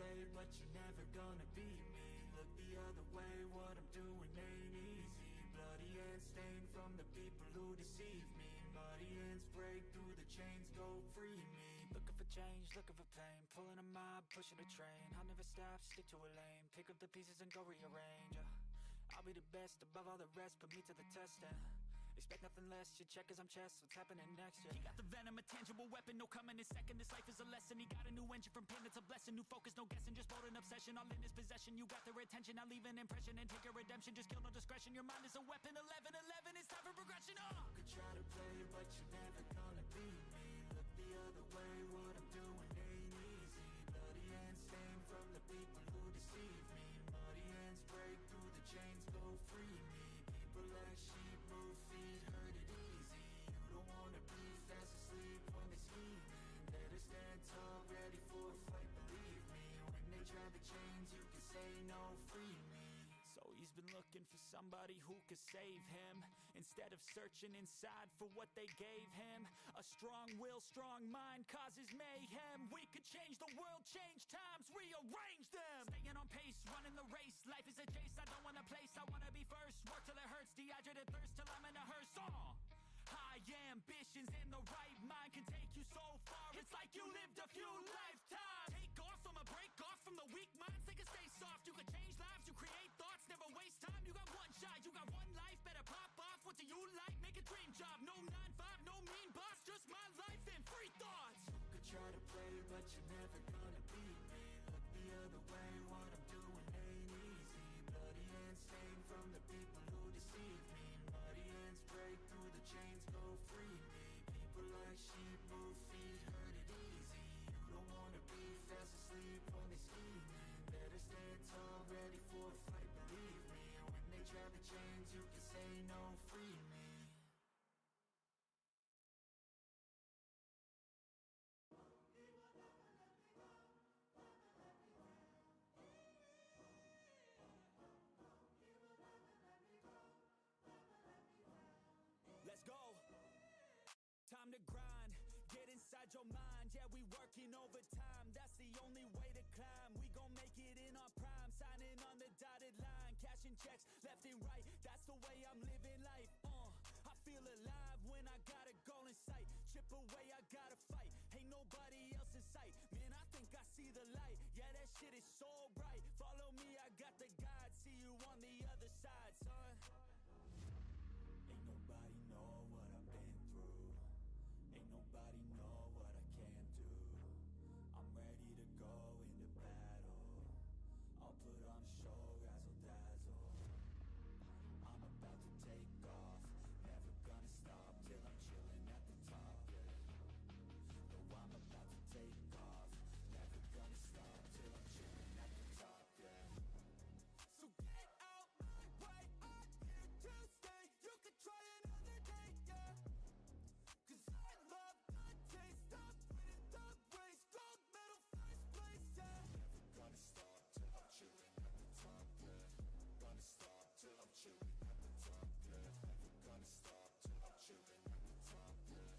play, but you're never gonna beat me. Look the other way, what I'm doing ain't easy. Bloody hands stained from the people who deceive me. Muddy hands break through the chains, go free me. Looking for change, looking for pain, pulling a mob, pushing a train. I'll never stop, stick to a lane, pick up the pieces and go rearrange. I'll be the best above all the rest, put me to the test and expect nothing less, your check is I'm chess, what's happening next, yeah. He got the venom, a tangible weapon, no coming in second. This life is a lesson, he got a new engine from pain, it's a blessing. New focus, no guessing, just bold and obsession. All in his possession, you got their attention. I'll leave an impression and take your redemption. Just kill, no discretion, your mind is a weapon. 11-11, it's time for progression, You could try to play, but you're never gonna beat me. Look the other way, what I'm doing ain't easy. Bloody hands stained from the people who deceive me. Muddy hands break through the chains, go free me. People like sheep move feet, hurt it easy. You don't wanna be fast asleep when they're scheming. Better stand tall, ready for a fight, believe me. When they try the chains, you can say no, free me. So he's been looking for somebody who could save him, instead of searching inside for what they gave him. A strong will, strong mind causes mayhem. We could change the world, change times, rearrange them. Staying on pace, running the race. Life is a chase, I don't want a place, I wanna be first. Work till it hurts, dehydrated thirst till I'm in a hearse. High ambitions and the right mind can take you so far. It's like you lived a few lifetimes. Take off from a break off from the weak minds. They can stay soft. You can change lives. You create thoughts. Never waste time. You got one shot. You got one life. Better pop off. What do you like? Make a dream job. No 9-5. No mean boss. Just my life and free thoughts. You could try to play, but you're never gonna beat me. Look the other way. What I'm doing ain't easy. Bloody hands stained from the people who deceive me. Muddy hands break through the chains, go free me. People like sheep move feet, hurt it easy. You don't wanna be fast asleep when they're scheming. Better stand tall, ready for a fight, believe me. When they try the chains, you can say no, free me. Let's go. Time to grind, get inside your mind. Yeah, we working overtime, that's the only way to climb. We gon' make it in our prime, signing on the dotted line. Cashing checks left and right, that's the way I'm living life. I feel alive when I got a goal in sight. Chip away, I gotta fight, ain't nobody else in sight. Man, I think I see the light, yeah, that shit is so bright. Follow me, I got the guide, see you on the other side, son. Ain't nobody know what I've been through. Ain't nobody know what I can do. I'm ready to go into battle. I'll put on a show, razzle dazzle. I'm about to take off, never gonna stop till I'm chilling at the top, yeah. No, I'm about to take off, never gonna stop till I'm chilling at the top, yeah. So get out my way, I'm here to stay. You can try another day, yeah. Cause I love the taste of winning the race. Gold medal, first place, yeah. Never gonna stop till I'm chilling at the top, yeah. Gonna stop till I'm chilling at the top, yeah. Never gonna stop till I'm chilling at the top, yeah.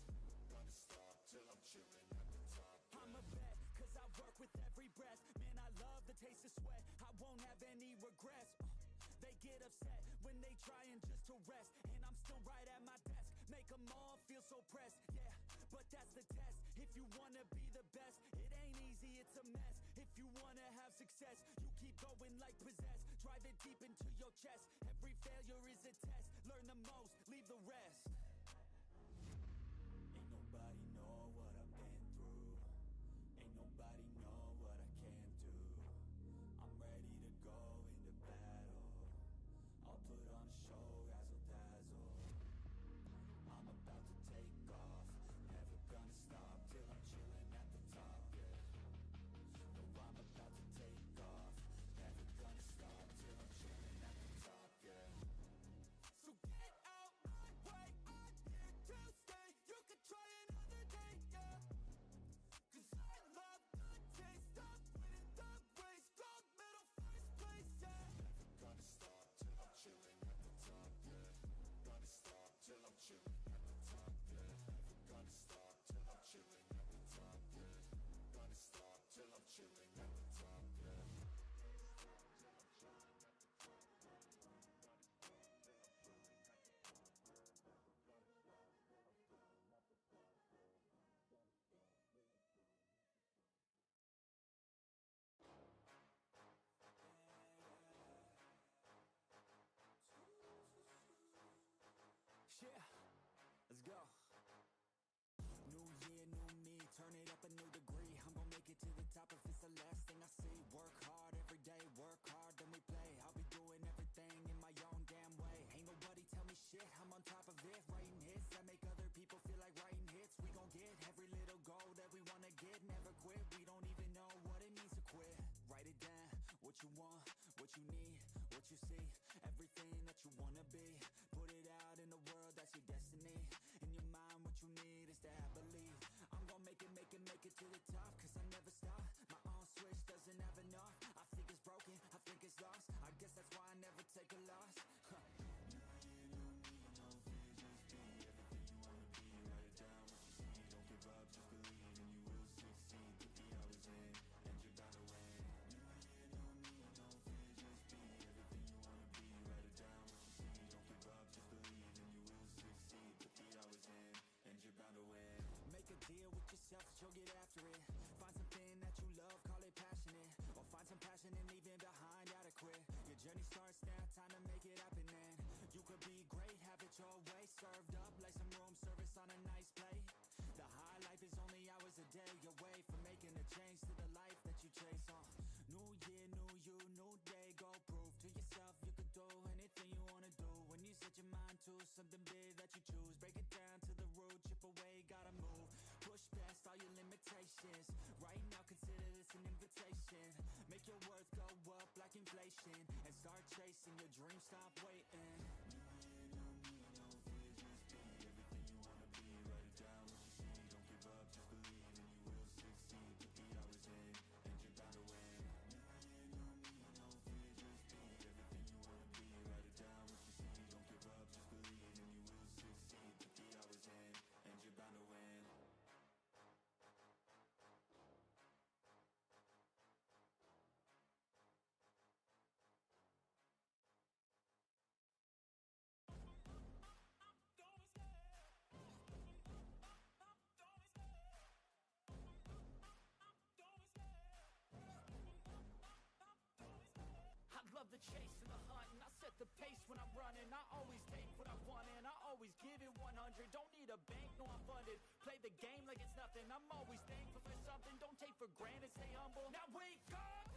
Gonna stop till I'm chilling at the top, yeah. I'm a vet, cause I work with every breath. Man, I love the taste of sweat, I won't have any regrets. They get upset when they trying just to rest, and I'm still right at my desk. Make them all feel so pressed, yeah, but that's the test. If you wanna be the best, it ain't easy, it's a mess. If you wanna have success, you keep going like possessed. Drive it deep into your chest. Every failure is a test. Learn the most, leave the rest. Ain't nobody know what I've been through. Ain't nobody know what I can do. I'm ready to go into battle. I'll put on a show, razzle dazzle. I'm about to take off, never gonna stop till I'm chilling at the top, yeah. No, I'm about to take off, never gonna stop till I'm chilling at the top, yeah. Let's go. New year, new me, turn it up a new degree. I'm gonna make it to the top if it's the last thing I see. Work hard every day, work hard, then we play. I'll be doing everything in my own damn way. Ain't nobody tell me shit, I'm on top of it. Writing hits that make other people feel like writing hits. We gon' get every little goal that we wanna get. Never quit, we don't even know what it means to quit. Write it down, what you want, what you need, what you see. Everything that you wanna be. Put it out in the world, that's your destiny. In your mind, what you need is to have belief. I'm gon' make it to the top, cause I never stop. My own switch doesn't have enough. I think it's broken, I think it's lost. I guess that's why I never take a loss. New year, new me, no fear, just be everything you wanna be. Write it down, what you see. Don't give up, just believe, and you will succeed. Put the hours in, and you're bound to win. New year, new me, no fear, just be everything you wanna be. Write it down, what you see. Don't give up, just believe, and you will succeed. Put the hours in, and you're bound to win. Make a deal with yourself that you'll get after it. Find something that you love, call it passionate. Or find some passion and leaving behind adequate. Your journey starts now, time to make it happen then. You could be great, have it your way. Served up like some room service on a nice plate. The high life is only hours a day away from making a change to the life that you chase on. New year, new you, new day. Go prove to yourself you could do anything you wanna do. When you set your mind to something big that you choose, break it down to the root, chip away, gotta move. Push past all your limitations. Right now consider this an invitation. Make your worth go up like inflation. And start chasing your dreams, stop waiting. New year, new me, no fear, just be everything you wanna be. Write it down, what you see. Don't give up, just believe, and you will succeed. Put the hours in, and you're bound to win. New year, new me, no fear, just be everything you wanna be. Write it down, what you see. Don't give up, just believe, and you will succeed. Put the hours in, and you're bound to win. I love the chase and the hunt, and I set the pace when I'm running. I always take what I want and I always give it 100. Don't need a bank, no I'm funded. Play the game like it's nothing. I'm always thankful for something. Don't take for granted, stay humble. Now wake up!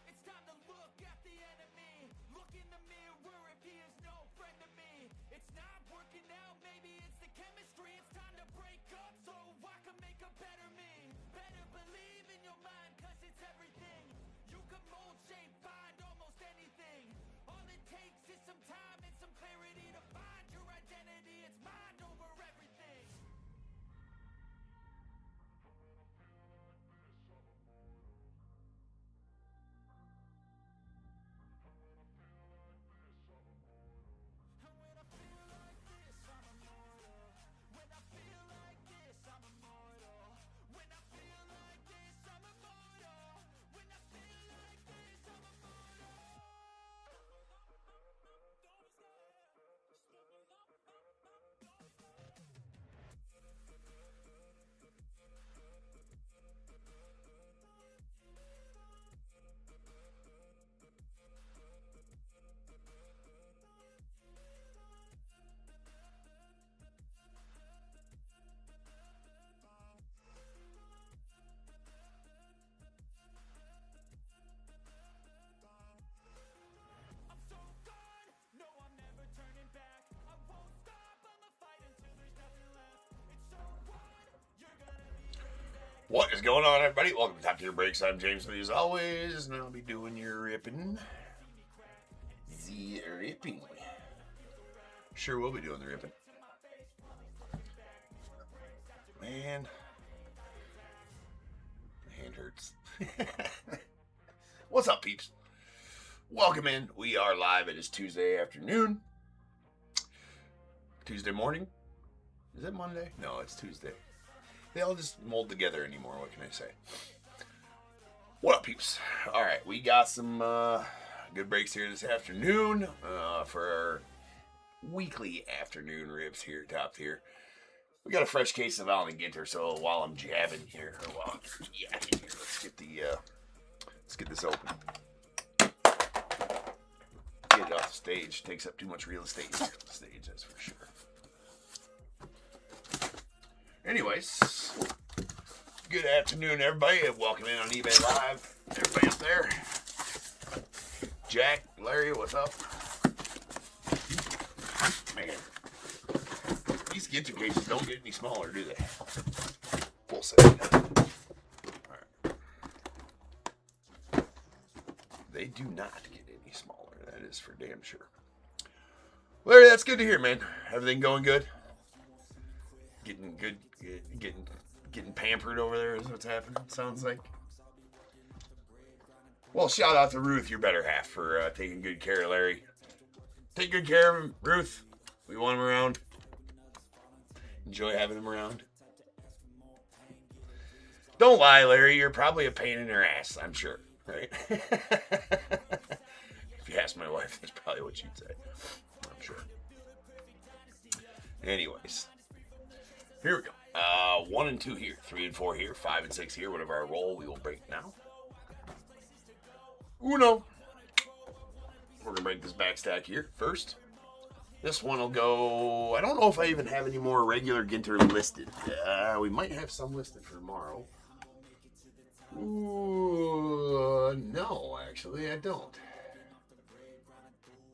It's time to look at the enemy. Look in the mirror if he is no friend to me. It's not working out, maybe it's the chemistry. It's time to break up so I can make a better me. Better believe in your mind, cause it's everything. You can mold, shape, find almost anything. All it takes is some time and some clarity to find your identity. It's mind over everything. And when I feel like this, I'm immortal. When I feel like this, I'm immortal. When I feel like this, I'm immortal. When I feel like this, I'm immortal. Don't I'm so gone, no I'm never turning back. I won't stop, I'ma fight until there's nothing left. It's so what? You're gonna be hated at. What is going on, everybody? Welcome to Top Tier Breaks. I'm James with you as always, and I'll be doing your ripping. The ripping. Sure will be doing the ripping. Man, my hand hurts. What's up, peeps? Welcome in. We are live. It is Tuesday afternoon. Tuesday morning. Is it Monday? No, it's Tuesday. They all just mold together anymore. What can I say? What up, peeps? All right, we got some good breaks here this afternoon for our weekly afternoon rips here, Top Tier. We got a fresh case of Allen and Ginter, so while I'm jabbing here, let's get this open. Get it off the stage. Takes up too much real estate on the stage, that's for sure. Anyways, good afternoon, everybody, and welcome in on eBay Live. Everybody up there? Jack, Larry, what's up? Man, these Ginter cases don't get any smaller, do they? We'll see. Alright. They do not get any smaller, that is for damn sure. Larry, that's good to hear, man. Everything going good? Getting good, getting pampered over there is what's happening, sounds like. Well, shout out to Ruth, your better half, for taking good care of Larry. Take good care of him, Ruth. We want him around. Enjoy having him around. Don't lie, Larry. You're probably a pain in her ass, I'm sure, right? If you ask my wife, that's probably what she'd say. I'm sure. Anyways. Here we go. 1 and 2 here, 3 and 4 here, 5 and 6 here. Whatever our roll, we will break now. Uno. We're going to break this back stack here first. This one will go... I don't know if I even have any more regular Ginter listed. We might have some listed for tomorrow. Ooh, no, actually, I don't.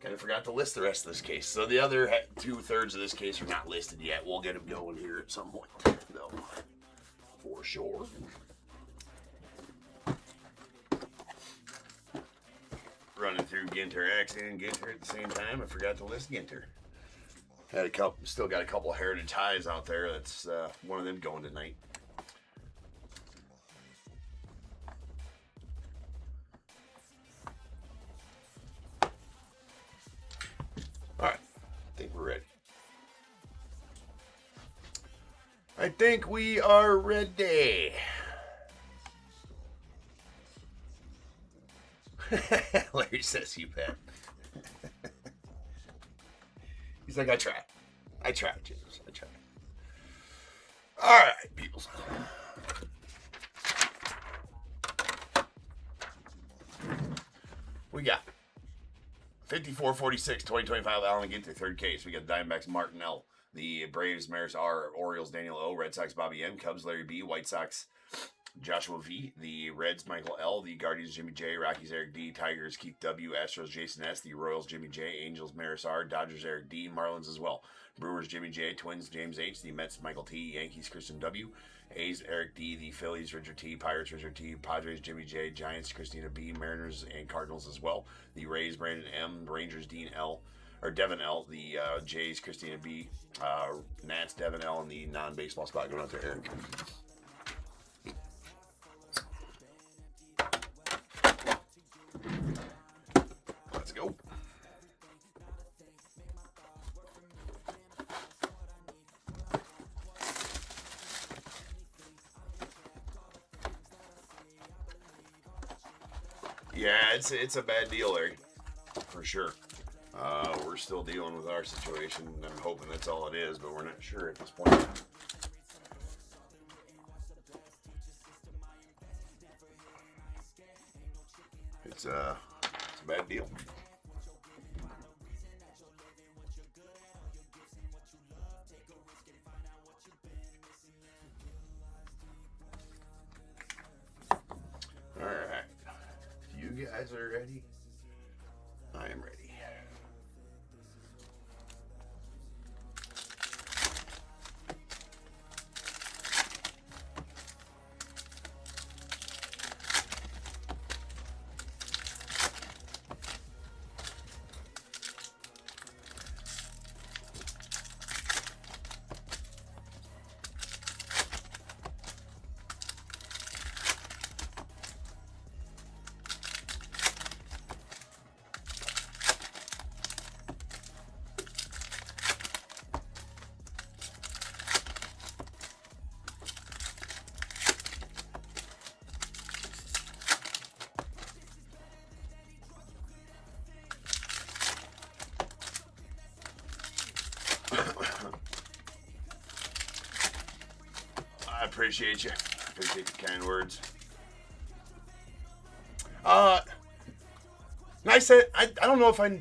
Kind of forgot to list the rest of this case. So the other 2/3 of this case are not listed yet. We'll get them going here at some point, though, for sure. Running through Ginter X and Ginter at the same time. I forgot to list Ginter. Had a couple, still got a couple of Heritage Highs out there. That's one of them going tonight. Alright, I think we're ready. I think we are ready. Larry says you bet. He's like, I tried. I tried, James. I tried. Alright, peoples. We got 54-46, 2025 Allen Ginter, third case. We got Diamondbacks Martin L. The Braves Maris R. Orioles Daniel O. Red Sox Bobby M. Cubs Larry B. White Sox Joshua V. The Reds Michael L. The Guardians Jimmy J. Rockies Eric D. Tigers Keith W. Astros Jason S. The Royals Jimmy J. Angels Maris R. Dodgers Eric D. Marlins as well. Brewers Jimmy J. Twins James H. The Mets Michael T. Yankees Kristen W. A's Eric D. The Phillies Richard T. Pirates Richard T. Padres Jimmy J. Giants Christina B. Mariners and Cardinals as well. The Rays Brandon M. Rangers Dean L. Or Devin L. The Jays Christina B. Nats Devin L. And the non-baseball spot going out to Eric. Let's go. Yeah, it's a bad deal, Larry, for sure. We're still dealing with our situation. I'm hoping that's all it is, but we're not sure at this point. It's a bad deal. All right, you guys are ready. I am ready. I appreciate you. I appreciate the kind words. Nice. I don't know if I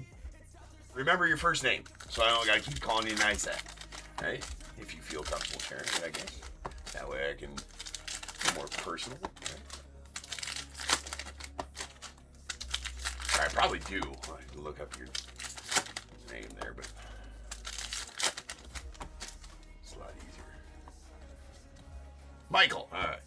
remember your first name, so I don't gotta keep calling you Nice. Right? If you feel comfortable sharing it, I guess. That way I can be more personal. I probably do. I can look up your name there, but it's a lot easier. Michael. All right.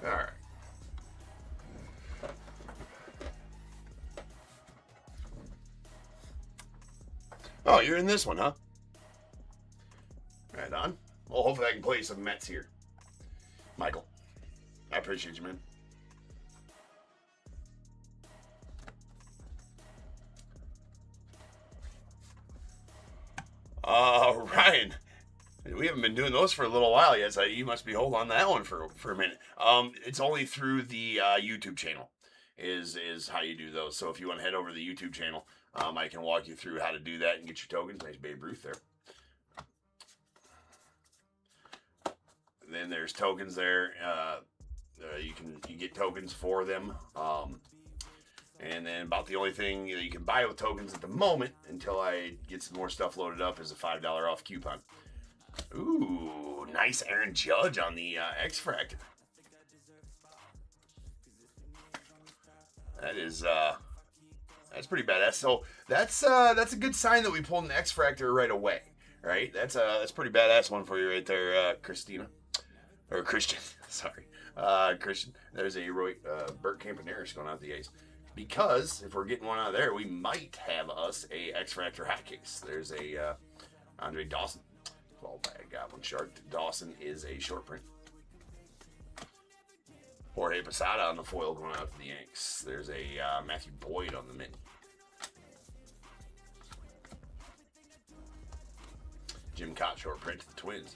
All right. Oh, you're in this one, huh? Right on. Well, hopefully I can play some Mets here. Michael, I appreciate you, man. Ryan, we haven't been doing those for a little while yet, so you must be holding on to that one for a minute. It's only through the YouTube channel is how you do those. So if you want to head over to the YouTube channel, I can walk you through how to do that and get your tokens. Nice Babe Ruth there. And then there's tokens there. You get tokens for them. And then about the only thing that you can buy with tokens at the moment until I get some more stuff loaded up is a $5 off coupon. Ooh, nice Aaron Judge on the X-Fractor. That is that's pretty badass. So that's a good sign that we pulled an X-Fractor right away, right? That's a pretty badass one for you right there, Christina or Christian. Sorry, Christian. There's a Burt Campaneris going out the ace. Because if we're getting one out of there, we might have us a X-Fractor hot case. There's a Andre Dawson. Well, I got one shark. Dawson is a short print. Jorge Posada on the foil going out to the Yanks. There's a Matthew Boyd on the mini. Jim Cott short print to the Twins.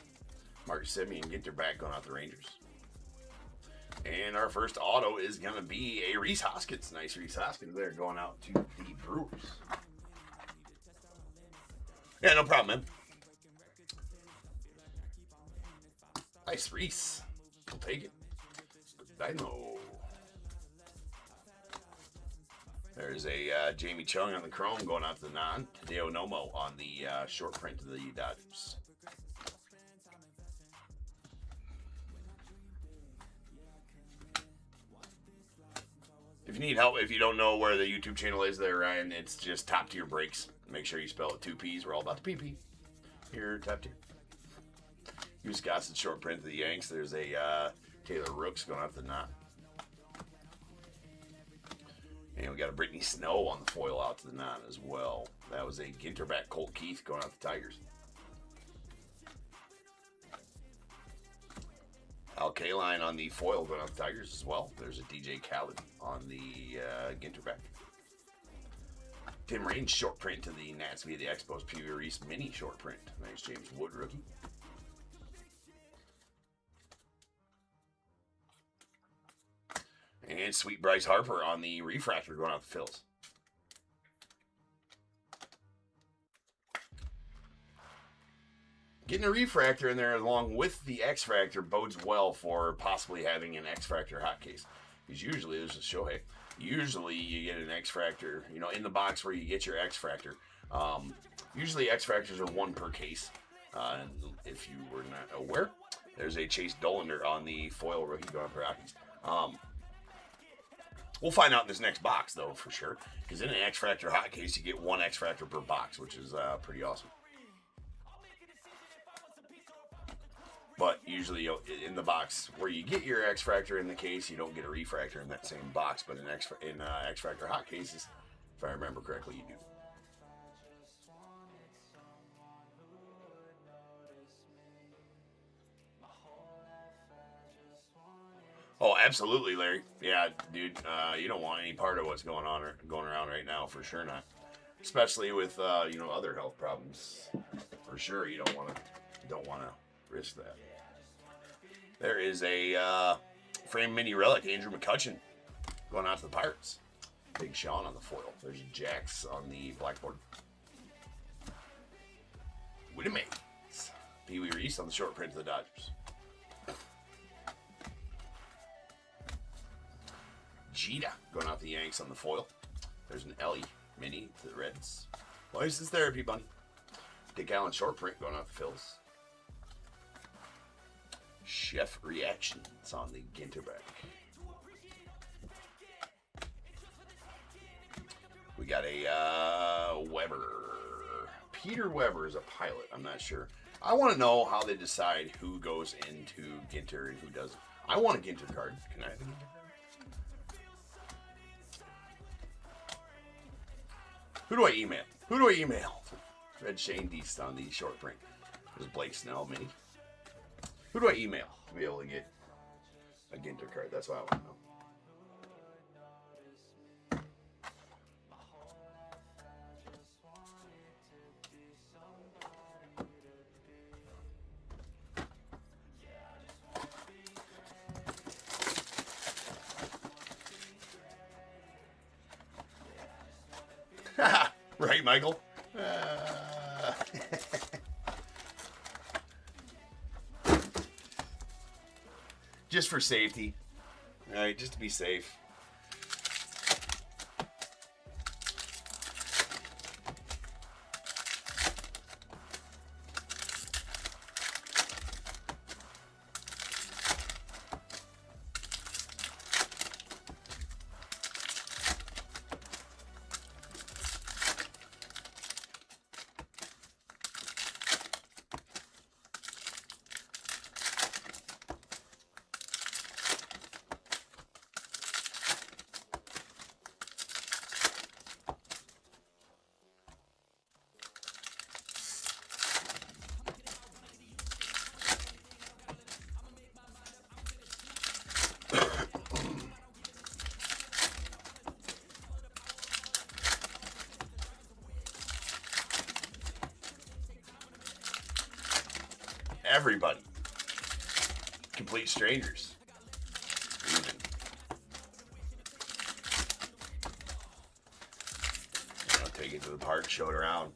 Marcus Semien and Ginter back going out to the Rangers. And our first auto is going to be a Rhys Hoskins. Nice Rhys Hoskins there going out to the Brewers. Yeah, no problem, man. Nice Rhys. I'll take it. Dino. There's a Jamie Chung on the Chrome going out to the non. Hideo Nomo on the short print of the Dodgers. If you need help, if you don't know where the YouTube channel is there, Ryan, it's just Top Tier Breaks. Make sure you spell it 2 P's. We're all about the PP. Here, Top Tier. Hughes Gossett short print of the Yanks. There's a Taylor Rooks going out the knot. And we got a Brittany Snow on the foil out to the knot as well. That was a Ginterback Colt Keith going out the Tigers. Al Kaline on the foil going out the Tigers as well. There's a DJ Khaled on the Ginterback. Tim Raines short print to the Nats via the Expos. Pee Wee Reese mini short print. Nice James Wood rookie. And sweet Bryce Harper on the refractor going out the Phils. Getting a refractor in there along with the X-Fractor bodes well for possibly having an X-Fractor hot case. Because usually, there's a Shohei. Usually you get an X-Fractor, you know, in the box where you get your X-Fractor. Usually X-Fractors are 1 per case. And if you were not aware, there's a Chase Dollander on the foil rookie going for Rockies. We'll find out in this next box, though, for sure. Because in an X-Fractor hot case, you get 1 X-Fractor per box, which is pretty awesome. But usually in the box where you get your X-Fractor in the case, you don't get a refractor in that same box. But in X-Fractor hot cases, if I remember correctly, you do. Oh, absolutely, Larry. Yeah, dude, you don't want any part of what's going around right now, for sure not. Especially with other health problems. For sure, you don't want to risk that. There is a frame mini relic, Andrew McCutcheon, going out to the Pirates. Big Sean on the foil. There's Jax on the blackboard. Widemates. Pee Wee Reese on the short print to the Dodgers. Jeter going out the Yanks on the foil. There's an Ellie mini to the Reds. License Therapy Bunny. Dick Allen short print going out the Phils. Chef Reactions on the Ginter back. We got a Weber. Peter Weber is a pilot. I'm not sure. I want to know how they decide who goes into Ginter and who doesn't. I want a Ginter card. Can I have a Ginter card? Who do I email? Who do I email? Red Shane Deast on the short print. There's Blake Snell mini. Who do I email to be able to get a Ginter card? That's what I want to know. Right, Michael? Just for safety. All right, just to be safe. Everybody. Complete strangers. Even. I'll take it to the park, show it around.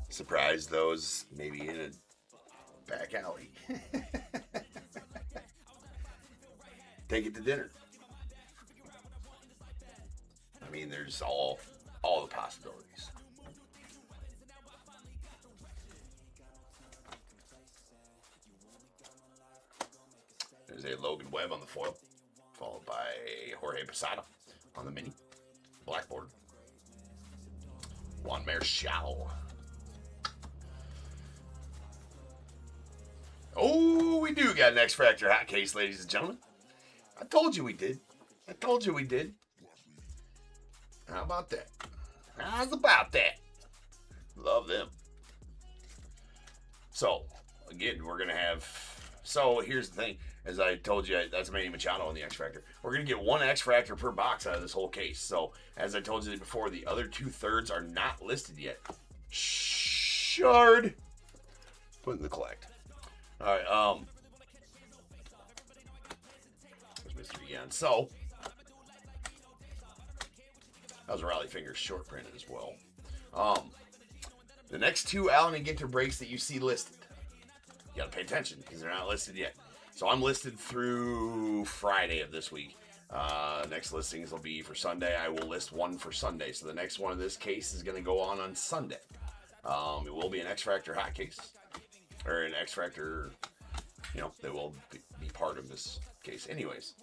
Surprise those maybe in a back alley. Take it to dinner. I mean, there's all the possibilities. There's a Logan Webb on the foil, followed by Jorge Posada on the mini. Blackboard. Juan Marichal. Oh, we do got an X Factor hot case, ladies and gentlemen. I told you we did. I told you we did. How about that? How's about that? Love them. So, again, we're going to have... So, here's the thing. As I told you, that's Manny Machado on the X Factor. We're going to get one X Factor per box out of this whole case. So, as I told you before, the other 2/3 are not listed yet. Shard. Put in the collect. All right, there's Mr. Eon. So, that was a Raleigh Fingers short print as well. The next two Allen and Ginter breaks that you see listed, you got to pay attention because they're not listed yet. So I'm listed through Friday of this week. Next listings will be for Sunday. I will list one for Sunday. So the next one of this case is going to go on Sunday. It will be an X Factor hot case. Or an X Factor, that will be part of this case. Anyways.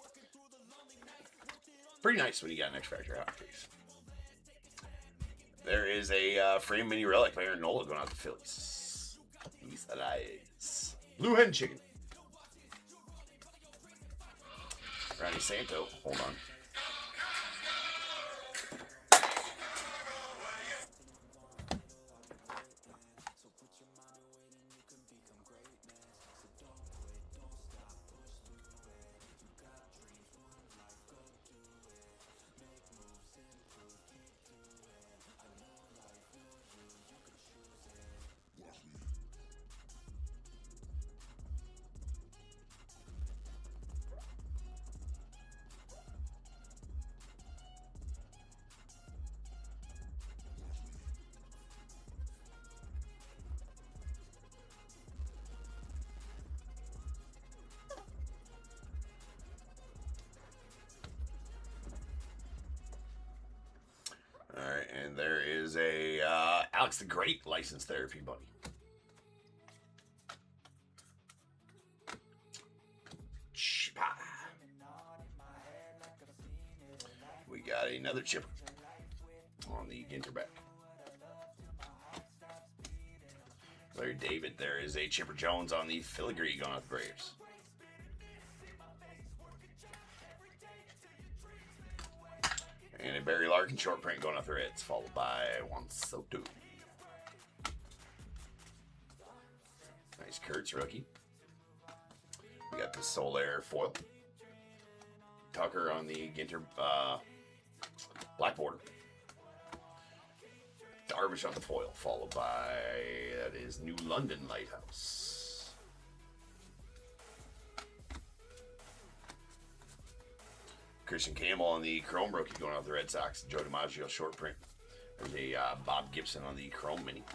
Pretty nice when you got an X Factor hot case. There is a frame mini relic by Aaron Nola going out to Phillies. Luis Arias. Blue Hen Chicken. Ronnie Santo. Hold on. is a Alex the Great Licensed Therapy Bunny. We got another chipper on the Ginter back. Larry David, there is a Chipper Jones on the Filigree going out the Braves. And a Barry Larkin short print going out the Reds, followed by Juan Soto. Nice Kurtz rookie. We got the Soler foil. Tucker on the Ginter black border. Darvish on the foil, followed by, that is New London Lighthouse. Christian Campbell on the Chrome rookie going out the Red Sox. Joe DiMaggio short print. There's a Bob Gibson on the Chrome mini.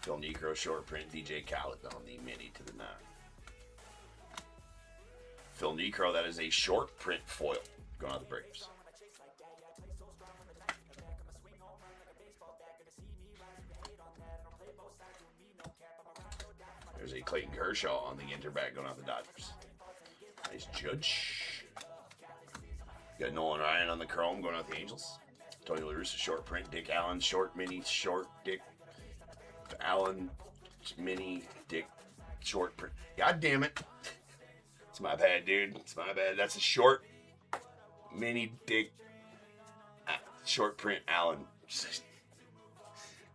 Phil Niekro short print. DJ Khaled on the mini to the 9. Phil Niekro, that is a short print foil going out the Braves. There's a Clayton Kershaw on the Ginter back going out the Dodgers. Nice Judge. Got Nolan Ryan on the Chrome going out the Angels. Tony La Russa short print. Dick Allen short mini short. Dick Allen mini Dick short print. God damn it. It's my bad, dude. It's my bad. That's a short mini Dick short print Allen. It's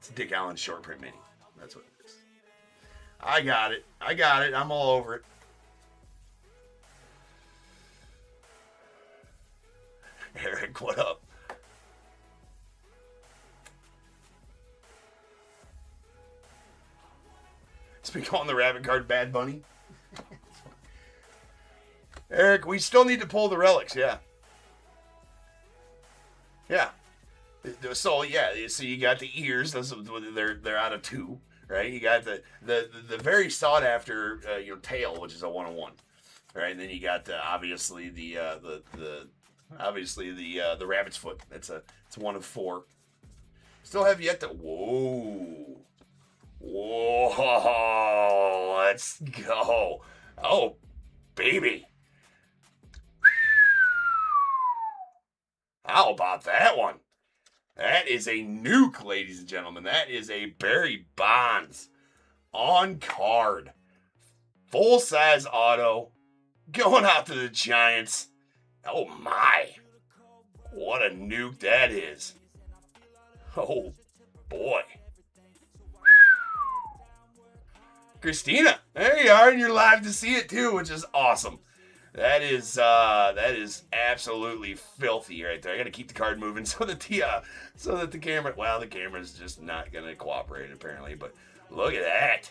a Dick Allen short print mini. That's what it is. I got it. I'm all over it. Eric, what up? It's been calling the rabbit card Bad Bunny. Eric, we still need to pull the relics, yeah. Yeah. So you got the ears. They're out of 2. Right, you got the very sought after tail, which is a 101, right? And then you got obviously the rabbit's foot. It's 1 of 4. Still have yet to whoa, let's go. Oh, baby, how about that one? That is a nuke, ladies and gentlemen. That is a Barry Bonds on card. Full-size auto. Going out to the Giants. Oh, my. What a nuke that is. Oh, boy. Christina, there you are, and you're live to see it, too, which is awesome. That is absolutely filthy right there. I got to keep the card moving so that the camera, well, the camera's just not going to cooperate apparently, but look at that.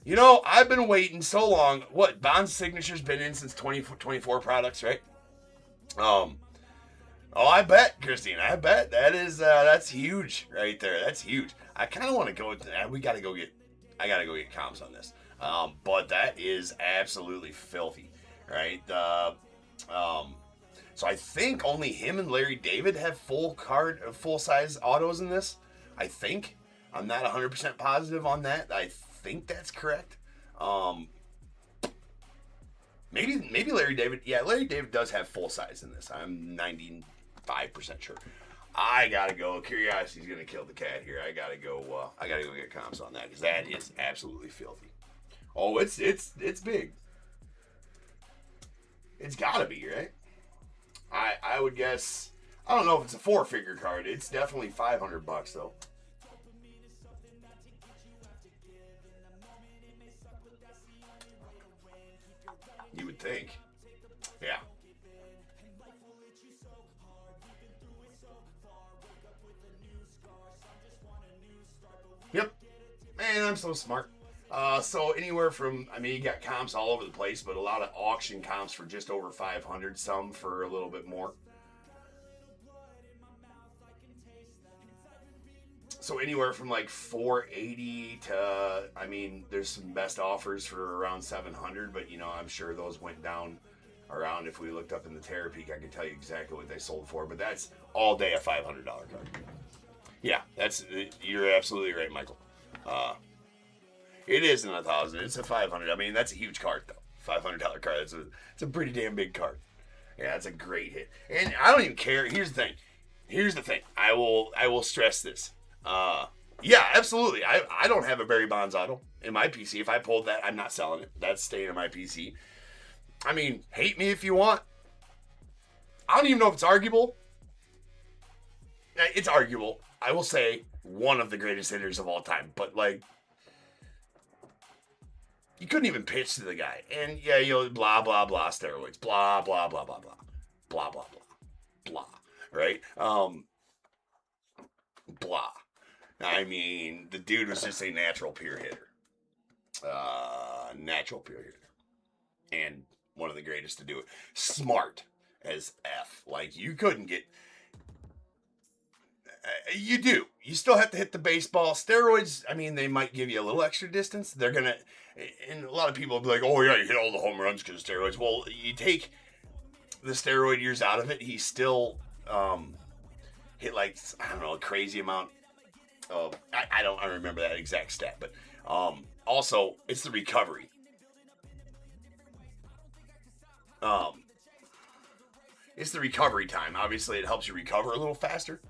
You know, I've been waiting so long. What, Bond's signature's been in since 2024 products, right? Oh, I bet, Christina. I bet that's huge right there. That's huge. I kind of want to go. I gotta go get comps on this. But that is absolutely filthy. Right, so I think only him and Larry David have full-size autos in this. I think. I'm not 100% positive on that. I think that's correct. Maybe Larry David. Yeah, Larry David does have full size in this. I'm 95% sure. I gotta go. Curiosity's gonna kill the cat here. I gotta go get comps on that because that is absolutely filthy. Oh, it's big. It's gotta be, right? I would guess. I don't know if it's a 4-figure card. It's definitely $500 though. You would think. Yeah. Yep. Man, I'm so smart. So anywhere from, you got comps all over the place, but a lot of auction comps for just over 500, some for a little bit more. So anywhere from like 480 to, there's some best offers for around 700, but I'm sure those went down around. If we looked up in the Terror Peak, I could tell you exactly what they sold for. But that's all day a $500 card. Yeah, you're absolutely right, Michael. It isn't 1,000. It's a 500. I mean, that's a huge card though. $500 card. It's a pretty damn big card. Yeah, it's a great hit. And I don't even care. Here's the thing. I will stress this. Yeah, absolutely. I don't have a Barry Bonds auto in my PC. If I pulled that, I'm not selling it. That's staying in my PC. I mean, hate me if you want. I don't even know if it's arguable. It's arguable. I will say one of the greatest hitters of all time. But, like, you couldn't even pitch to the guy. And, yeah, blah, blah, blah, steroids. Blah, blah, blah, blah, blah. Blah, blah, blah. Blah. Right? Blah. I mean, the dude was just a natural pure hitter. Natural pure hitter. And one of the greatest to do it. Smart as F. Like, you couldn't get... you do. You still have to hit the baseball. Steroids, I mean, they might give you a little extra distance. They're going to... And a lot of people will be like, oh, yeah, you hit all the home runs because of steroids. Well, you take the steroid years out of it, he still hit, like, I don't know, a crazy amount of... I don't remember that exact stat, but also, it's the recovery. It's the recovery time. Obviously, it helps you recover a little faster.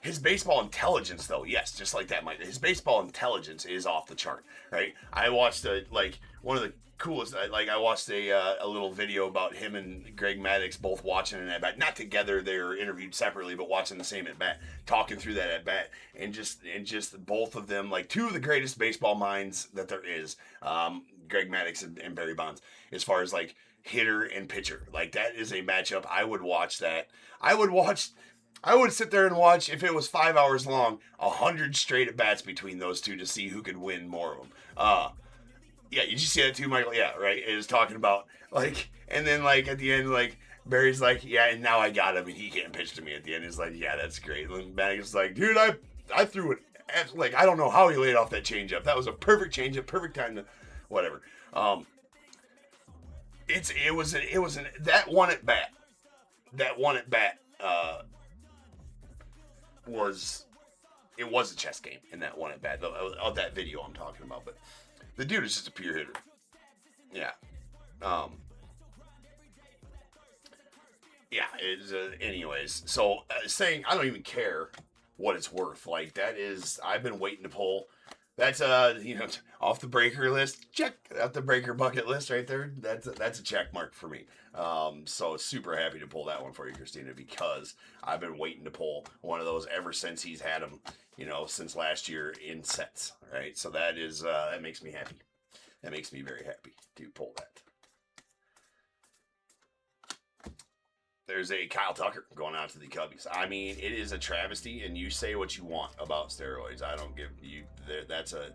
His baseball intelligence, though, yes, just like that, Mike. His baseball intelligence is off the chart, right? I watched one of the coolest. I watched a little video about him and Greg Maddux both watching an at bat, not together. They were interviewed separately, but watching the same at bat, talking through that at bat, and just both of them, like two of the greatest baseball minds that there is, Greg Maddux and Barry Bonds, as far as like hitter and pitcher. Like, that is a matchup. I would watch that. I would sit there and watch, if it was 5 hours long, 100 straight at bats between those two to see who could win more of them. Yeah, you just see that too, Michael? Yeah, right. It was talking about, like, and then, like, at the end, like, Barry's like, yeah, and now I got him, and he can't pitch to me at the end. He's like, yeah, that's great. And Maddux like, dude, I threw it. Like, I don't know how he laid off that changeup. That was a perfect changeup, perfect time to, whatever. That one at bat was a chess game in that one at bat of that video I'm talking about. But the dude is just a pure hitter. Yeah. Yeah. It's anyways. So saying I don't even care what it's worth. Like, that is, I've been waiting to pull. That's off the breaker list. Check off the breaker bucket list right there. That's a check mark for me. So super happy to pull that one for you, Christina, because I've been waiting to pull one of those ever since he's had them, since last year in sets, right? So that is, that makes me happy. That makes me very happy to pull that. There's a Kyle Tucker going out to the Cubbies. I mean, it is a travesty, and you say what you want about steroids. I don't give you, that's a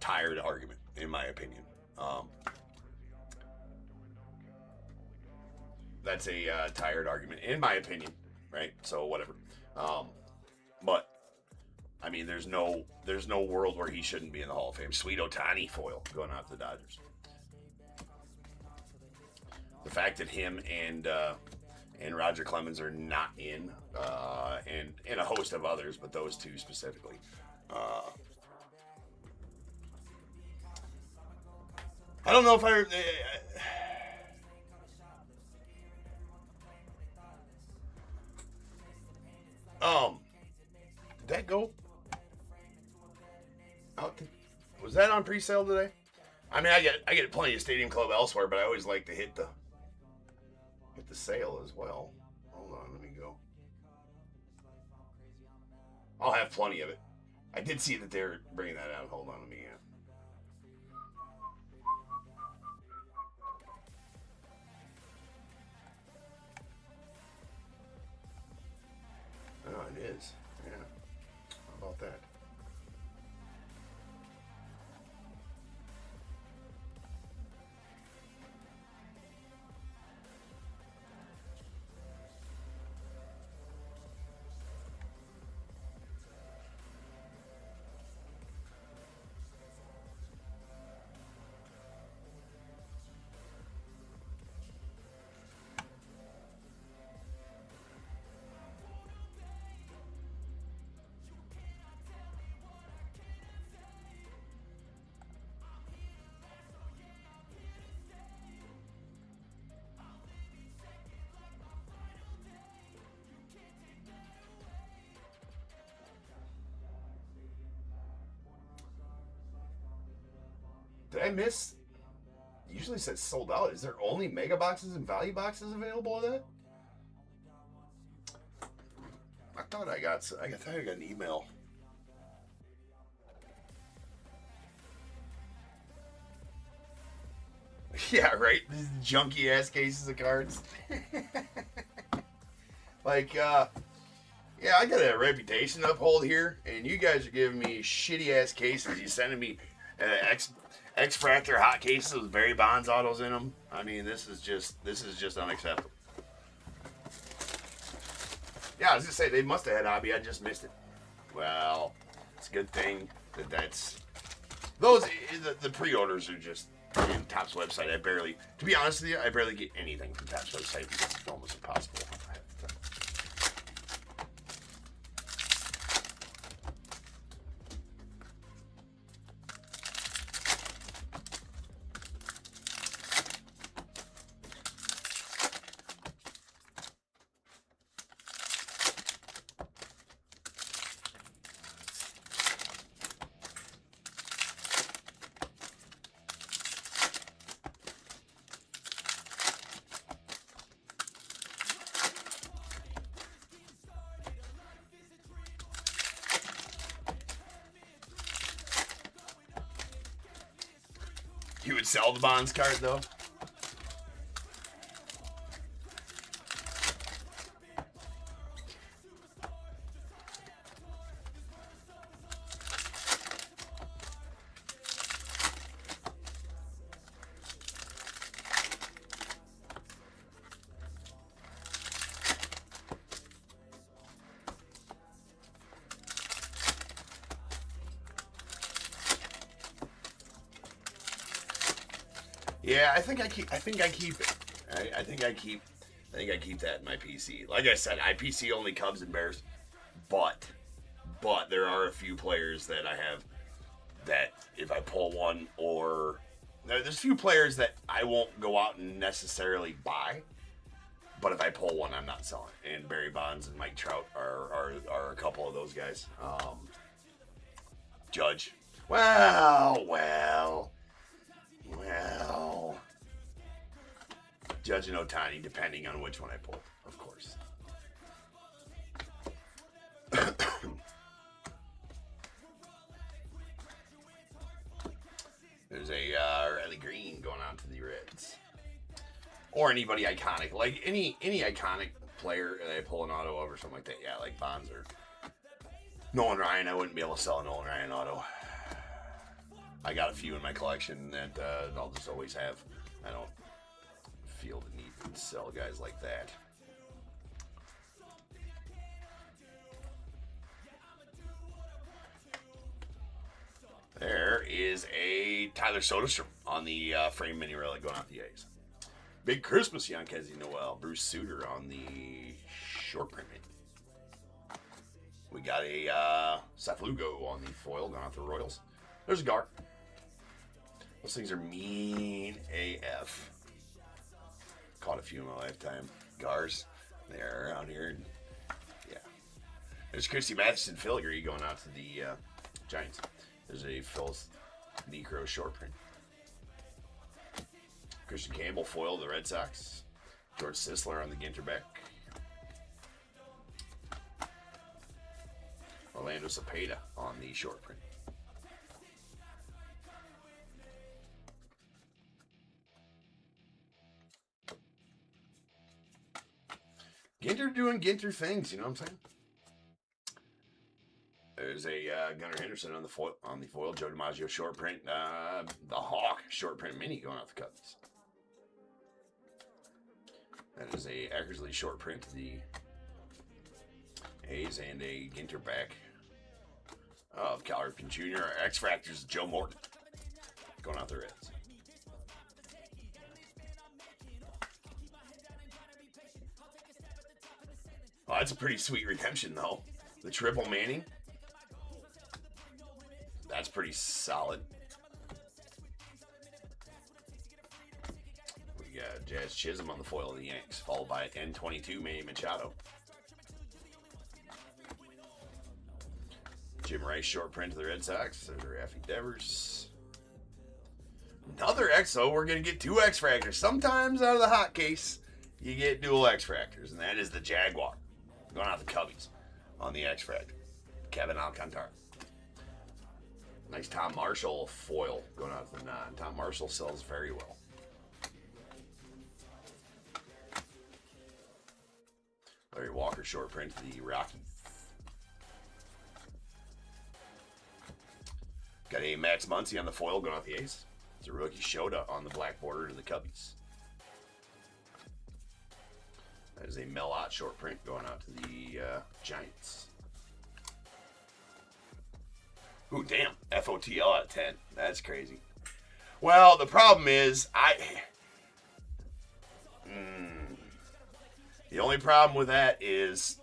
tired argument, in my opinion. That's a tired argument, in my opinion, right? So whatever. But I mean, there's no world where he shouldn't be in the Hall of Fame. Sweet Ohtani foil going out to the Dodgers. The fact that him and Roger Clemens are not in, and a host of others, but those two specifically. I don't know if did that go out? Was that on pre-sale today? I mean, I get plenty of Stadium Club elsewhere, but I always like to hit the sale as well. Hold on, let me go. I'll have plenty of it. I did see that they're bringing that out. Hold on, let me get. Oh, it is. Yeah. How about that? I miss? Usually says sold out. Is there only mega boxes and value boxes available of that? I thought I got an email. Yeah, right. These junky ass cases of cards. Like, yeah, I got a reputation to uphold here, and you guys are giving me shitty ass cases. You sending me X-Fractor hot cases with Barry Bonds autos in them. I mean, this is just unacceptable. Yeah, I was gonna say they must have had hobby. I just missed it. Well, it's a good thing that's those. The pre-orders are just in Topp's website. To be honest with you, I barely get anything from Topp's website because it's almost impossible. You would sell the Bonds card, though? Yeah, I think I keep it. I think I keep that in my PC. Like I said, I PC only Cubs and Bears, but there are a few players that I have that if I pull one, or there's a few players that I won't go out and necessarily buy, but if I pull one, I'm not selling. And Barry Bonds and Mike Trout are a couple of those guys. Judge, well. Judge and Ohtani, depending on which one I pull, of course. There's a Riley Green going on to the Reds. Or anybody iconic. Like any iconic player that I pull an auto of or something like that. Yeah, like Bonds or Nolan Ryan. I wouldn't be able to sell a Nolan Ryan auto. I got a few in my collection that I'll just always have. I don't feel the need to sell guys like that. There is a Tyler Soderstrom on the frame mini relic going off the A's. Big Christmas, Yankees Noel. Bruce Sutter on the short print mini. We got a Seth Lugo on the foil going off the Royals. There's a Gar. Those things are mean AF. Caught a few in my lifetime. Gars. They're around here. Yeah. There's Christy Matheson filigree going out to the Giants. There's a Phil Necro short print. Christian Campbell foil the Red Sox. George Sisler on the Ginter back. Orlando Cepeda on the short print. Ginter doing Ginter things, you know what I'm saying? There's a Gunnar Henderson on the foil. Joe DiMaggio short print. The Hawk short print mini going off the Cubs. That is a Eckersley short print to the A's and a Ginter back of Cal Ripken Jr. X-Fractors Joe Morton going off the Reds. Oh, that's a pretty sweet redemption, though. The triple Manning. That's pretty solid. We got Jazz Chisholm on the foil of the Yanks, followed by N22 Manny Machado. Jim Rice short print to the Red Sox. There's Raffy Devers. Another X, so we're going to get 2 X-Fractors. Sometimes out of the hot case, you get dual X-Fractors, and that is the Jaguar. Going out the Cubbies on the X-Fractor. Kevin Alcantara. Nice Tom Marshall foil going out the non. Tom Marshall sells very well. Larry Walker short print, the Rockies. Got a Max Muncy on the foil going out the Ace. It's a rookie Shota on the black border to the Cubbies. That is a Mel Ott short print going out to the Giants. Ooh, damn. FOTL out of 10. That's crazy. Well, the problem is, the only problem with that is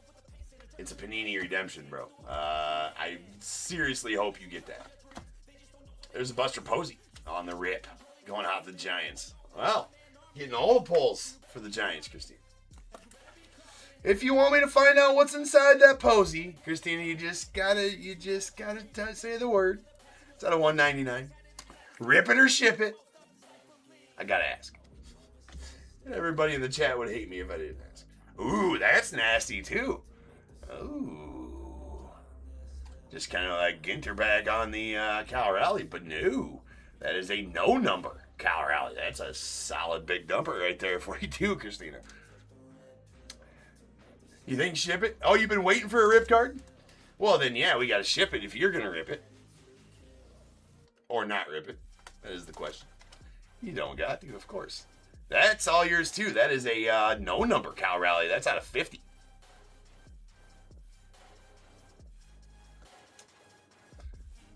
it's a Panini redemption, bro. I seriously hope you get that. There's a Buster Posey on the rip going out the Giants. Well, getting all the pulls for the Giants, Christine. If you want me to find out what's inside that Posey, Christina, you just gotta say the word. It's out of $199. Rip it or ship it. I gotta ask. And everybody in the chat would hate me if I didn't ask. Ooh, that's nasty too. Ooh. Just kind of like Ginter back on the Cal Rally, but no. That is a no number Cal Rally. That's a solid big dumper right there for you too, Christina. You think ship it? Oh, you've been waiting for a rip card? Well, then, yeah, we got to ship it if you're going to rip it. Or not rip it. That is the question. You don't got to, of course. That's all yours, too. That is a no number Cal Rally. That's out of 50.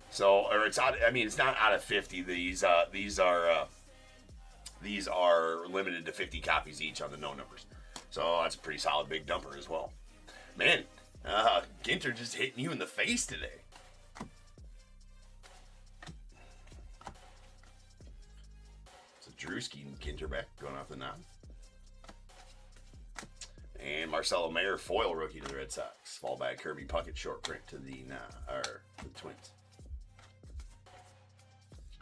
So, or it's out. I mean, it's not out of 50. These are limited to 50 copies each on the no numbers. So that's a pretty solid big dumper as well. Man, Ginter just hitting you in the face today. So Drewski and Ginter back going off the nod. And Marcelo Mayer foil rookie to the Red Sox. Fallback Kirby Puckett short print to the Twins.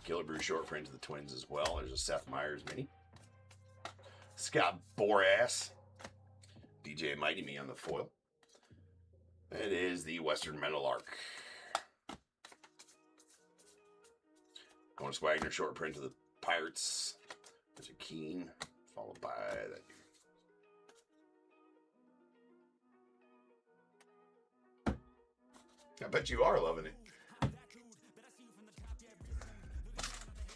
Killebrew short print to the Twins as well. There's a Seth Meyers mini. Scott Boras. DJ Mighty Me on the foil. It is the Western Meadowlark. Honus Wagner short print to the Pirates. There's a Keen, followed by that dude. I bet you are loving it.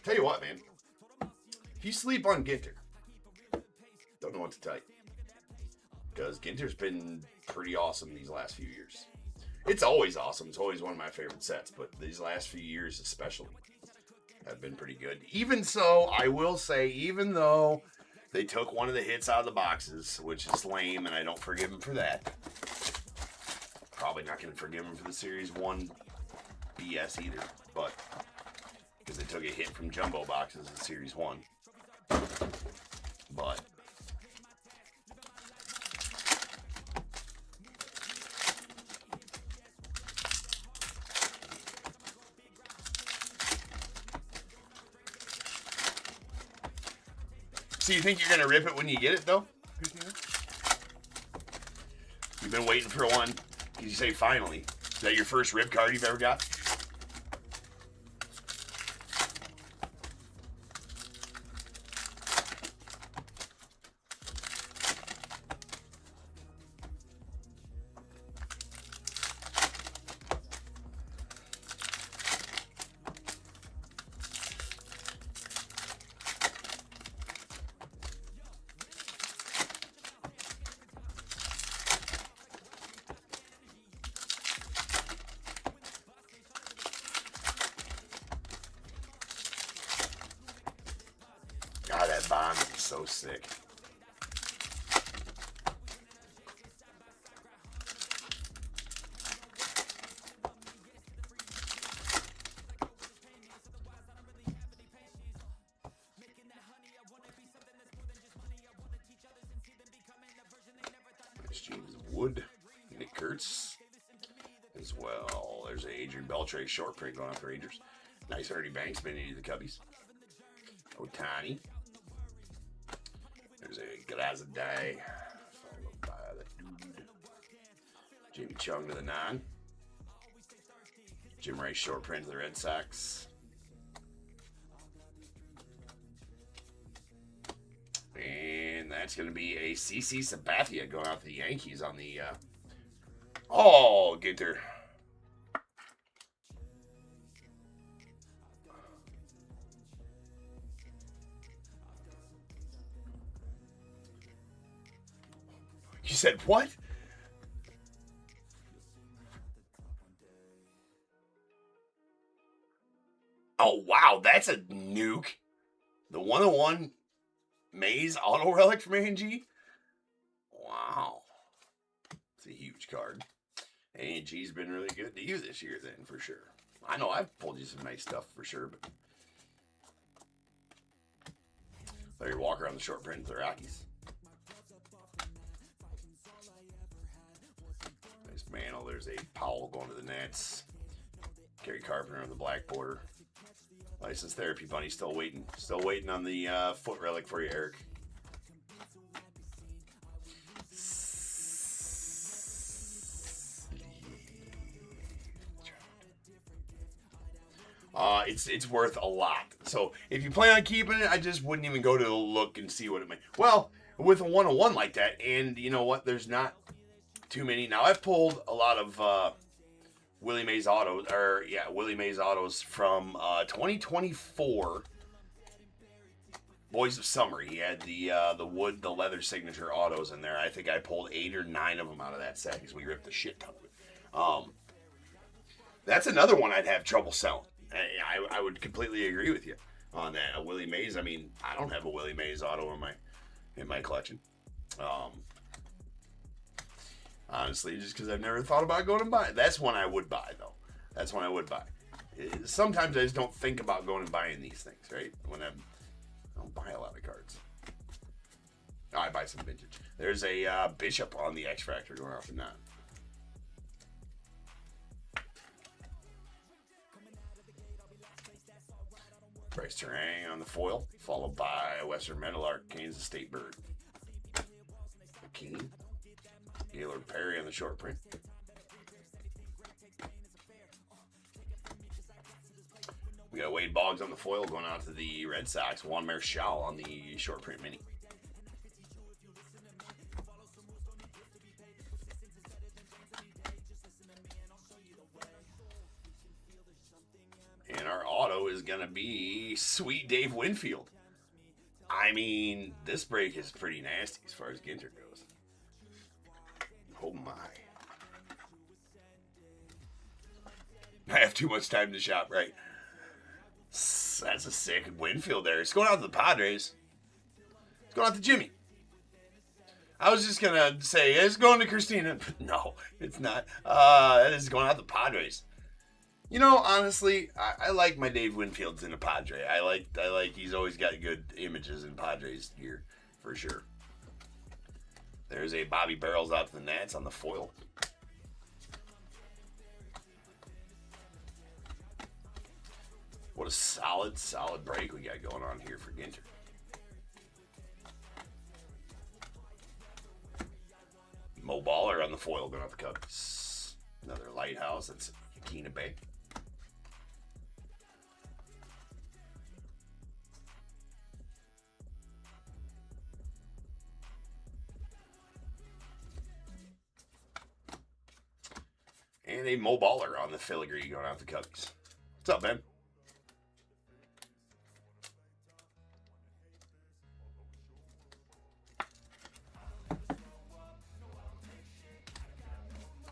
Tell you what, man. If you sleep on Ginter, don't know what to tell you. Because Ginter's been pretty awesome these last few years. It's always awesome. It's always one of my favorite sets. But these last few years especially have been pretty good. Even so, I will say, even though they took one of the hits out of the boxes, which is lame, and I don't forgive them for that. Probably not going to forgive them for the Series 1 BS either. But because they took a hit from jumbo boxes in Series 1. But so you think you're going to rip it when you get it, though, Christina? You've been waiting for one. You say finally. Is that your first rip card you've ever got? God, that Bowman is so sick. Nice James Wood. Nick Kurtz as well. There's a Adrian Beltre short print going off the Rangers. Nice Ernie Banks mini to the Cubbies. Otani. There's a Grazadai. Followed by the dude. Jamie Chung to the 9. Jim Rice short print to the Red Sox. And that's going to be a CC Sabathia going out to the Yankees on the... Oh, Ginter. You said what? Oh, wow. That's a nuke. The 101 Mays auto relic from A&G. Wow. It's a huge card. A&G's been really good to you this year then, for sure. I know I've pulled you some nice stuff for sure, but Larry Walker on the short print for the Rockies. Nice mantle. There's a Powell going to the Nets. Gary Carpenter on the black border. License Therapy Bunny still waiting. Still waiting on the foot relic for you, Eric. It's worth a lot. So if you plan on keeping it, I just wouldn't even go to look and see what it might. Well, with a 101 like that, and you know what? There's not too many. Now I've pulled a lot of Willie Mays autos, Willie Mays autos from 2024. Boys of Summer. He had the wood, the leather signature autos in there. I think I pulled 8 or 9 of them out of that set because we ripped the shit ton of it. That's another one I'd have trouble selling. I would completely agree with you on that. A Willie Mays. I mean, I don't have a Willie Mays auto in my collection. Honestly, just because I've never thought about going and buying. That's one I would buy, though. That's one I would buy. Sometimes I just don't think about going and buying these things, right? I don't buy a lot of cards. I buy some vintage. There's a Bishop on the X Factor going off the 9. Bryce Terang on the foil, followed by Western Meadowlark, Kansas State Bird. McKinney. Gaylord Perry on the short print. We got Wade Boggs on the foil going out to the Red Sox. Juan Marichal on the short print mini. And our auto is going to be Sweet Dave Winfield. I mean, this break is pretty nasty as far as Ginter goes. Oh my. I have too much time to shop, right? That's a sick Winfield there. It's going out to the Padres. It's going out to Jimmy. I was just going to say, it's going to Christina. No, it's not. That is going out to the Padres. You know, honestly, I like my Dave Winfields in a Padre. I like he's always got good images in Padres gear, for sure. There's a Bobby Barrels out to the Nats on the foil. What a solid break we got going on here for Ginter. Mo Baller on the foil going out the Cubs. Another Lighthouse. That's Yakina Bay. And a Mo Baller on the filigree going out the Cubbies. What's up, man?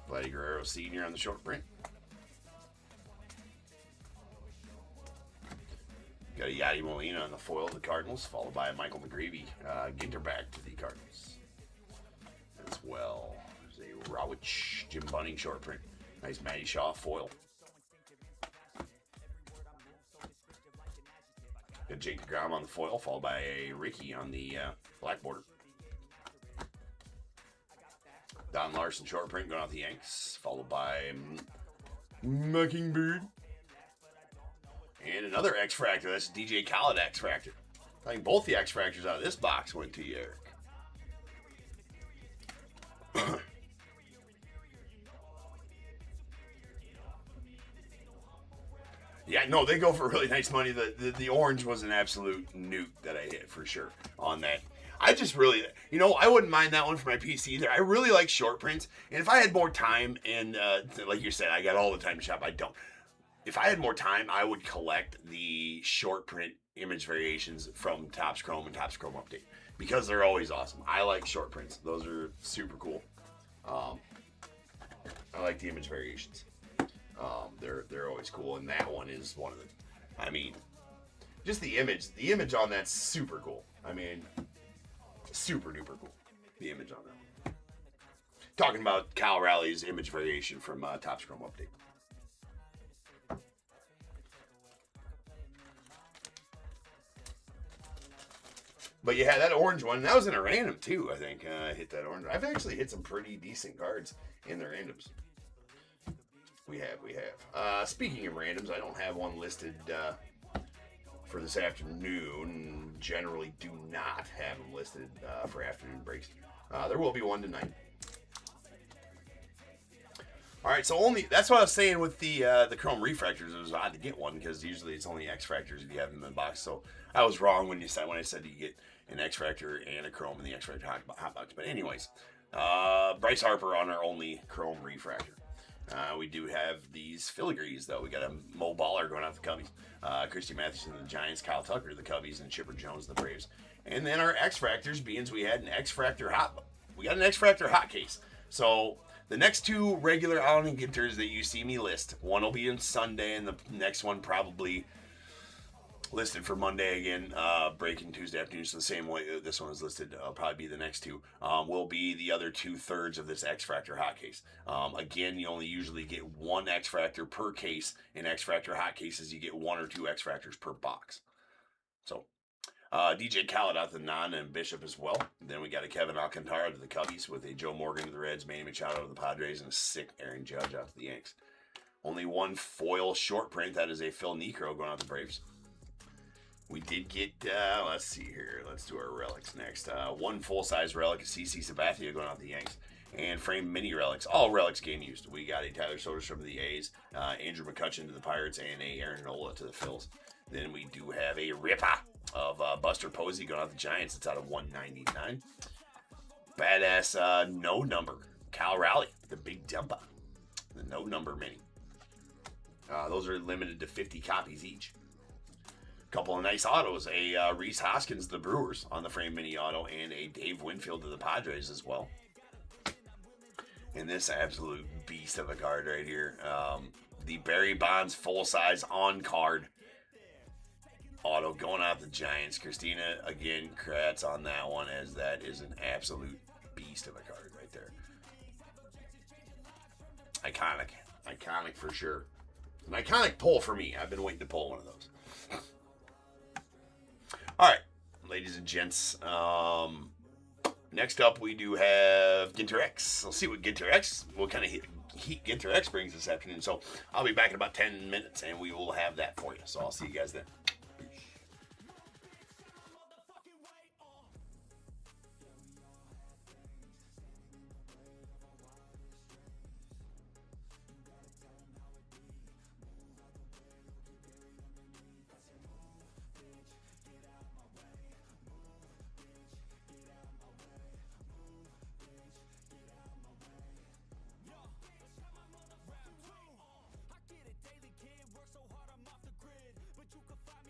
Vladdy Guerrero Sr. on the short print. Got a Yadi Molina on the foil of the Cardinals, followed by a Michael McGreevy. Ginter back to the Cardinals. As well, there's a Rawich Jim Bunning short print. Nice Matty Shaw foil. Got Jake DeGrom on the foil, followed by a Ricky on the black border. Don Larson short print going out the Yanks, followed by Mockingbird. And another X-Fractor. That's DJ Khaled X-Fractor. I think both the X-Fractors out of this box went to you, Eric. Yeah, no, they go for really nice money. The orange was an absolute nuke that I hit for sure on that. I just really, I wouldn't mind that one for my PC either. I really like short prints, and if I had more time, and like you said, I got all the time to shop. I don't. If I had more time, I would collect the short print image variations from Topps Chrome and Topps Chrome Update because they're always awesome. I like short prints; those are super cool. I like the image variations. They're always cool, and that one is one of the. I mean, just the image on that's super cool. I mean, super duper cool. The image on that one. Talking about Cal Raleig's image variation from Topps Chrome Update. But you had that orange one. That was in a random too, I think. I hit that orange. I've actually hit some pretty decent cards in the randoms. We have. Speaking of randoms, I don't have one listed for this afternoon. Generally do not have them listed for afternoon breaks. There will be one tonight. All right, so that's what I was saying with the Chrome Refractors. It was odd to get one because usually it's only X-Fractors if you have them in the box. So I was wrong when I said you get an X-Fractor and a Chrome in the X-Fractor hot box. But anyways, Bryce Harper on our only Chrome Refractor. We do have these filigrees, though. We got a Mo Baller going out the Cubbies. Christy Mathewson, the Giants. Kyle Tucker, the Cubbies. And Chipper Jones, the Braves. And then our X-Fractors, being we had an X-Fractor hot case. So the next two regular Allen and Ginters that you see me list, one will be on Sunday, and the next one probably listed for Monday again, breaking Tuesday afternoon. So the same way this one is listed, probably be the next two, will be the other 2/3 of this X-Fractor hot case. Again, you only usually get one X-Fractor per case. In X-Fractor hot cases, you get 1 or 2 X-Fractors per box. So, DJ Khaled out to the Non and Bishop as well. Then we got a Kevin Alcantara to the Cubbies with a Joe Morgan to the Reds, Manny Machado to the Padres, and a sick Aaron Judge out to the Yanks. Only one foil short print. That is a Phil Niekro going out to the Braves. We did get, let's see here. Let's do our relics next. One full-size relic, a CC Sabathia going out the Yanks. And frame mini relics, all relics game used. We got a Tyler Soderstrom to the A's, Andrew McCutcheon to the Pirates, and a Aaron Nola to the Phils. Then we do have a Ripper of Buster Posey going out the Giants. It's out of 199. Badass no number, Cal Raleigh, the big dumper. The no number mini. Those are limited to 50 copies each. Couple of nice autos, a Reese Hoskins, the Brewers, on the frame mini auto, and a Dave Winfield to the Padres as well. And this absolute beast of a card right here, the Barry Bonds full-size on-card auto going out the Giants. Christina, again, congrats on that one, as that is an absolute beast of a card right there. Iconic for sure. An iconic pull for me. I've been waiting to pull one of those. All right, ladies and gents. Next up, we do have Ginter X. We'll see what kind of heat Ginter X brings this afternoon. So I'll be back in about 10 minutes, and we will have that for you. So I'll see you guys then. Work so hard, I'm off the grid, but you can find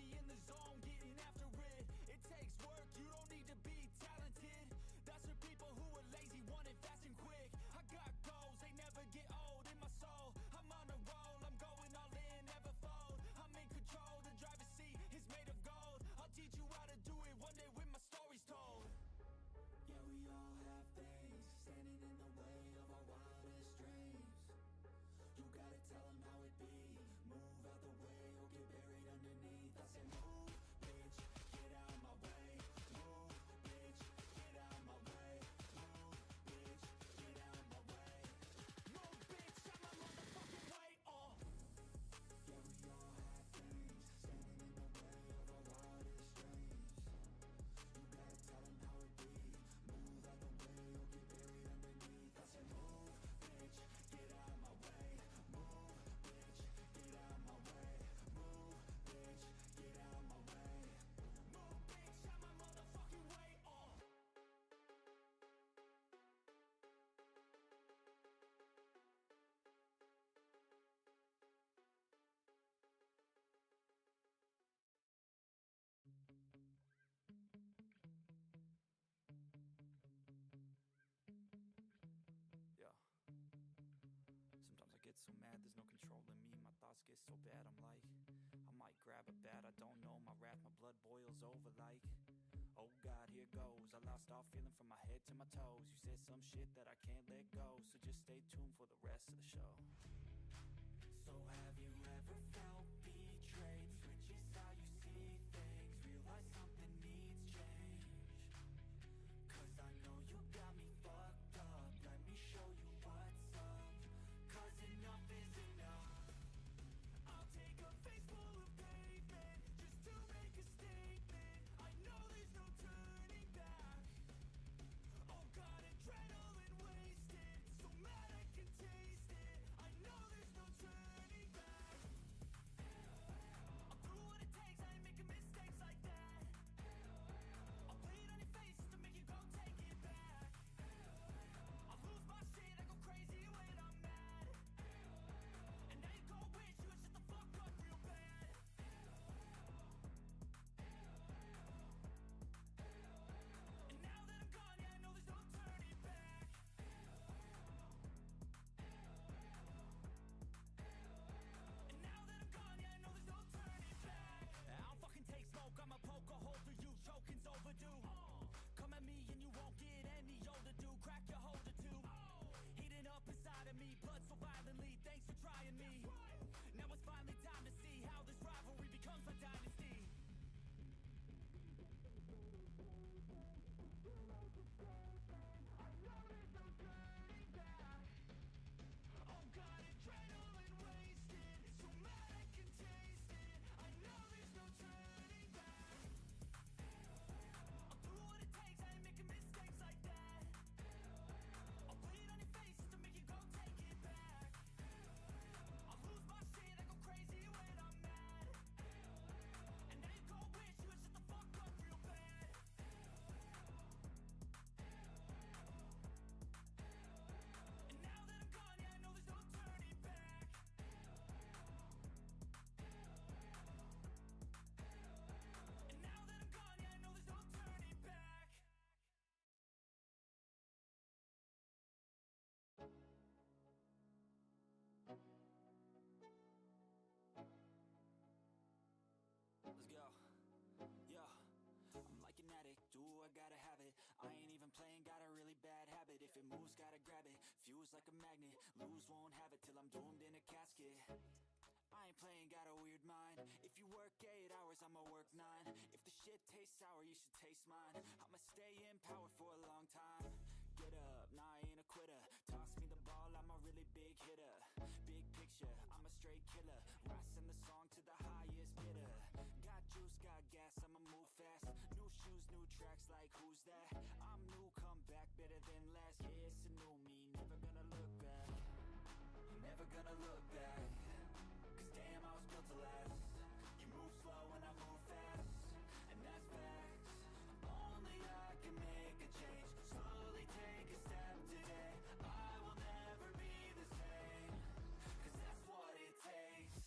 so bad, I'm like, I might grab a bat, I don't know my wrath, my blood boils over like, oh God, here goes. I lost all feeling from my head to my toes. You said some shit that I can't let go, so just stay tuned for the rest of the show. So have you ever felt betrayed? Switches how you see things, realize something needs change. Cause I know you got me fucked up, let me show you what's up. Cause enough is enough. I'll take a face full of pavement just to make a statement. I know there's no turning back. Oh God, adrenaline wasted, so mad I can taste it. I know there's no turning back. I'll do what it takes, I ain't making mistakes like that. I'll bleed on your face to make you go take it back. I'll lose my shit, I go crazy when I'm mad. And now you go wish you would shut the fuck up real bad. And now that I'm gone, yeah, I know there's no turning back. And now that I'm gone, yeah, I know there's no turning back. I don't fucking take smoke, I'ma poke a hole through you, choking's overdue. Come at me and you won't get any older, dude. Crack your holder too. Heating up inside of me, blood so violently. Thanks for trying me. Now it's finally time to see how this rivalry becomes my dynasty. Oh God, adrenaline wasted, so mad I can taste it. I know there's no turning back. I'll do what it takes, I ain't making mistakes like that. I'll bleed on your face to make you go take it back. I'll lose my shit, I go crazy when I'm mad. And now you go wish you would shut the fuck up real bad. And now that I'm gone, yeah, I know there's no turning back. And now that I'm gone, yeah, I know there's no turning back. Let's go. Yeah. I'm like an addict, do I gotta have it. I ain't even playing, got a really bad habit. If it moves, gotta grab it. Fuse like a magnet, lose, won't have it till I'm doomed in a casket. I ain't playing, got a weird mind. If you work 8 hours, I'ma work 9. If the shit tastes sour, you should taste mine. I'ma stay in power for a long time. Get up, nah, I ain't a quitter. Toss me the ball, I'm a really big hitter. Big picture, I'm a straight killer. Rising the song to the highest bidder. Got juice, got gas, I'ma move fast. New shoes, new tracks, like who's that? I'm new, come back, better than last. Yeah, it's a new me, never gonna look back. I'm never gonna look back. Cause damn, I was built to last. You move slow and I move fast, and that's facts. Only I can make a change. Slowly take a step today. I will never be the same. Cause that's what it takes.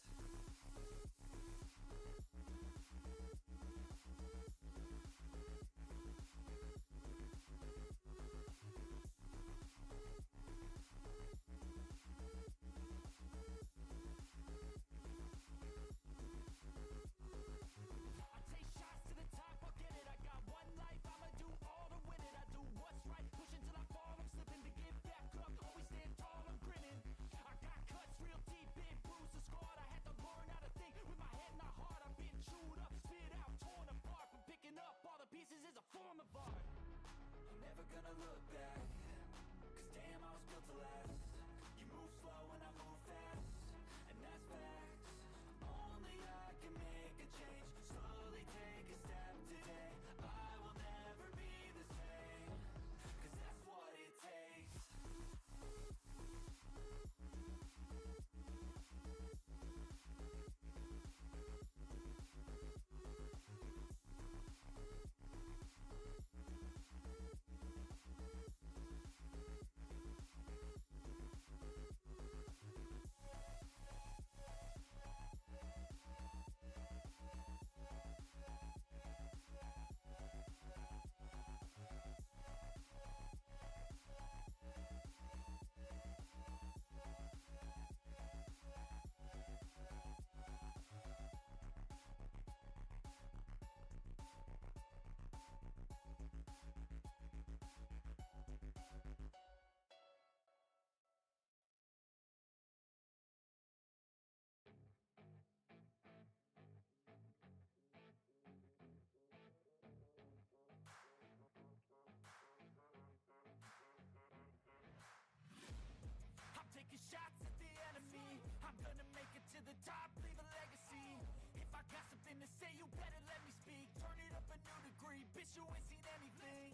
the top, leave a legacy. If I got something to say, you better let me speak. Turn it up a new degree, bitch, you ain't seen anything.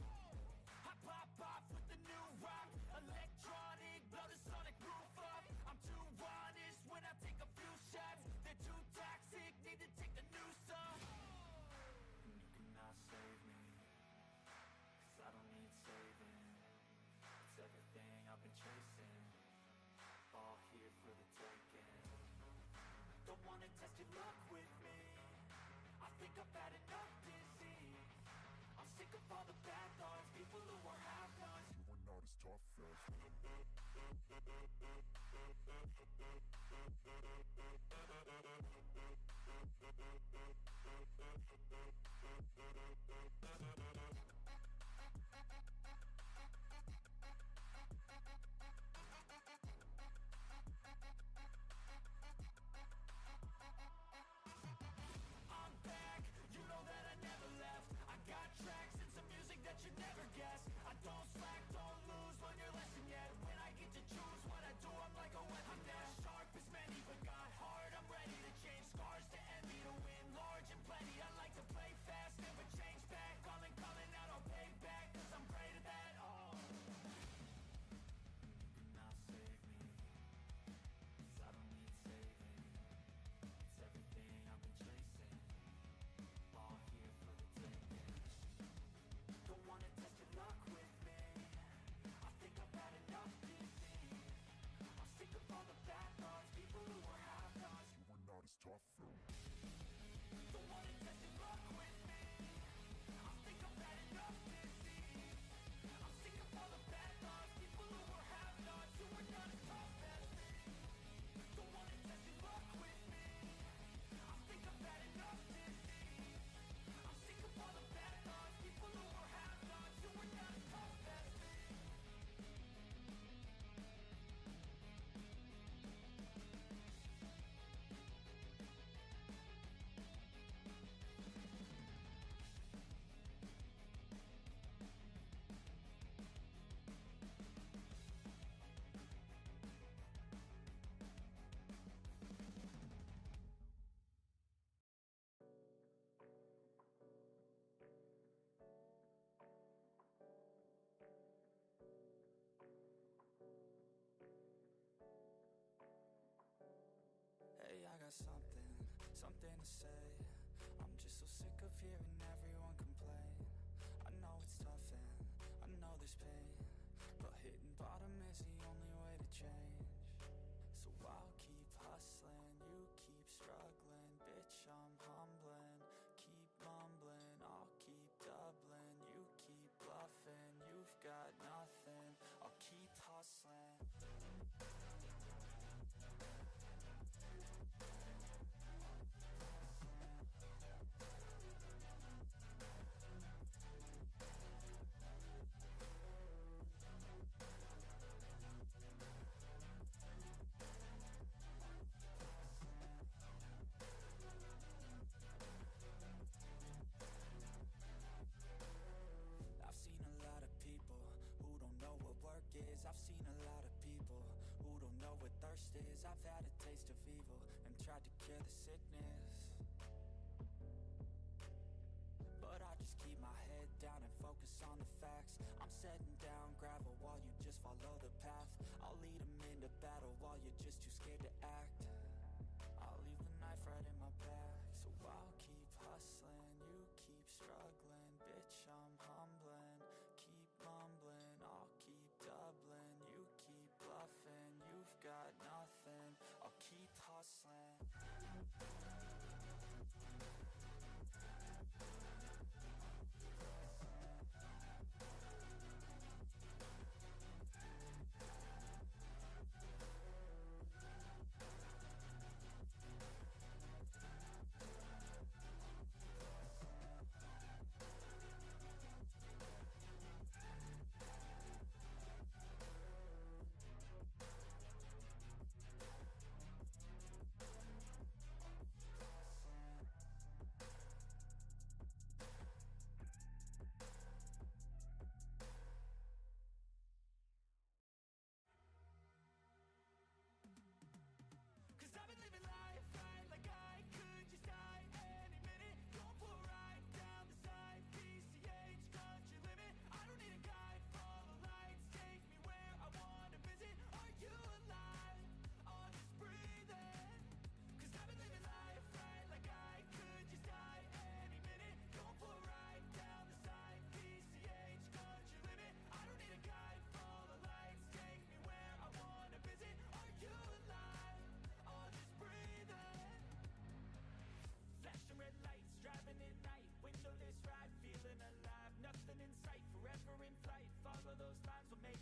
I pop off with the new rock, electronic, blow the sonic roof up. I'm too honest when I take a few shots. They're too toxic, need to take the noose off. And you cannot save me, 'cause I don't need saving. It's everything I've been chasing, all here for the taking. Don't wanna test your luck with me, I think I've had enough disease. I'm sick of all the bad thoughts, people who are half-nots. You are not as tough as I'm back, you know that I never left. I got tracks and some music that you never guessed. I don't slack, don't lose, learn your lesson yet. When I get to choose what I do, I'm like a weapon. I'm not sharp as many, but got hard, I'm ready to change. Scars to envy, to win large and plenty. I like to play fast, never change back. Calling out, I'll pay back, 'cause I'm great at that. Oh, you cannot save me, 'cause I don't need saving. It's everything I've been chasing, all here for the taking. Don't wanna test your luck with me, I think I've had enough disease. I'm sick of all the bad thoughts, people who are half-nots. You are not as tough though. Don't wanna test your luck with me, I think I've had enough disease. I'm sick of all the bad thoughts, people who are half-nots. You are not as tough as me. Don't wanna test your luck with me, I think I've had enough disease. I'm sick of all the bad thoughts, people who are half-nots. You are not as tough as me. Hey, I got something to say. I'm just so sick of hearing everyone complain. I know it's tough and I know there's pain, but hitting bottom is the only way to change. So I'll keep hustling, you keep struggling. Bitch, I'm humbling, keep mumbling. I'll keep doubling, you keep bluffing. You've got nothing, I'll keep hustling. I've seen a lot of people who don't know what work is. I've seen a lot of people who don't know what thirst is. I've had a taste of evil and tried to cure the sickness, but I just keep my head down and focus on the facts. I'm setting down gravel while you just follow the path. I'll lead them into battle while you're just too scared to act. I'll leave the knife right in my back. So I'll keep hustling, you keep struggling. Bitch, I'm humbling, keep mumbling. I'll keep doubling, you keep bluffing. You've got nothing, I'll keep hustling.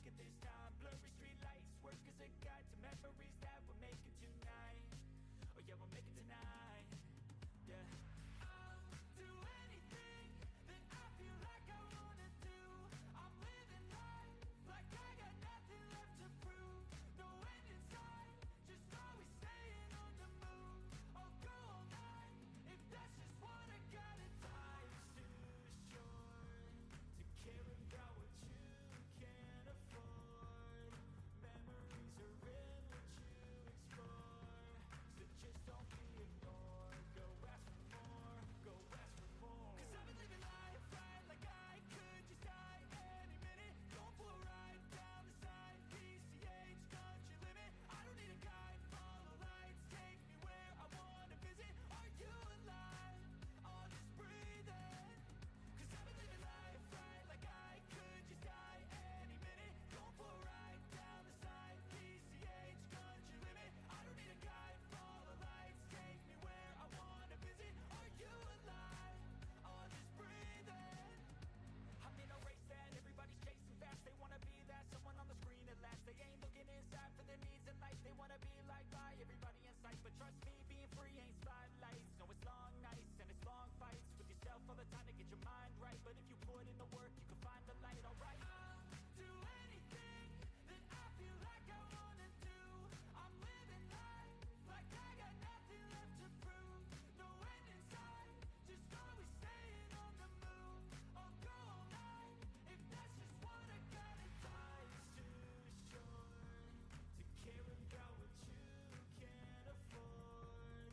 make it this time. Blurry street lights work as a guide to memories that we're making tonight. Oh yeah, we'll make it tonight. Yeah. I'll do anything that I feel like I wanna do. I'm living life like I got nothing left to prove. No end in sight, just always staying on the move. I'll go all night if that's just what I gotta. Life's too short to care about what you can't afford. Memories are in what you explore, so just don't be ignored. Go ask for more, go ask for more. Cause I've been living life right like I could just die any minute. Going for a ride down the side, PCH, country limit. I don't need a guide, follow lights, take me where I wanna visit. Are you alive? I'll just breathe in. Cause I've been living life right like I could just die any minute. Going for a ride down the side, PCH, country limit. I don't need a guide, follow lights, take me where I wanna visit. Are you alive? I'll just breathe in. I'm in a race that everybody's chasing fast. They wanna be that someone on the screen at last. They ain't looking inside for their needs in life. They wanna be like by everybody in sight. But trust me, being free ain't spotlights. No, it's long nights and it's long fights with yourself all the time to get your mind right. But if you put in the work, you can find the light. Alright, I'll do anything that I feel like I wanna do. I'm living life like I got nothing left to prove. No end in sight, just always staying on the move. I'll go all night if that's just what I gotta. Life's too short to care about what you can't afford.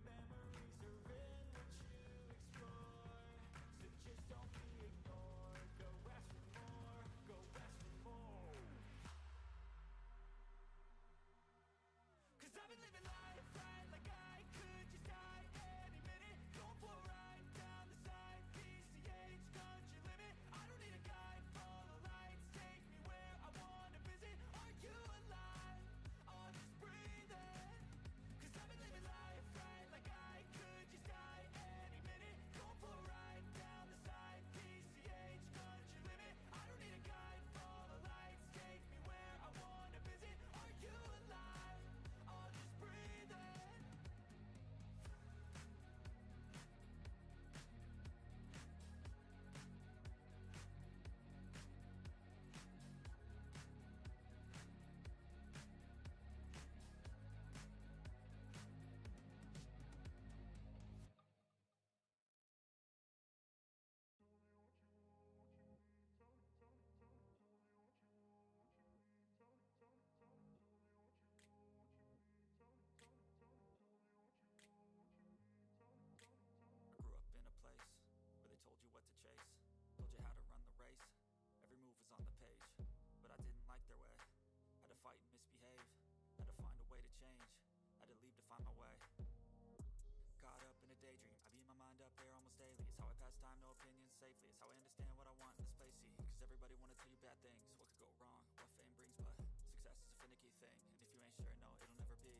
Memories are in what you explore, so just don't be ignored. Go ask for more, go ask for more. Cause I've been living life right like I could just die any minute. Going for a ride down the side, PCH, country limit. I don't need a guide, follow lights, take me where I wanna visit. Are you alive? I'll just breathe in. Cause I've been living life right like I could just die any minute. Going for a ride down the side, PCH, country limit. I don't need a guide, follow lights, take me where I wanna visit. Are you alive? I'll just breathe in. I grew up in a place where they told you what to chase, told you how to run the race. Every move was on the page, but I didn't like their way. Had to fight and misbehave, had to find a way to change, had to leave to find my way. Caught up in a daydream, I beat my mind up there almost daily. It's how I pass time, no opinions safely. It's how I understand what I want in this place. See, cause everybody wanna tell you bad things, what could go wrong, what fame brings. But success is a finicky thing, and if you ain't sure, no, it'll never be.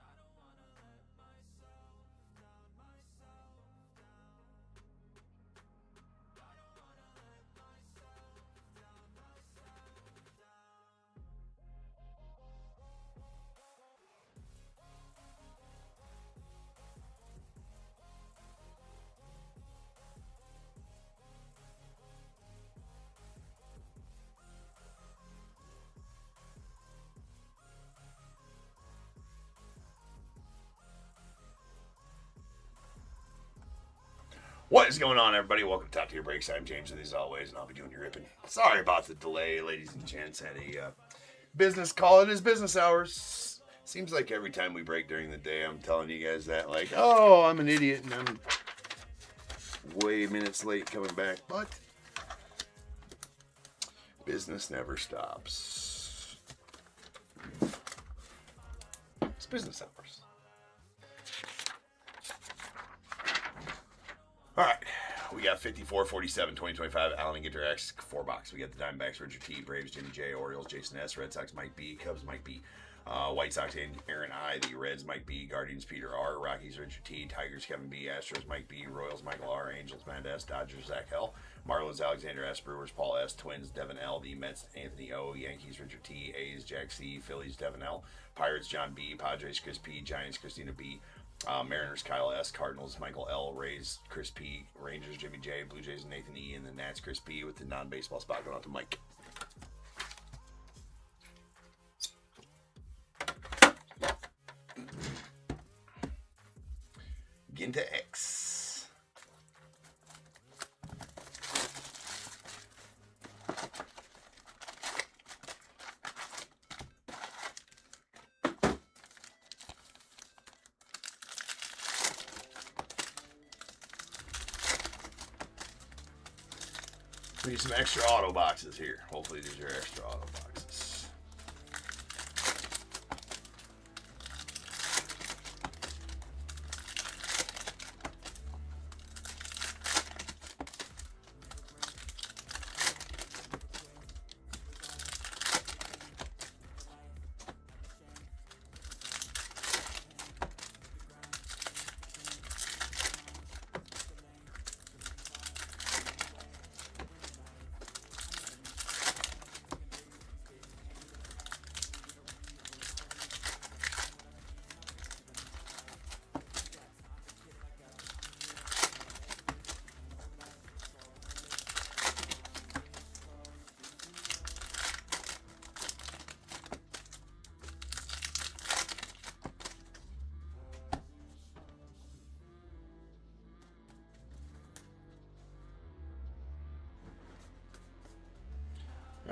I don't wanna let myself down, myself down. I don't wanna let myself down, myself down. What is going on, everybody? Welcome to Top Tier Breaks. I'm James, and as always, and I'll be doing your ripping. Sorry about the delay, ladies and gents. Had a business call. It is business hours. Seems like every time we break during the day, I'm telling you guys that, like, oh, I'm an idiot, and I'm way minutes late coming back. But business never stops. It's business hours. All right, we got 54, 47, 2025, Allen and Ginter X, 4 box. We got the Diamondbacks, Richard T, Braves, Jimmy J, Orioles, Jason S, Red Sox, Mike B, Cubs, Mike B, White Sox and Aaron I. The Reds Mike B. Guardians Peter R. Rockies Richard T. Tigers Kevin B. Astros Mike B. Royals Michael R. Angels Matt S. Dodgers Zach L. Marlins Alexander S. Brewers Paul S. Twins Devin L. The Mets Anthony O. Yankees Richard T. A's Jack C. Phillies Devin L. Pirates John B. Padres Chris P. Giants Christina B. Mariners Kyle S. Cardinals Michael L. Rays Chris P. Rangers Jimmy J. Blue Jays Nathan E. And the Nats Chris P. with the non-baseball spot going out to Mike. Ginter X. We need some extra auto boxes here. Hopefully these are extra auto boxes.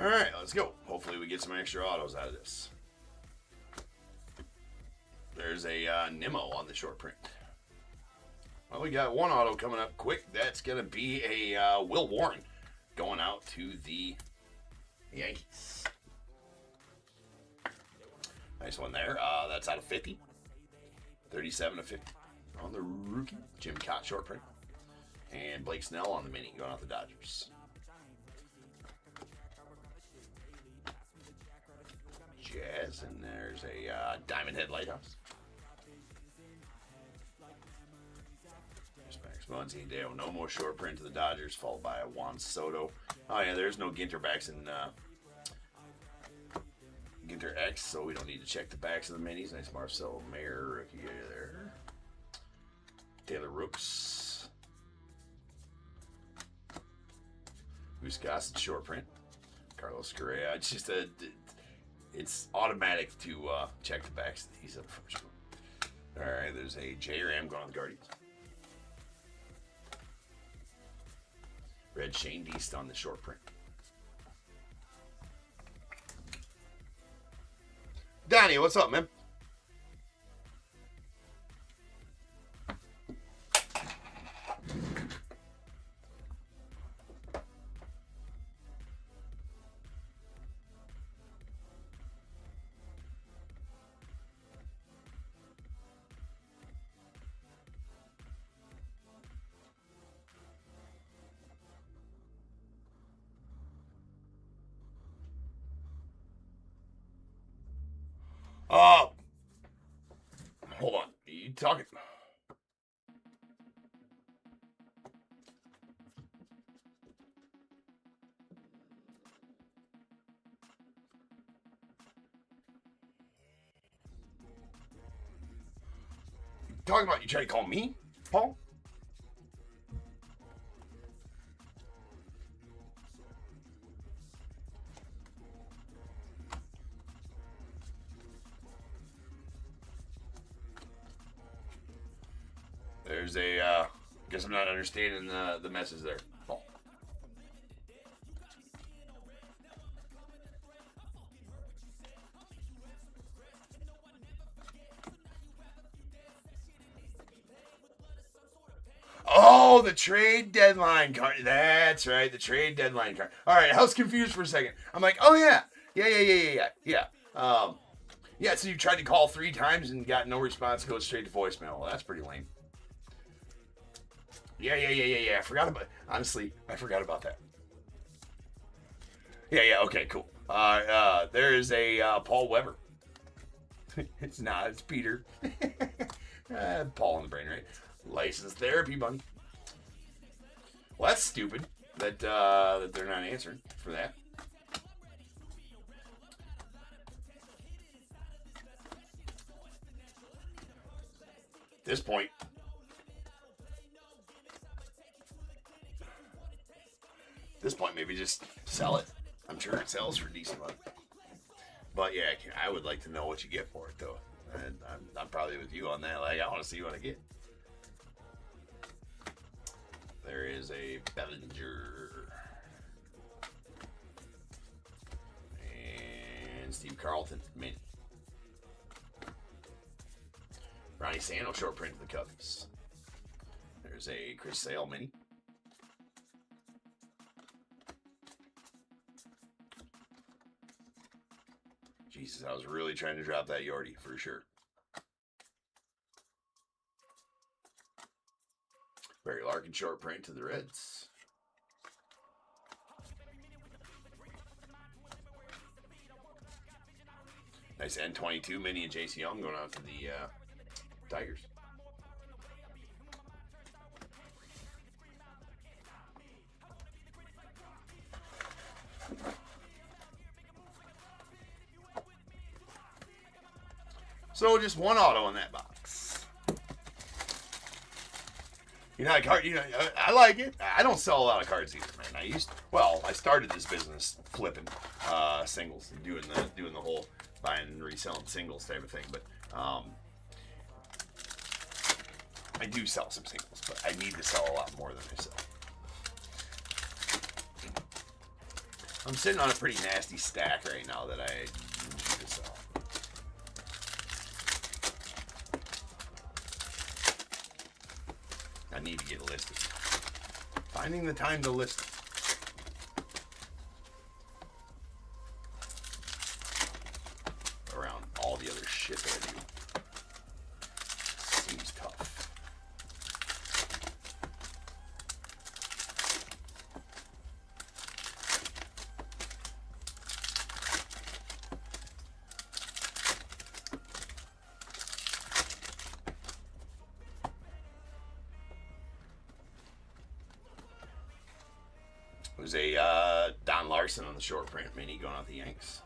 All right, let's go. Hopefully we get some extra autos out of this. There's a Nimmo on the short print. Well, we got one auto coming up quick. That's going to be a Will Warren going out to the Yankees. Nice one there. That's out of 50. 37 of 50 on the rookie. Jim Cott short print. And Blake Snell on the mini going out the Dodgers. Jazz, and there's a Diamond Head Lighthouse. There's Max Muncy, Dale Nomo short print to the Dodgers, followed by a Juan Soto. Oh yeah, there's no Ginter backs in Ginter X, so we don't need to check the backs of the minis. Nice Marcel Mayer rookie there. Taylor Rooks. Goose Gossett short print. Carlos Correa. It's just it's automatic to check the backs of these up first. All right, there's a J Ram going on the Guardians. Red Shane Deast on the short print. Donnie, what's up, man? Hold on. Are you talking? Talking about you trying to call me, Paul? There's a, guess I'm not understanding the message there. Paul. Oh, the trade deadline card. That's right, the trade deadline card. All right, I was confused for a second. I'm like, oh yeah. Yeah. Yeah, so you tried to call 3 times and got no response, goes straight to voicemail. Well, that's pretty lame. Yeah. I forgot about it. Honestly, I forgot about that. Yeah, okay, cool. There is a Paul Weber. It's not. It's Peter. Paul in the brain, right? Licensed therapy, buddy. Well, that's stupid that they're not answering for that. At this point, maybe just sell it. I'm sure it sells for decent money. But yeah, I would like to know what you get for it, though. And I'm probably with you on that. Like, I want to see what I get. There is a Bellinger. And Steve Carlton, mini. Ronnie Sano, short print of the Cubs. There's a Chris Sale mini. Jesus, I was really trying to drop that Yordi for sure. Barry Larkin, short print to the Reds. Nice N22 mini and JC Young going out to the Tigers. So just one auto in that box. You know, I like it. I don't sell a lot of cards either, man. I started this business flipping singles and doing the whole buying and reselling singles type of thing. But I do sell some singles, but I need to sell a lot more than I sell. I'm sitting on a pretty nasty stack right now that I need to sell. I need to get listed. Finding the time to list it. Around all the other shit that I do. Seems tough. It was a Don Larson on the short print mini going out the Yanks.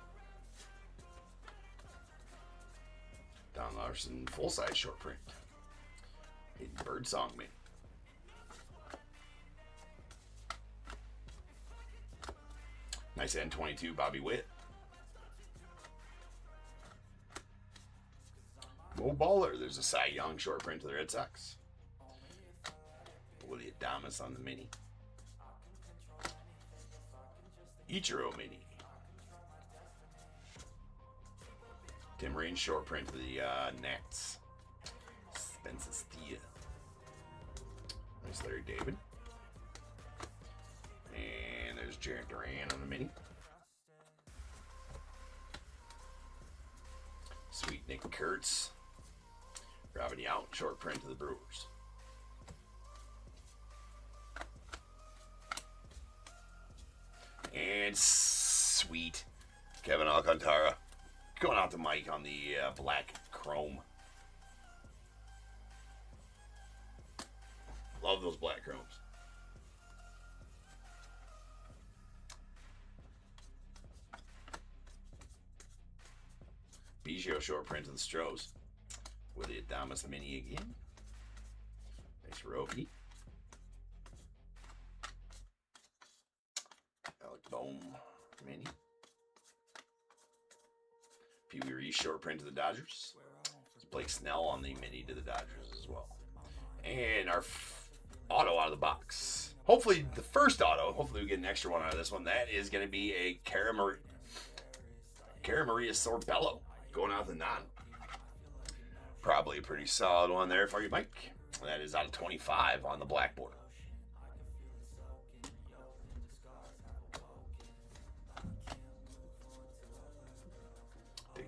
Don Larson full-size short print. Hidden Birdsong mini. Nice N22 Bobby Witt. Mo Baller. There's a Cy Young short print to the Red Sox. Willie Adames on the mini. Ichiro mini. Tim Raines short print to the Nats. Spencer Steele. Nice Larry David. And there's Jarren Duran on the mini. Sweet Nick Kurtz. Robin Yount short print to the Brewers. And sweet Kevin Alcantara going out to Mike on the black chrome. Love those black chromes. Biggio short print of the Stros. Willie Adames mini again. Nice Roby. Bowman mini. Pee Wee Reese short print to the Dodgers. It's Blake Snell on the mini to the Dodgers as well. And our auto out of the box. Hopefully the first auto, hopefully we get an extra one out of this one. That is going to be a Cara Maria Sorbello going out the non. Probably a pretty solid one there for you, Mike. That is out of 25 on the black border.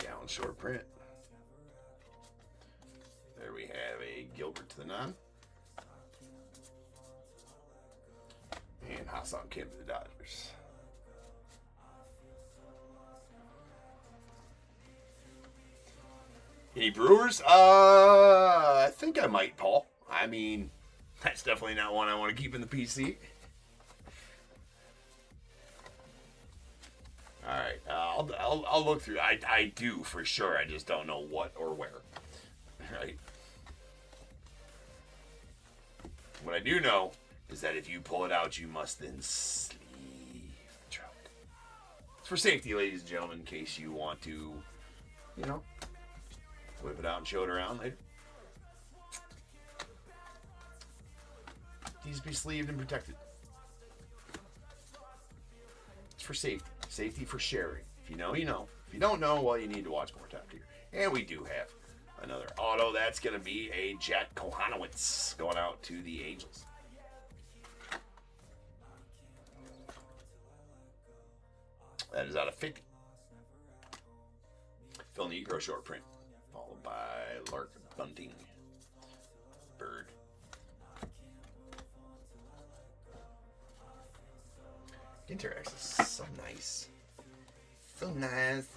Allen short print. There we have a Gilbert to the non. And Hassan Kim to the Dodgers. Any Brewers? I think I might, Paul. I mean, that's definitely not one I want to keep in the PC. All right, I'll look through. I do for sure. I just don't know what or where. Right. What I do know is that if you pull it out, you must then sleeve the trunk. It's for safety, ladies and gentlemen, in case you want to, you know, whip it out and show it around later. Needs to be sleeved and protected. It's for safety. Safety for sharing. If you know, you know. If you don't know, well, you need to watch more Top Tier. And we do have another auto. That's going to be a Jack Kohanowitz going out to the Angels. That is out of 50. Phil Negro short print. Followed by Lark Bunting. Bird. Ginter X is so nice. So nice.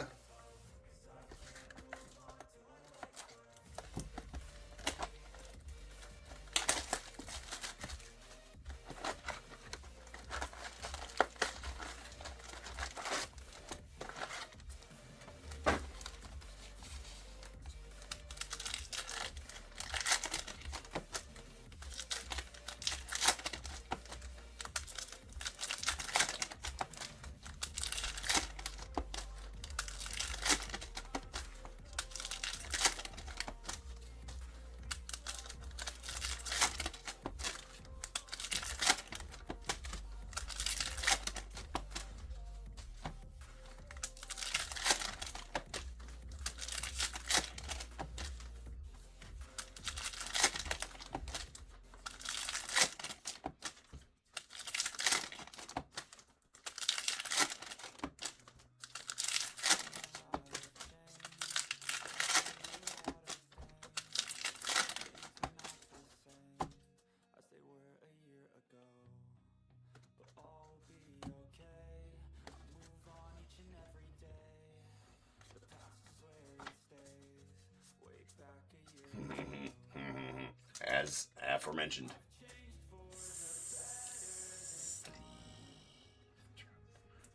As aforementioned.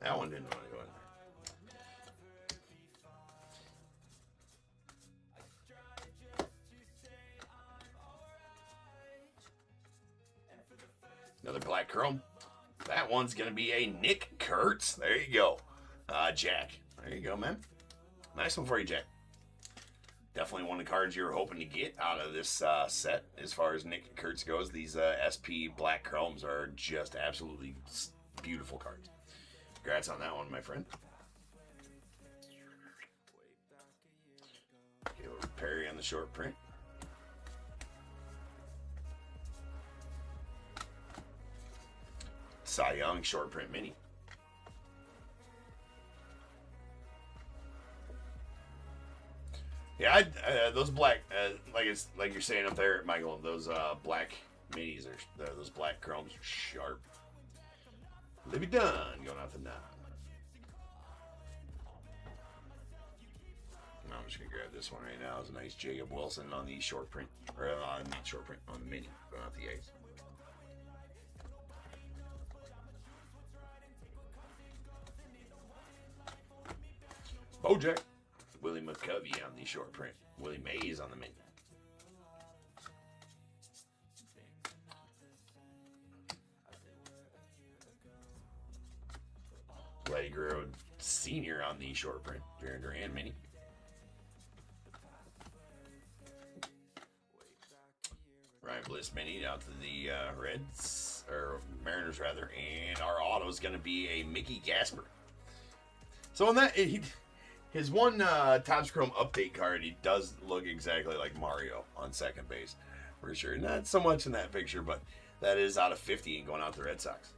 That one didn't want to go in there. Another black chrome. That one's going to be a Nick Kurtz. There you go. Jack. There you go, man. Nice one for you, Jack. Definitely one of the cards you were hoping to get out of this set as far as Nick Kurtz goes. These SP Black Chromes are just absolutely beautiful cards. Congrats on that one, my friend. Caleb Perry on the short print. Cy Young short print mini. Yeah, those black, like you're saying up there, Michael. Those black minis those black chromes are sharp. Libby Dunn going out the 9. I'm just gonna grab this one right now. It's a nice Jacob Wilson on the short print, or not short print, on the mini going out the 8. Bojack. Willie McCovey on the short print. Willie Mays on the mini. Letty Guerrero Sr. on the short print. Jaron Duran mini. Ryan Bliss mini out to the Reds, or Mariners rather. And our auto is going to be a Mickey Gasper. So on that, his one Topps Chrome update card, he does look exactly like Mario on second base, for sure. Not so much in that picture, but that is out of 50 and going out to the Red Sox.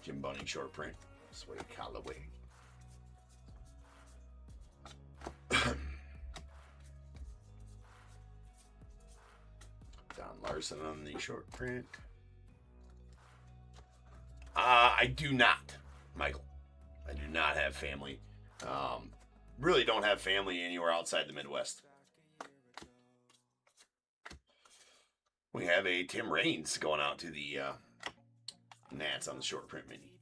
Jim Bunning short print. Sway Callaway. Don Larson on the short print. I do not, Michael. I do not have family. Really don't have family anywhere outside the Midwest. We have a Tim Raines going out to the Nats on the short print mini.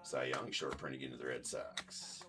Cy Young short print again to the Red Sox.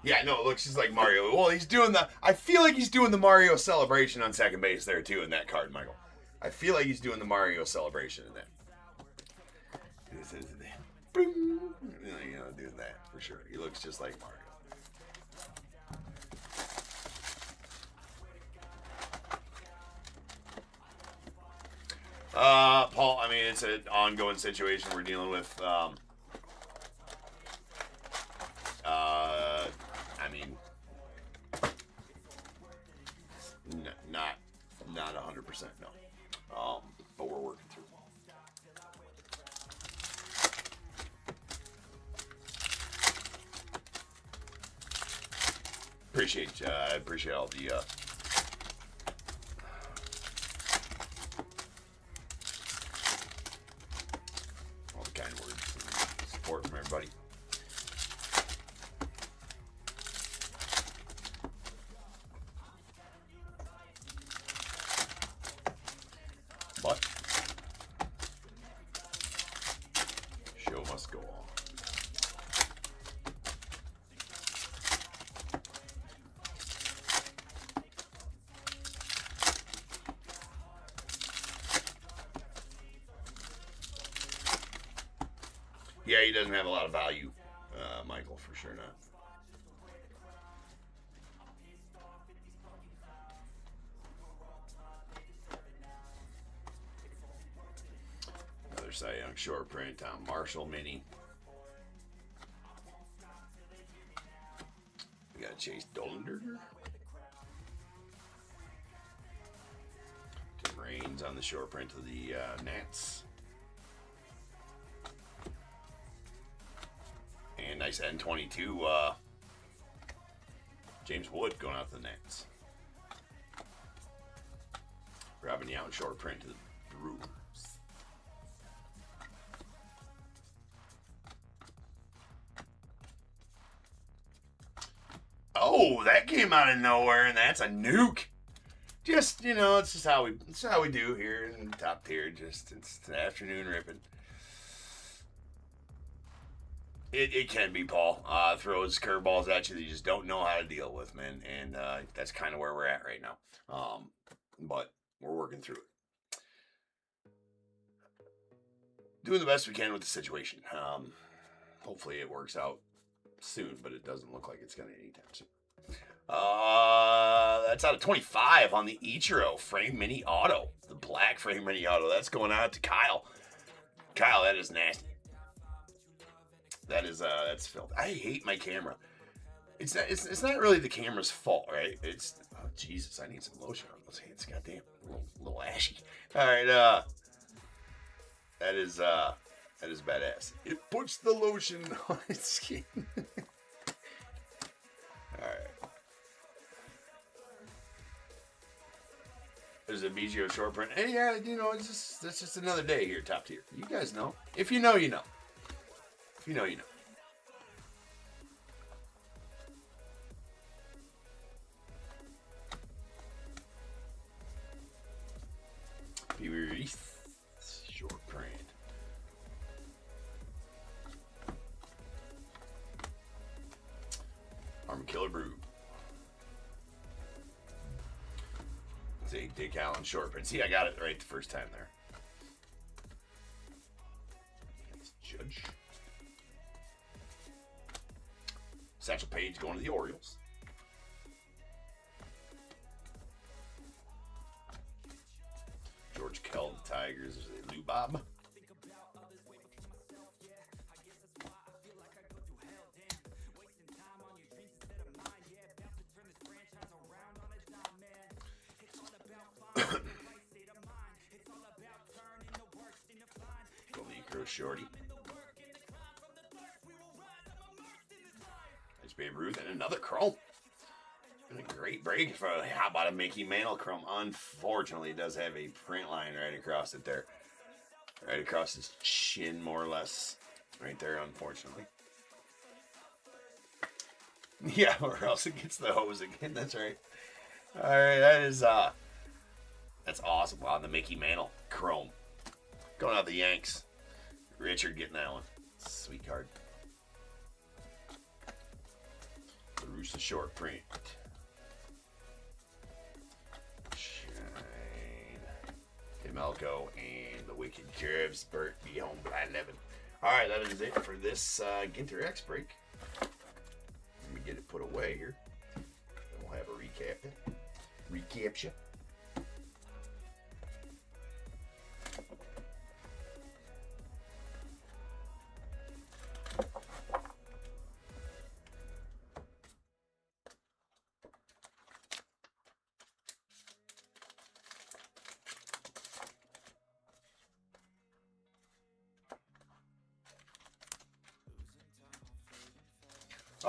Yeah, no, it looks just like Mario. Well, he's doing the... I feel like he's doing the Mario celebration on second base there, too, in that card, Michael. I feel like he's doing the Mario celebration in that. Boom. You know, doing that, for sure. He looks just like Mario. Paul, I mean, it's an ongoing situation we're dealing with. I mean, not 100%, no. But we're working through. I appreciate all the kind words and support from everybody. But show must go on. Yeah, he doesn't have a lot of value, Michael, for sure not. Another Cy Young short print, Tom Marshall mini. We got Chase Dollander. Tim Raines on the short print of the Nats. And nice N22, James Wood going out to the Nats. Robin Yount short print to the Brewers. Oh, that came out of nowhere, and that's a nuke. Just, you know, it's how we do here in top tier. Just it's an afternoon ripping. It can be, Paul. Throws curveballs at you that you just don't know how to deal with, man. And that's kind of where we're at right now. But we're working through it. Doing the best we can with the situation. Hopefully it works out soon, but it doesn't look like it's going to anytime soon. That's out of 25 on the Ichiro frame mini auto. The black frame mini auto. That's going out to Kyle. Kyle, that is nasty. That's filthy. I hate my camera. It's not really the camera's fault, right? It's, oh Jesus, I need some lotion on those hands. Goddamn, a little ashy. All right, that is badass. It puts the lotion on its skin. All right. There's a BGO short print. Hey, yeah, you know, it's just another day here, top tier. You guys know. If you know, you know. If you know, you know. Short print. Arm Killer Brew. It's a Dick Allen short print. See, I got it right the first time there. It's Judge. Satchel Paige going to the Orioles. George Kell, the Tigers. There's a Lou Bob. Shorty. Nice Babe Ruth, and another chrome. And a great break for how about a Mickey Mantle chrome? Unfortunately, it does have a print line right across it there. Right across his chin, more or less. Right there, unfortunately. Yeah, or else it gets the hose again. That's right. All right, that's awesome. Wow, the Mickey Mantle chrome. Going out the Yanks. Richard getting that one. Sweet card. The Rooster short print. Shine. Demelco and the Wicked Curves. Burt be home by 11. Alright, that is it for this Ginter X break. Let me get it put away here. Then we'll have a recapture.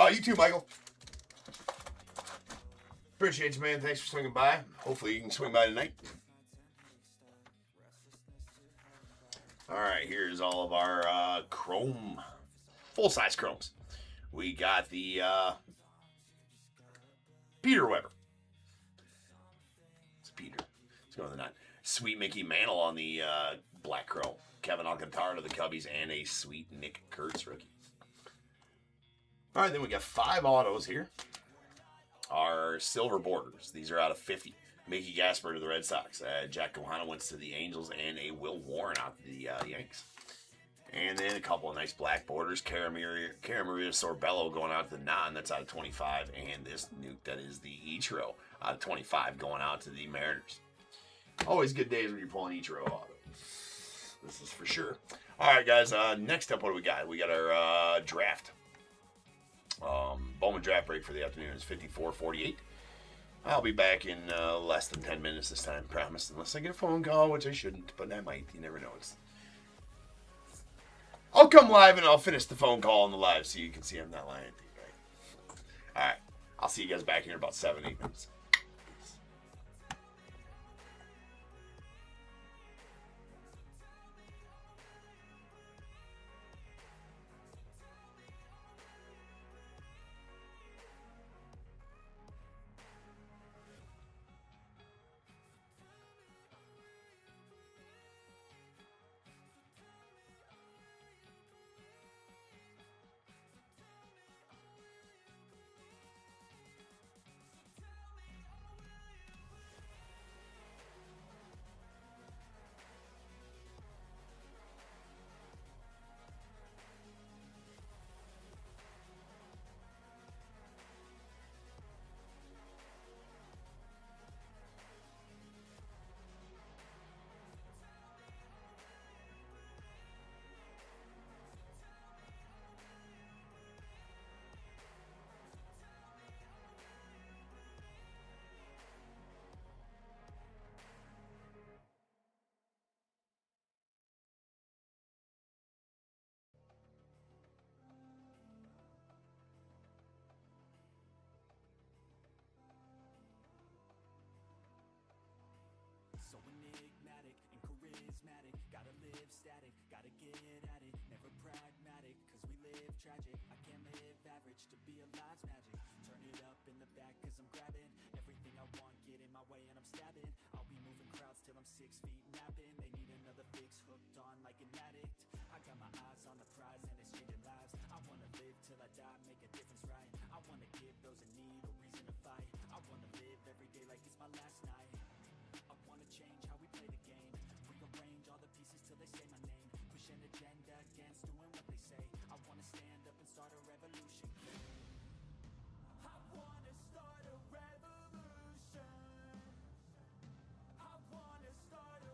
Oh, you too, Michael. Appreciate you, man. Thanks for swinging by. Hopefully you can swing by tonight. All right, here's all of our chrome, full-size chromes. We got the Peter Weber. It's Peter. Let's go with the 9. Sweet Mickey Mantle on the black chrome. Kevin Alcantara to the Cubbies, and a sweet Nick Kurtz rookie. All right, then we got 5 autos here. Our silver borders. These are out of 50. Mickey Gasper to the Red Sox. Jack Kohana went to the Angels, and a Will Warren out to the Yanks. And then a couple of nice black borders. Cara Maria Sorbello going out to the Non. That's out of 25. And this nuke, that is the Ichiro out of 25 going out to the Mariners. Always good days when you're pulling Ichiro autos. This is for sure. All right, guys. Next up, what do we got? We got our draft. Bowman draft break for the afternoon is 54:48. I'll be back in less than 10 minutes this time, promise. Unless I get a phone call, which I shouldn't, but I might. You never know. I'll come live and I'll finish the phone call on the live so you can see I'm not lying to you, right? All right. I'll see you guys back here in about 7-8 minutes. So enigmatic and charismatic, gotta live static, gotta get at it, never pragmatic, cause we live tragic. I can't live average, to be alive's magic. Turn it up in the back cause I'm grabbing everything I want, get in my way and I'm stabbing. I'll be moving crowds till I'm 6 feet napping. They need another fix, hooked on like an addict. I got my eyes on the prize and it's changing lives. I wanna live till I die, make a difference, right? I wanna give those in need a reason to fight. I wanna live every day like it's my last night. I wanna change how we play the game. Rearrange all the pieces till they say my name. Push an agenda against doing what they say. I wanna stand up and start a revolution. I wanna start a revolution. I wanna start a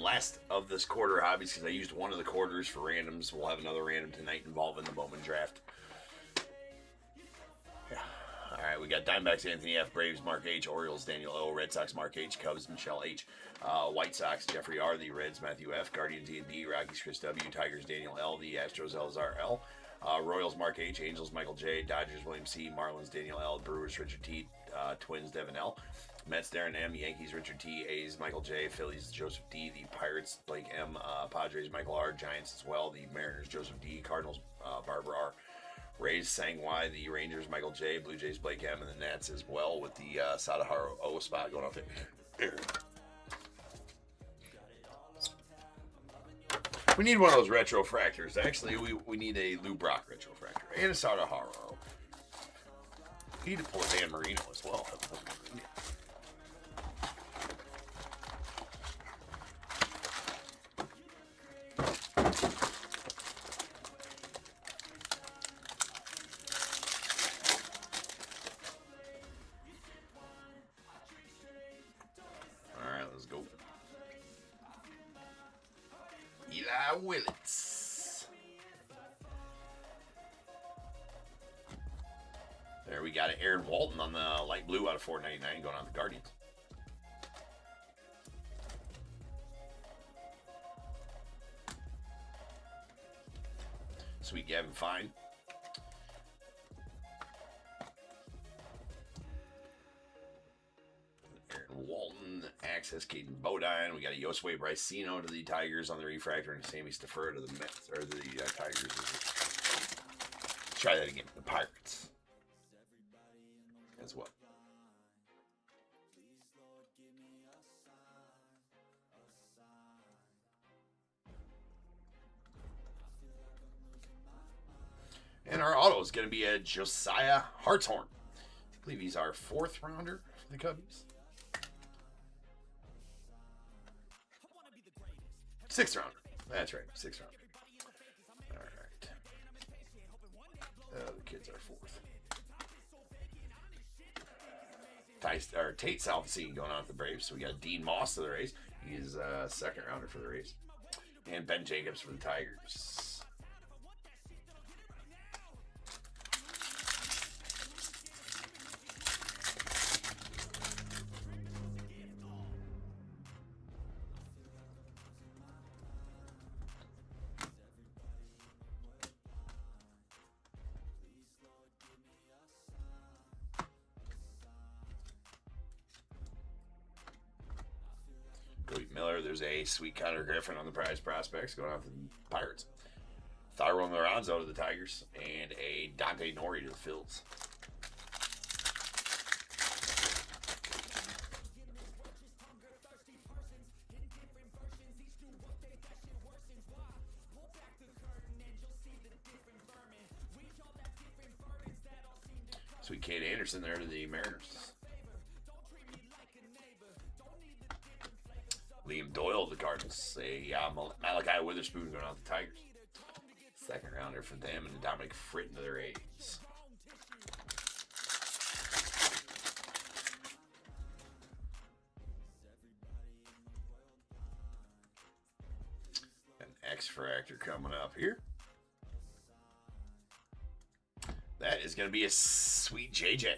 last of this quarter hobbies because I used one of the quarters for randoms. We'll have another random tonight involving the Bowman draft. Yeah. All right, we got Diamondbacks, Anthony F., Braves, Mark H., Orioles, Daniel O., Red Sox, Mark H., Cubs, Michelle H., White Sox, Jeffrey R., the Reds, Matthew F., Guardians, E&D, Rockies, Chris W., Tigers, Daniel L., the Astros, Elzar L., Royals, Mark H., Angels, Michael J., Dodgers, William C., Marlins, Daniel L., Brewers, Richard T., Twins, Devin L., Mets, Darren M., Yankees, Richard T., A's, Michael J., Phillies, Joseph D., the Pirates, Blake M., Padres, Michael R., Giants as well, the Mariners, Joseph D., Cardinals, Barbara R., Rays, Sang Y., the Rangers, Michael J., Blue Jays, Blake M., and the Nats as well with the Sadaharu O spot going off there. We need one of those retrofractors. Actually, we need a Lou Brock retrofractor and a Sadaharu O. We need to pull a Dan Marino as well. Willits. There we got Aaron Walton on the light blue out of 499 going on the Guardians. Sweet Gavin Fine. Aaron Walton, Access, Caden Bodine. We got a Josue Bricino to the Tigers on the refractor, and Sammy Stafford to the Mets, or the Tigers. Try that again. The Pirates as well. And our auto is going to be a Josiah Hartshorn. I believe he's our 4th rounder for the Cubbies. 6th rounder. That's right, 6th rounder. All right. The kids are 4th. Tate Southsea going on to the Braves. So we got Dean Moss to the Rays. He's a 2nd rounder for the Rays. And Ben Jacobs for the Tigers. Miller, there's a sweet Connor Griffin on the prize prospects going off the Pirates. Tyrone Lorenzo to the Tigers, and a Dante Nori to the Phils. Sweet Kate Anderson there to the Mariners. Liam Doyle to the Cardinals. A Malachi Witherspoon going out to the Tigers. 2nd rounder for them, and Dominic Fritton to the Rays. An X-Fractor coming up here. That is going to be a sweet JJ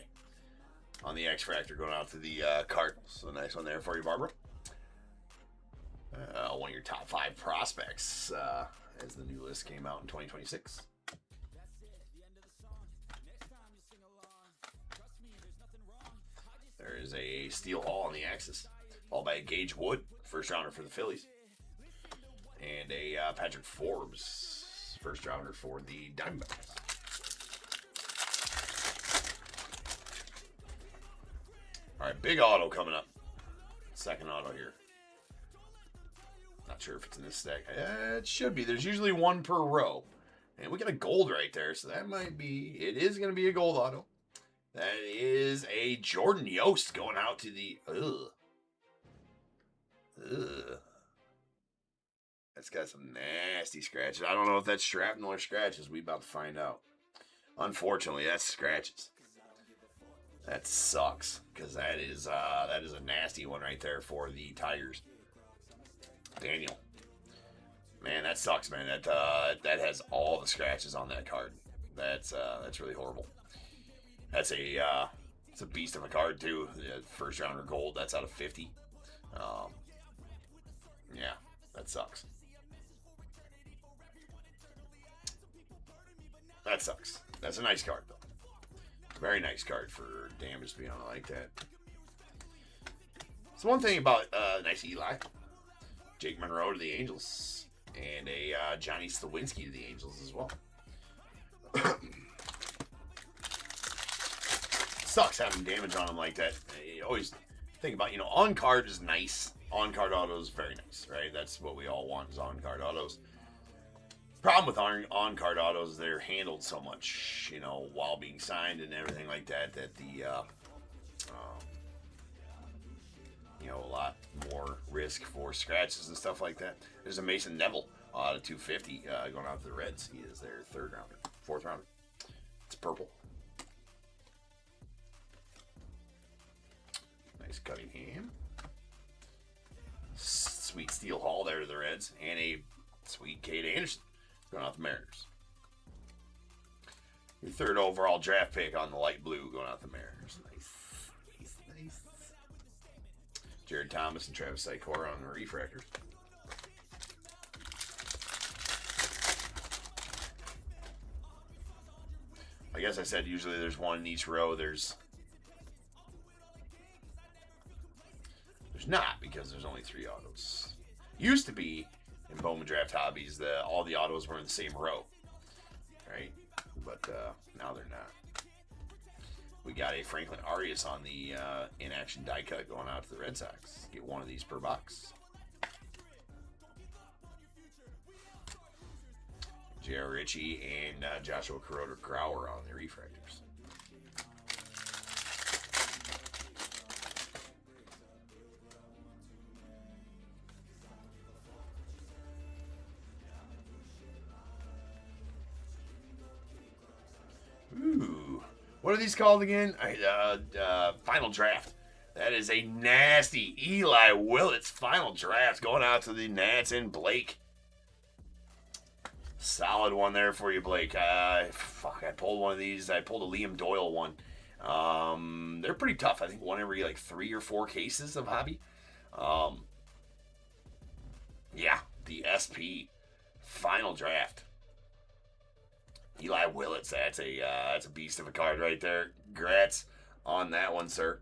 on the X-Fractor going out to the Cardinals. So nice one there for you, Barbara. One of your top 5 prospects as the new list came out in 2026. There is a Steel Hall on the Axis, followed by a Gage Wood, 1st rounder for the Phillies, and a Patrick Forbes, 1st rounder for the Diamondbacks. All right, big auto coming up. 2nd auto here. Not sure if it's in this stack. It should be. There's usually 1 per row. And we got a gold right there, so that might be... It is going to be a gold auto. That is a Jordan Yost going out to the... That's got some nasty scratches. I don't know if that's shrapnel or scratches. We about to find out. Unfortunately, that's scratches. That sucks, because that is a nasty one right there for the Tigers. Daniel. Man, that sucks, man. That has all the scratches on that card. That's really horrible. It's a beast of a card too. First rounder gold. That's out of 50. Yeah, that sucks. That sucks. That's a nice card though. Very nice card for damage to be on like that. So one thing about nice Eli, Jake Monroe to the Angels, and a Johnny Slawinski to the Angels as well. Sucks having damage on him like that. You always think about, on card is nice. On card auto is very nice, right? That's what we all want is on card autos. Problem with on card autos is they're handled so much, while being signed and everything like that, that the a lot more risk for scratches and stuff like that. There's a Mason Neville out of 250 going out to the Reds. He is their fourth rounder. It's purple. Nice Cunningham. Sweet Steel Hall there to the Reds. And a sweet Cade Anderson going out to the Mariners. Your third overall draft pick on the light blue going out to the Mariners. Nice. Jared Thomas and Travis Sikora on the refractors. I guess I said usually there's one in each row. There's not, because there's only 3 autos. Used to be in Bowman Draft Hobbies that all the autos were in the same row, right? But now they're not. We got a Franklin Arias on the in-action die cut going out to the Red Sox. Get one of these per box. J.R. Ritchie and Joshua Grauer on the refractors. Ooh. What are these called again? Final draft. That is a nasty Eli Willits final draft going out to the Nats and Blake. Solid one there for you, Blake. I pulled one of these. I pulled a Liam Doyle one. They're pretty tough. I think one every 3 or 4 cases of hobby. Yeah, the SP final draft. Eli Willits, that's a beast of a card right there. Congrats on that one, sir.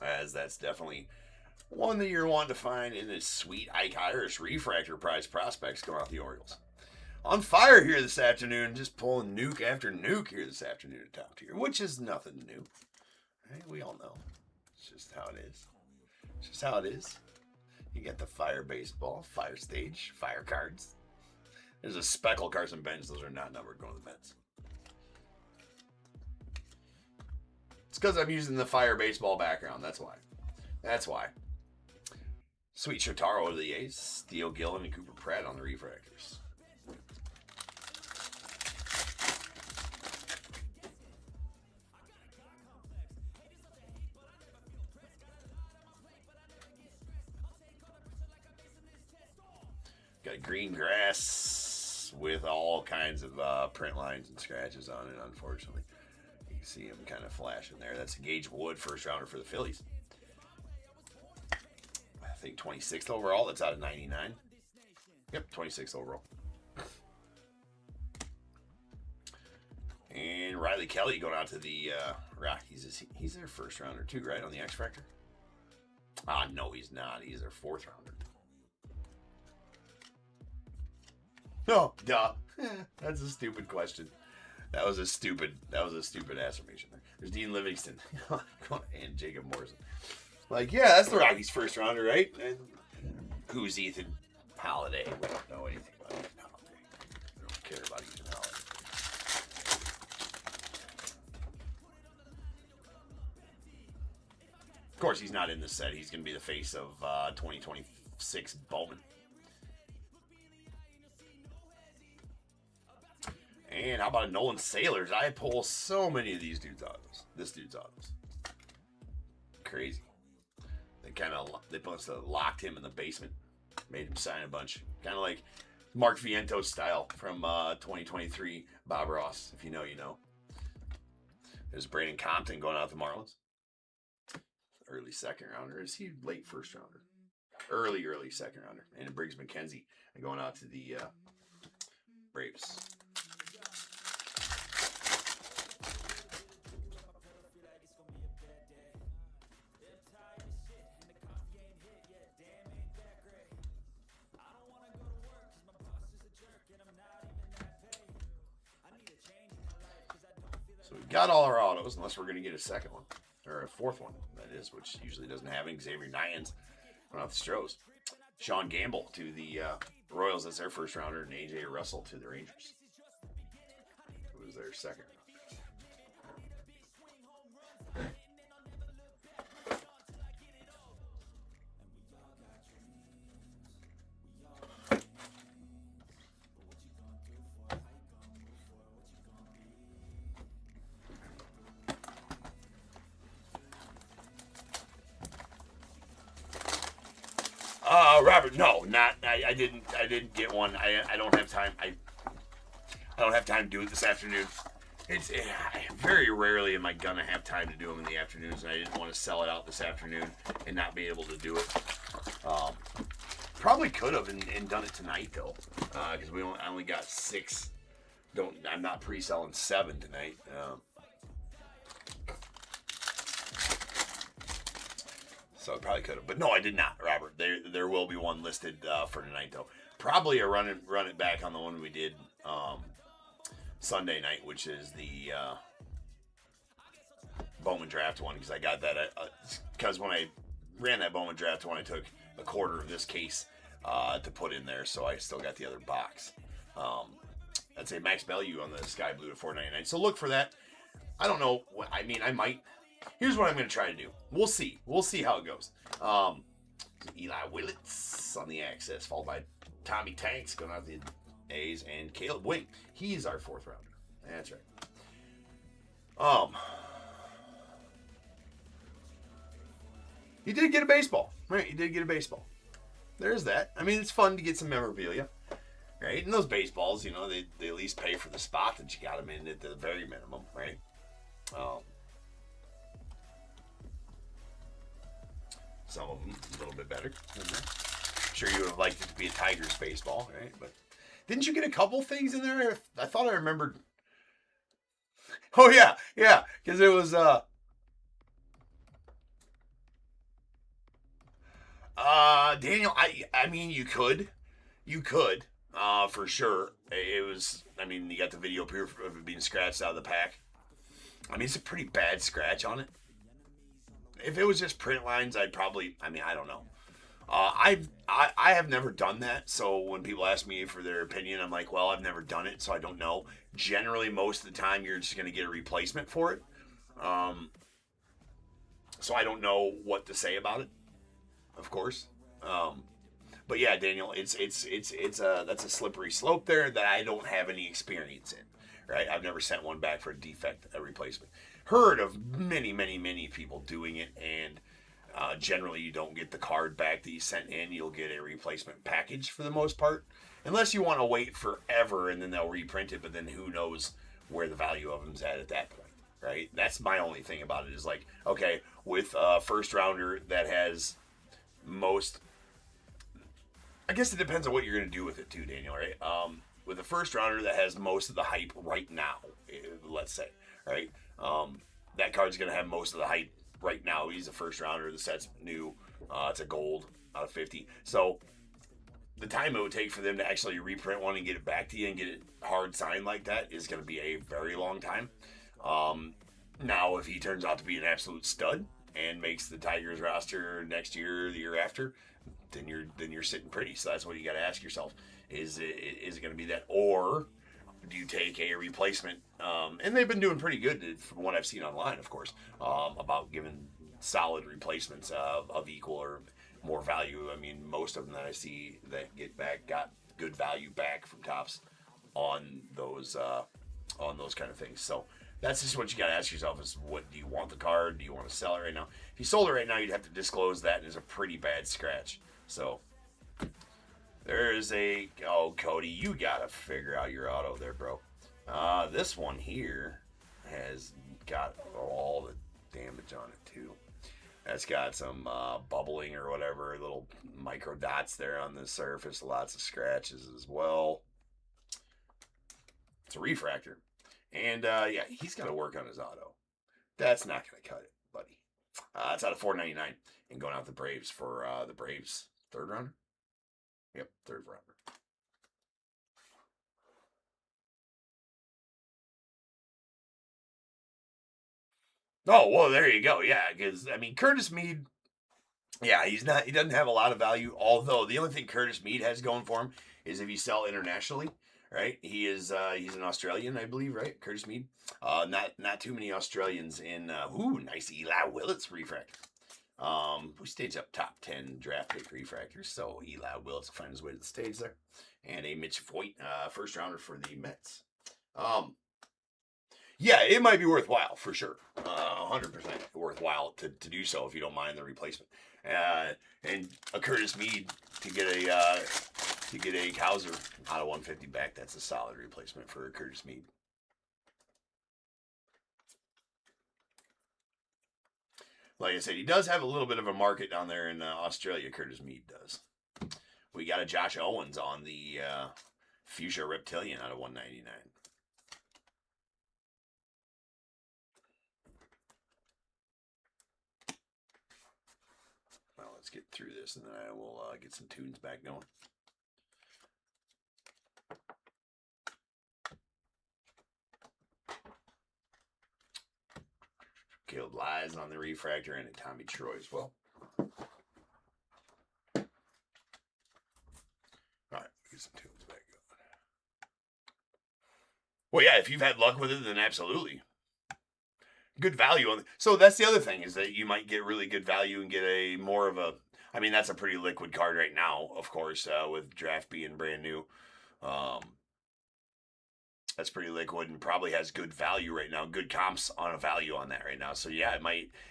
As that's definitely one that you're wanting to find in this sweet Ike Irish refractor prize prospects going out the Orioles. On fire here this afternoon, just pulling nuke after nuke here this afternoon at Top Tier, which is nothing new. Right? We all know. It's just how it is. It's just how it is. You get the fire baseball, fire stage, fire cards. There's a speckle Carson Bench. Those are not numbered going to the Mets. It's because I'm using the fire baseball background. That's why. That's why. Sweet Shotaro to the A's. Theo Gillen and Cooper Pratt on the refractors. Got green grass with all kinds of print lines and scratches on it, unfortunately. You can see them kind of flashing there. That's a Gage Wood first rounder for the Phillies. I think 26th overall. That's out of 99. Yep, 26th overall. And Riley Kelly going out to the Rockies. He's their first rounder too, right, on the X Factor? No, he's not. He's their fourth rounder. No, duh. That's a stupid question. That was a stupid affirmation there. There's Dean Livingston and Jacob Morrison. Yeah, that's the Rockies' first rounder, right? And who's Ethan Holiday? We don't know anything about Ethan Holiday. We don't care about Ethan Holiday. Of course, he's not in this set. He's going to be the face of 2026 Bowman. And how about a Nolan Sailors? I pull so many of these dudes' autos. This dude's autos. Crazy. They must have locked him in the basement. Made him sign a bunch. Kind of like Mark Viento's style from 2023 Bob Ross. If you know, you know. There's Braden Compton going out with the Marlins. Early second rounder. Is he late first rounder? Early second rounder. And Briggs McKenzie going out to the Braves. So we've got all our autos, unless we're going to get a second one. Or a fourth one, that is, which usually doesn't have any. Xavier Nyans going off the Stros. Sean Gamble to the Royals, that's their first rounder, and AJ Russell to the Rangers. Who was their second rounder? Robert, no, not. I didn't get one. I don't have time. I don't have time to do it this afternoon. It's very rarely am I gonna have time to do them in the afternoons, and I didn't want to sell it out this afternoon and not be able to do it. Probably could have and done it tonight though, because I only got 6. I'm not pre-selling 7 tonight. So I probably could have, but no, I did not, Robert. There will be one listed for tonight, though. Probably run it back on the one we did Sunday night, which is the Bowman draft one, because I got that. Because when I ran that Bowman draft one, I took a quarter of this case to put in there, so I still got the other box. I'd say max value on the Sky Blue to $4.99. So look for that. I don't know. I mean, I might. Here's what I'm going to try to do. We'll see. We'll see how it goes. Eli Willits on the access, followed by Tommy Tanks going out the A's, and Caleb Wing. He's our 4th rounder. That's right. He did get a baseball. Right, he did get a baseball. There's that. I mean, it's fun to get some memorabilia. Right? And those baseballs, you know, they at least pay for the spot that you got them in at the very minimum. Right? Some of them a little bit better. I'm sure you would have liked it to be a Tigers baseball, right? But didn't you get a couple things in there? I thought I remembered. Oh yeah, because it was Daniel. I mean, you could for sure. It was. I mean, you got the video proof of it being scratched out of the pack. I mean, it's a pretty bad scratch on it. If it was just print lines, I'd probably. I mean, I don't know. I have never done that, so when people ask me for their opinion, I'm like, well, I've never done it, so I don't know. Generally, most of the time, you're just going to get a replacement for it. So I don't know what to say about it. Of course. But yeah, Daniel, it's that's a slippery slope there that I don't have any experience in. Right? I've never sent one back for a replacement. Heard of many people doing it, and generally you don't get the card back that you sent in. You'll get a replacement package for the most part, unless you want to wait forever and then they'll reprint it. But then who knows where the value of them's at that point, right? That's my only thing about it is like, okay, with a first rounder that has most, I guess it depends on what you're going to do with it too, Daniel, right? With a first rounder that has most of the hype right now, let's say, right? That card's going to have most of the hype right now. He's a first rounder. The set's new. It's a gold out of 50. So the time it would take for them to actually reprint one and get it back to you and get it hard signed like that is going to be a very long time. Now, if he turns out to be an absolute stud and makes the Tigers roster next year or the year after, then you're sitting pretty. So that's what you got to ask yourself. Is it going to be that, or do you take a replacement? And they've been doing pretty good from what I've seen online, of course, about giving solid replacements of equal or more value. I mean, most of them that I see that got good value back from Topps on those kind of things. So that's just what you got to ask yourself: is what do you want the card? Do you want to sell it right now? If you sold it right now, you'd have to disclose that, and it's a pretty bad scratch. So There's a... Oh, Cody, you got to figure out your auto there, bro. This one here has got all the damage on it, too. That's got some bubbling or whatever, little micro dots there on the surface. Lots of scratches as well. It's a refractor. And, yeah, he's got to work on his auto. That's not going to cut it, buddy. It's out of $4.99. And going out the Braves for the Braves third rounder? Yep, third rounder. Oh, well, there you go. Yeah, because, I mean, Curtis Mead, yeah, he doesn't have a lot of value, although the only thing Curtis Mead has going for him is if you sell internationally, right? He's an Australian, I believe, right? Curtis Mead. Not too many Australians in, nice Eli Willits refractor. We staged up top 10 draft pick refractors, so Eli Willits will find his way to the stage there. And a Mitch Voigt, first rounder for the Mets. Yeah, it might be worthwhile for sure. 100% worthwhile to do so if you don't mind the replacement. And a Curtis Mead to get a Hauser out of 150 back. That's a solid replacement for a Curtis Mead. Like I said, he does have a little bit of a market down there in Australia. Curtis Mead does. We got a Josh Owens on the Fuchsia Reptilian out of 199. Let's get through this, and then I will get some tunes back going. Caleb Lies on the refractor, and a Tommy Troy as well. All right, get some tunes back going. Well, yeah, if you've had luck with it, then absolutely. Good value on it. So that's the other thing, is that you might get really good value and get a more of a, I mean, that's a pretty liquid card right now, of course, with draft being brand new. That's pretty liquid and probably has good value right now, good comps on a value on that right now. So yeah,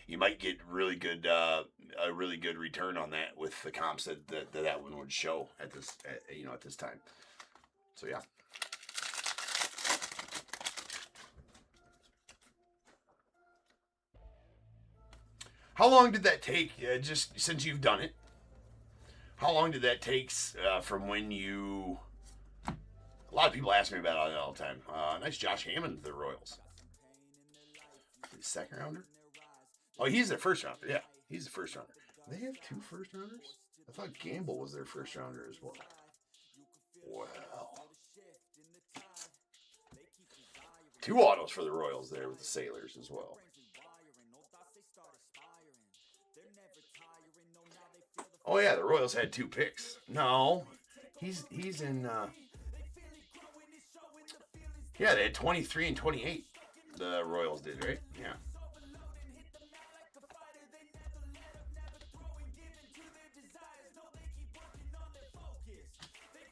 you might get really good a really good return on that with the comps that one would show at this time. So yeah. How long did that take, just since you've done it? How long did that take from when you... A lot of people ask me about it all the time. Nice Josh Hammond to the Royals. The second rounder? Oh, he's their first rounder. Yeah, he's the first rounder. They have two first rounders? I thought Gamble was their first rounder as well. Well. Two autos for the Royals there with the Sailors as well. Oh yeah, the Royals had two picks. No, he's in. Yeah, they had 23 and 28. The Royals did, right? Yeah.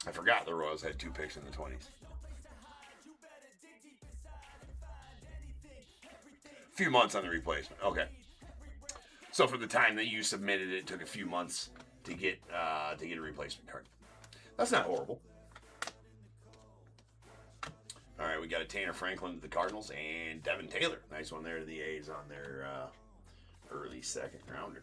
I forgot the Royals had two picks in the 20s. A few months on the replacement. Okay. So for the time that you submitted it, took a few months to get a replacement card. That's not horrible. All right, we got a Tanner Franklin to the Cardinals and Devin Taylor. Nice one there to the A's on their early second rounder.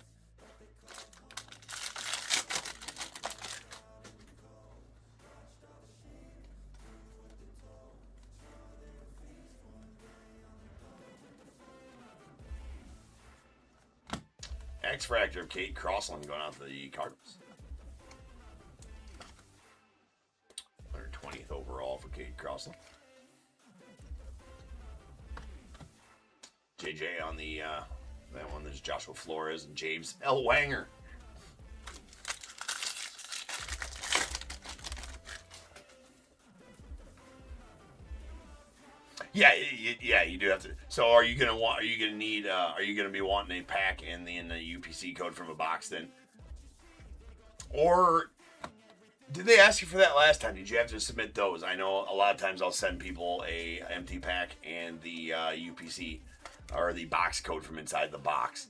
X-Fractor of Kate Crossland going out to the Cardinals. 120th overall for Kate Crossland. JJ on the that one. There's Joshua Flores and James L. Wanger. Yeah, you do have to. So, are you gonna be wanting a pack and the UPC code from a box then, or did they ask you for that last time? Did you have to submit those? I know a lot of times I'll send people a empty pack and the UPC or the box code from inside the box.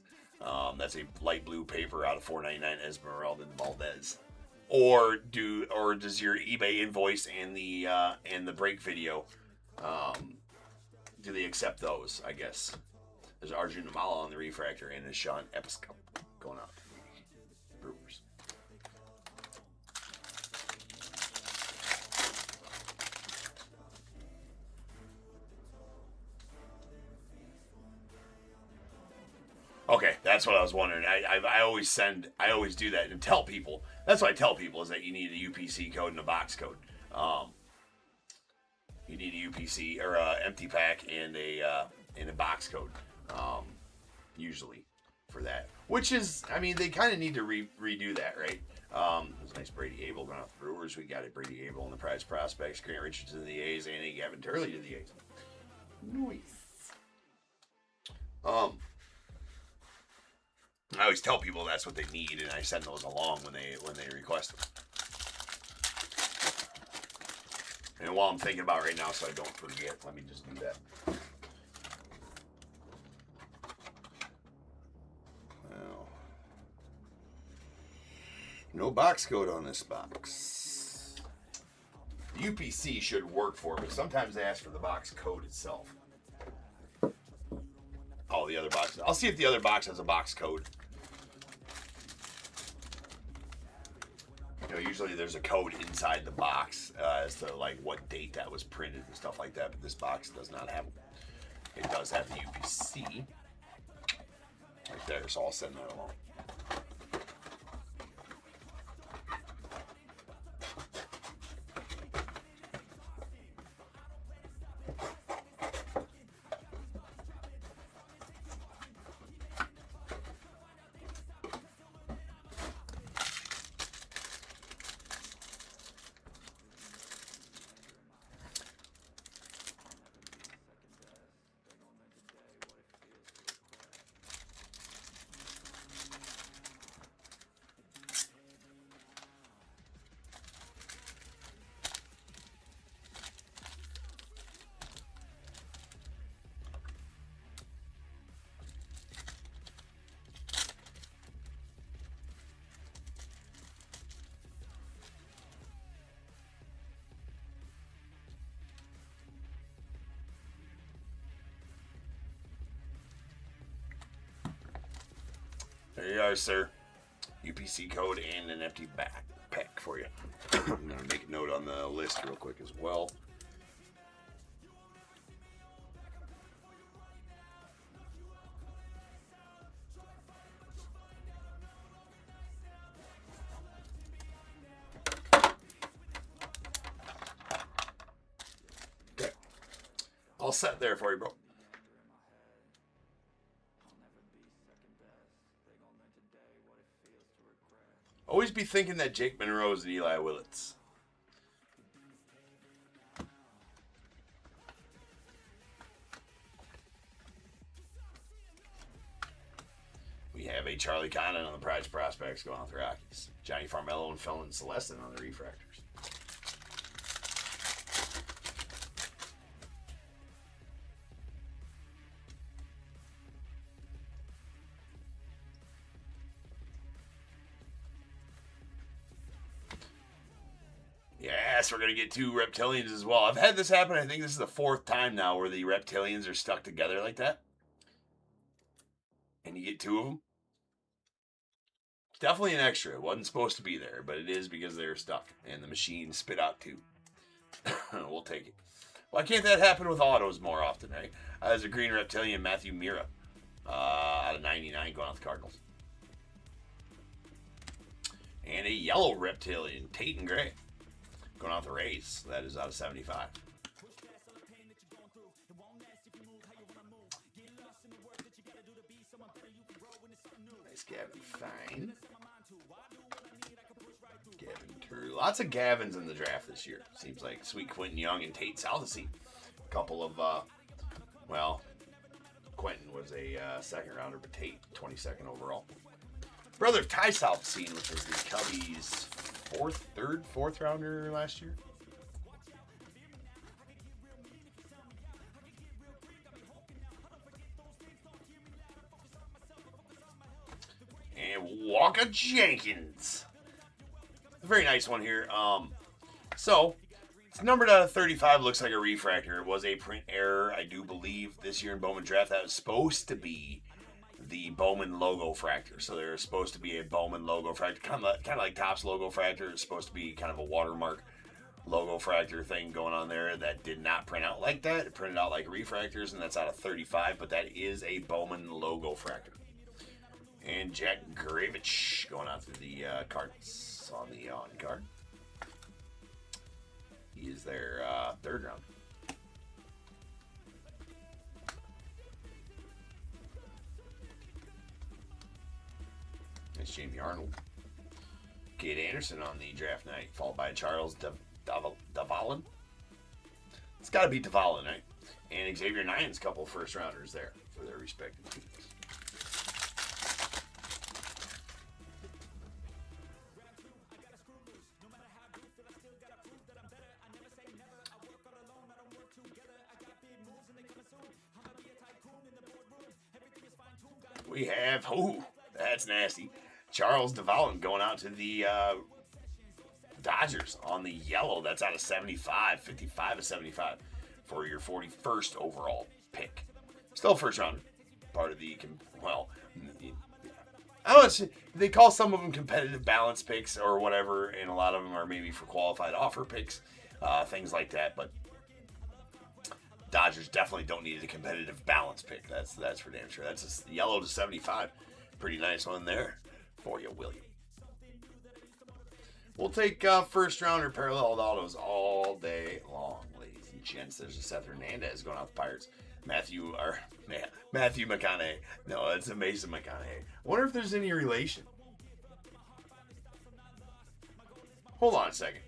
That's a light blue paper out of $4.99 Esmeralda and Valdez. or does your eBay invoice and the break video, do they accept those? I guess there's Arjun Namala on the refractor and there's Sean Episcop going out to the Brewers. Okay, that's what I was wondering. I always do that and tell people. That's what I tell people is that you need a UPC code and a box code. You need a UPC or a empty pack and a box code, usually for that. Which is, I mean, they kind of need to redo that, right? There's a nice Brady Abel going off the Brewers. We got a Brady Abel in the prize prospects. Grant Richardson to the A's and a Gavin Turley to the A's. Nice. I always tell people that's what they need, and I send those along when they request them. And while I'm thinking about right now, so I don't forget, let me just do that. Well, no box code on this box. The UPC should work for it, but sometimes they ask for the box code itself. Oh, the other box. I'll see if the other box has a box code. You know, usually there's a code inside the box as to like what date that was printed and stuff like that, but this box does not have. It does have the UPC right there, so I'll send that along. There you are, sir. UPC code and an empty backpack for you. I'm going to make a note on the list real quick as well. Okay. All set there for you, bro. Always be thinking that Jake Monroe's and Eli Willits. We have a Charlie Connon on the prize prospects going off the Rockies. Johnny Farmello and Felon Celestin on the refractors. Yes, we're going to get 2 reptilians as well. I've had this happen. I think this is the 4th time now where the reptilians are stuck together like that. And you get 2 of them. It's definitely an extra. It wasn't supposed to be there, but it is because they're stuck. And the machine spit out 2. We'll take it. Why can't that happen with autos more often, right? There's a green reptilian, Matthew Mira, out of 99 going off the Cardinals. And a yellow reptilian, Tate Gray. Going off the Rays. That is out of 75. Nice Gavin Fine. Gavin Turley. Lots of Gavins in the draft this year. Seems like Sweet Quentin Young and Tate Southsea. A couple of, well, Quentin was a second rounder, but Tate 22nd overall. Brother of Ty Southsea, which was the Cubbies' fourth rounder last year. And Walker Jenkins. a very nice one here. So it's numbered out of 35. Looks like a refractor. It was a print error, I do believe, this year in Bowman Draft. That was supposed to be the Bowman logo fractor. So there's supposed to be a Bowman logo fractor, kind of like TOPP's logo fractor. It's supposed to be kind of a watermark logo fractor thing going on there. That did not print out like that. It printed out like refractors, and that's out of 35. But that is a Bowman logo fractor. And Jack Gravich going out to the Cardinals on the on card. He is their third round. That's Jamie Arnold. Kate Anderson on the draft night, followed by Charles Davalin. It's got to be Davalin, right? And Xavier Nines, couple first rounders there for their respective teams. We have, that's nasty, Charles Davalin going out to the Dodgers on the yellow. That's out of 75, 55 of 75 for your 41st overall pick. Still first round, part of the, well, I don't know, they call some of them competitive balance picks or whatever, and a lot of them are maybe for qualified offer picks, things like that, but Dodgers definitely don't need a competitive balance pick. That's for damn sure. That's a yellow to 75. Pretty nice one there for you, William. We'll take first rounder parallel autos all day long, ladies and gents. There's a Seth Hernandez going out the Pirates. Matthew McConaughey. No, it's a Mason McConaughey. I wonder if there's any relation. Hold on a second.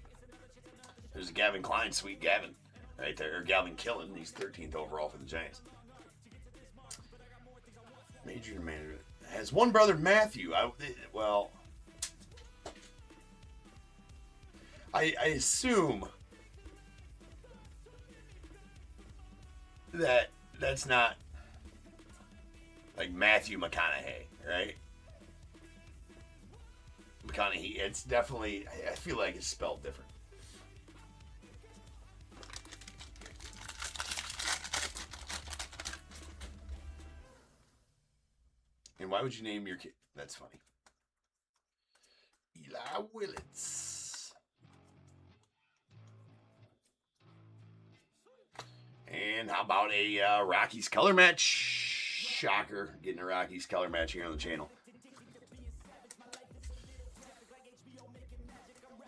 There's a Gavin Klein, sweet Gavin. Right there, or Galvin Killen. He's 13th overall for the Giants. Major manager has one brother, Matthew. I assume that that's not like Matthew McConaughey, right? McConaughey. It's definitely. I feel like it's spelled different. And why would you name your kid? That's funny. Eli Willits. And how about a Rockies color match? Shocker, getting a Rockies color match here on the channel.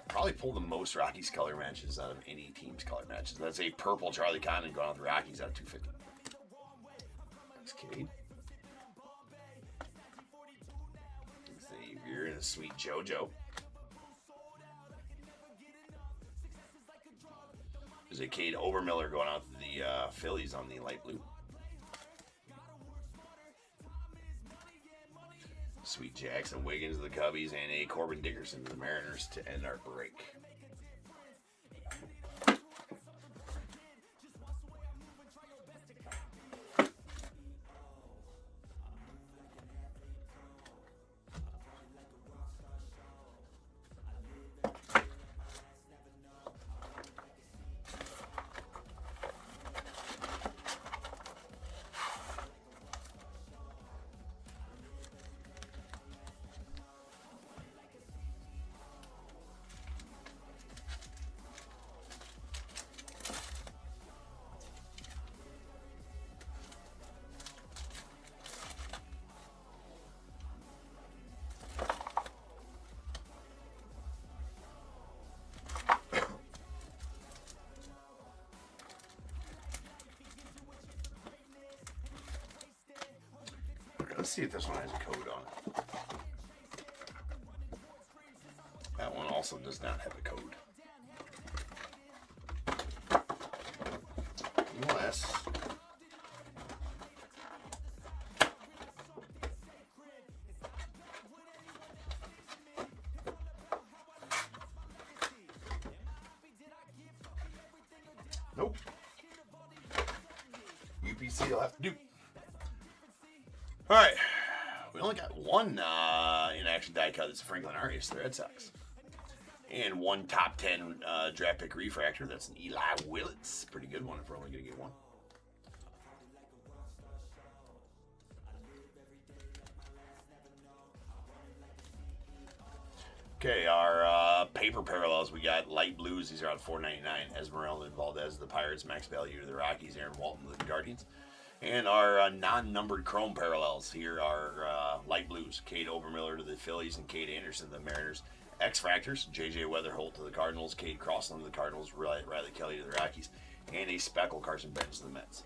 Probably pull the most Rockies color matches out of any team's color matches. That's a purple Charlie Condon going on the Rockies out of 250. Thanks, Cade. Xavier and a sweet JoJo. There's a Cade Obermiller going out to the Phillies on the light blue. Sweet Jackson Wiggins to the Cubbies and a Corbin Dickerson to the Mariners to end our break. Let's see if this one has a code on it. That one also does not have a code. Unless... Nope. UPC will have to do. All right, we only got one in-action die cut. It's Franklin Arias, the Red Sox. And one top 10 draft pick refractor. That's an Eli Willits. Pretty good one if we're only going to get one. Okay, our paper parallels, we got light blues. These are out of $4.99. Esmeralda and Valdez, the Pirates. Max Value to the Rockies. Aaron Walton, the Guardians. And our non-numbered chrome parallels here are light blues. Cade Obermiller to the Phillies and Cade Anderson to the Mariners. X Factors, J.J. Weatherholt to the Cardinals. Cade Crossland to the Cardinals. Riley Kelly to the Rockies. And a speckle Carson Benz to the Mets.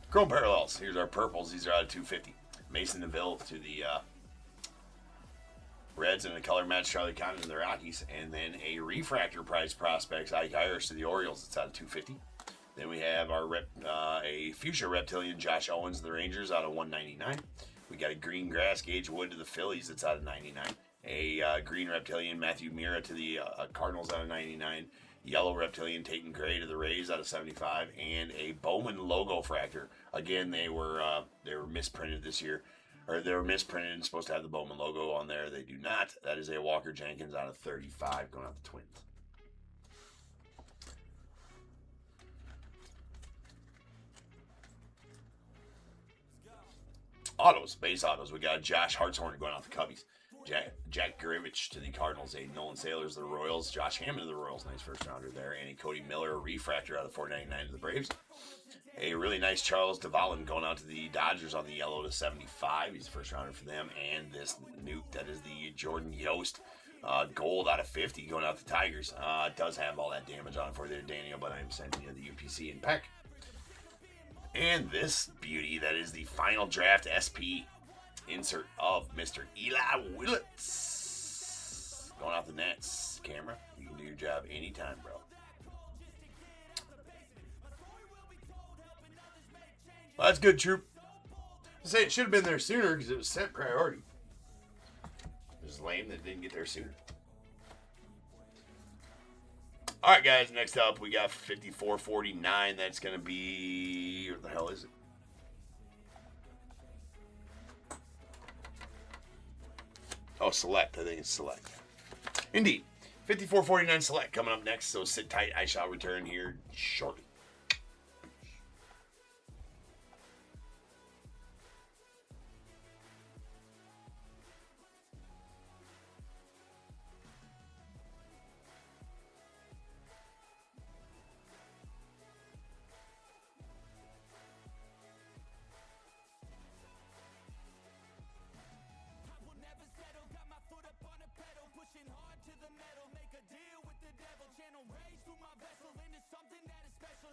Chrome parallels. Here's our purples. These are out of 250. Mason DeVille to the Reds and a color match Charlie Condon to the Rockies. And then a refractor prize prospects Ike Irish to the Orioles. It's out of 250. Then we have our a fuchsia reptilian Josh Owens to the Rangers out of 199. We got a green grass Gage Wood to the Phillies. It's out of 99. A green reptilian Matthew Mira to the Cardinals out of 99. Yellow reptilian Tatum Gray to the Rays out of 75, and a Bowman logo fractor. Again, they were misprinted this year, or they were misprinted and supposed to have the Bowman logo on there. They do not. That is a Walker Jenkins out of 35 going out the Twins. Autos, base autos. We got Josh Hartshorn going out the Cubbies. Jack Grivich to the Cardinals, a Nolan Sailors to the Royals, Josh Hammond to the Royals, nice first rounder there, and a Cody Miller refractor out of $4.99 to the Braves. A really nice Charles Duvallin going out to the Dodgers on the yellow to 75. He's the first rounder for them, and this nuke that is the Jordan Yost gold out of 50 going out to the Tigers. It does have all that damage on it for you there, Daniel, but I'm sending you the UPC in pack. And this beauty that is the final draft SP. Insert of Mr. Eli Willits. Going off the Nets. Camera, you can do your job anytime, bro. Well, that's good, Troop. I say it should have been there sooner because it was set priority. It was lame that it didn't get there sooner. All right, guys, next up we got 5449. That's going to be... What the hell is it? Oh, select. I think it's select. Indeed. 5449 select coming up next, so sit tight. I shall return here shortly. Pushing hard to the metal, make a deal with the devil, channel rage through my vessel into something that is special.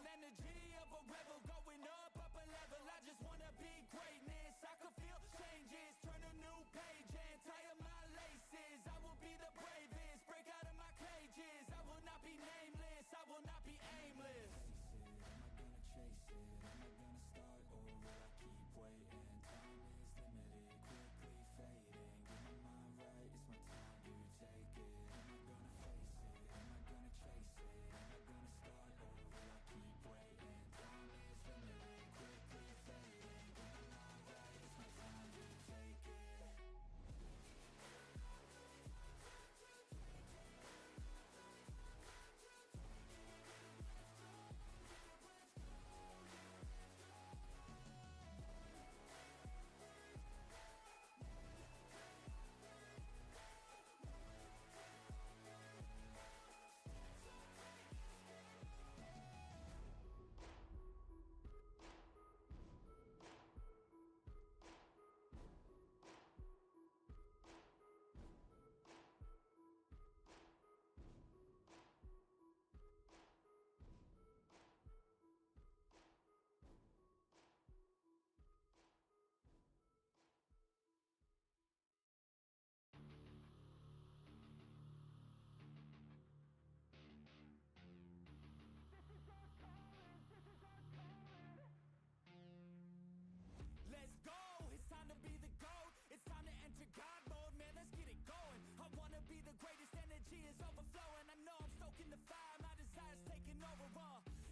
energy is overflowing. I know I'm stoking the fire, my desire's taking over.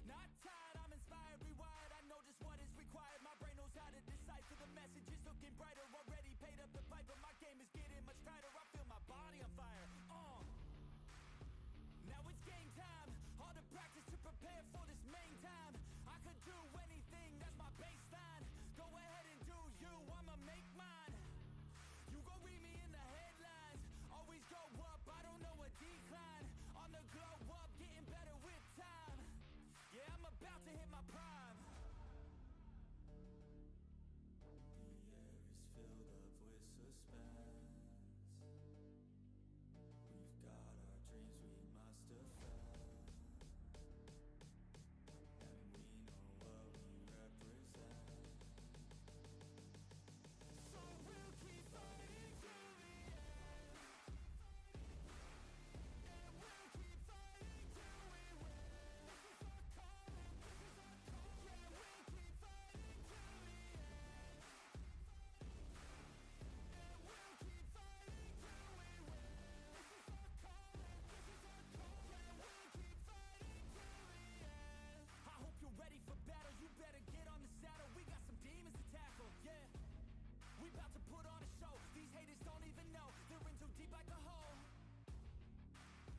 Not tired, I'm inspired, rewired. I know just what is required. My brain knows how to decipher the messages, looking brighter. Already paid up the pipe, but my game is getting much tighter. I feel my body on fire. Now it's game time. All the practice to prepare for this main time. I could do anything, that's my baseline. Go ahead and do you, I'ma make mine. You gon' read me in the headlines. Always go up, I don't know a decline. On the glow up, getting better with time. Yeah, I'm about to hit my prime. The air is filled up with suspense. We've got our dreams we must defend. And we know what we represent. So we'll keep fighting till the end. And we'll keep fighting till we win. This is our calling, this is our calling. Yeah, we'll keep fighting till the end. And we'll keep fighting till we win. This is our calling, this is our calling. Yeah, we'll keep fighting till the end. I hope you're ready for battle, you better get on the saddle. We got some demons to tackle, yeah. We about to put on a show. These haters don't even know they're in too deep like a hole.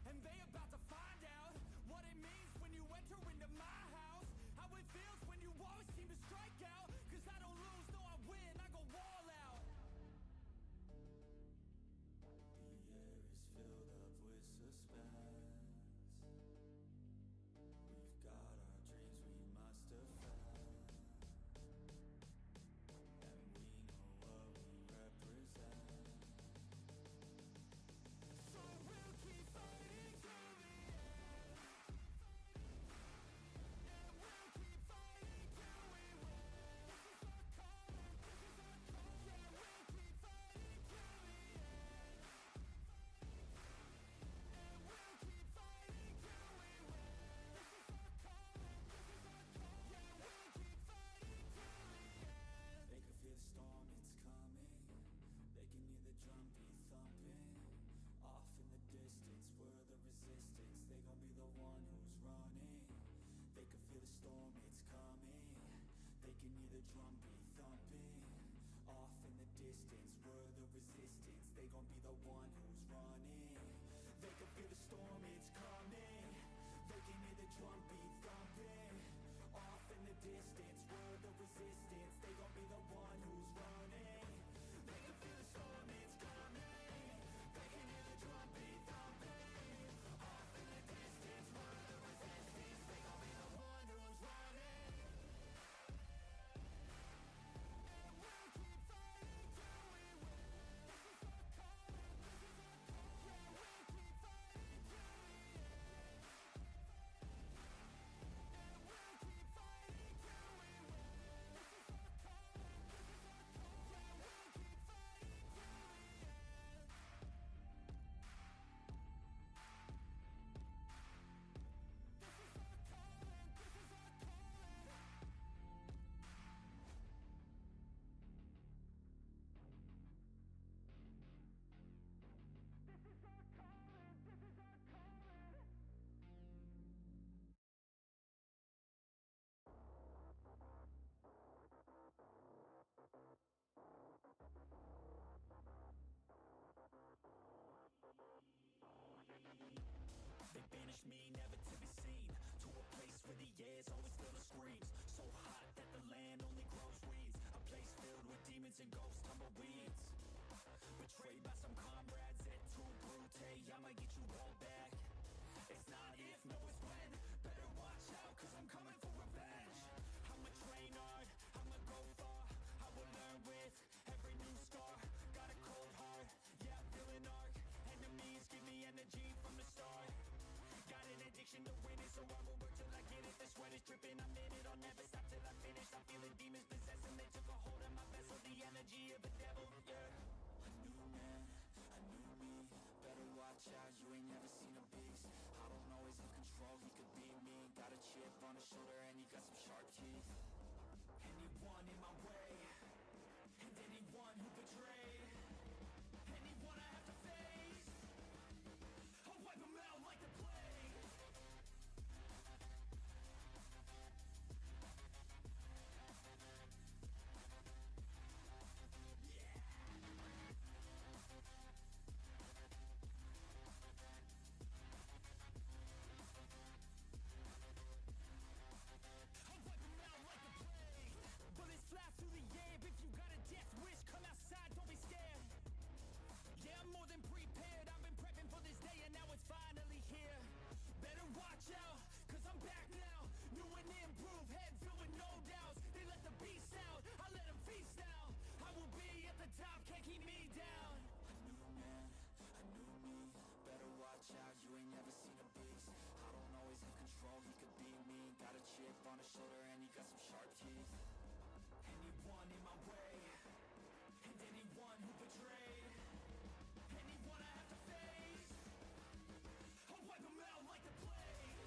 And they about to find out what it means when you enter into my house. How it feels when you always seem to strike out. Cause I don't lose, no I win, I go all out. The air is filled up with suspense. We've got our dreams we must defend. And we know what we represent. So we'll keep fighting till the end. And we'll keep fighting till we win. This is our calling, this is our calling. Yeah, we'll keep fighting till the end. And we'll keep fighting till we win. This is our calling, this is our calling. Yeah, we'll keep fighting till the end. They can feel the storm, it's coming. They can hear the drum beat thumping. Off in the distance, we're the resistance. They gon' be the one who's running. They can feel the storm, it's coming. They can hear the drum beat thumping. Off in the distance, we're the resistance. They gon' be the one who's running. They can feel the storm, it's coming. They can hear the drum beat thumping. Off in the distance, we're the resistance. They gon' be the one who's running. They can feel the storm, it's coming. They can hear the drum beat thumping. Off in the distance, we're the resistance. They gon' be the one who's running. And we'll keep fighting till we win. This is our calling, this is our calling. Yeah, we'll keep fighting till the end. And we'll keep fighting till we win. This is our calling, this is our calling. Yeah, we'll keep fighting till the end. This is our calling, this is our calling. This is our calling, this is our calling. They banished me, never to be seen, to a place where the air's always filled with screams. So hot that the land only grows weeds. A place filled with demons and ghosts, tumbleweeds. Betrayed by some comrades at too brute. I'ma get you all back. It's not if, no it's when. Better watch out, cause I'm coming for revenge. I'ma train hard, I'ma go far. I will learn with every new scar. Got a cold heart, yeah I'm feeling arc. Enemies give me energy from the start. Got an addiction to winning, so I will work till I get it. The sweat is dripping, I'm in it, I'll never stop till I finish. I'm feeling demons possessing, they took a hold of my vessel. The energy of a devil, yeah. A new man, a new me. Better watch out, you ain't never seen a beast. I don't always have control, he could be me. Got a chip on his shoulder and he got some sharp teeth. Anyone in my way, and anyone who betrayed, anyone I have to face, I'll wipe got some sharp teeth. Anyone in my way, and anyone who betrayed, anyone I have to face, I'll wipe them out like the plague.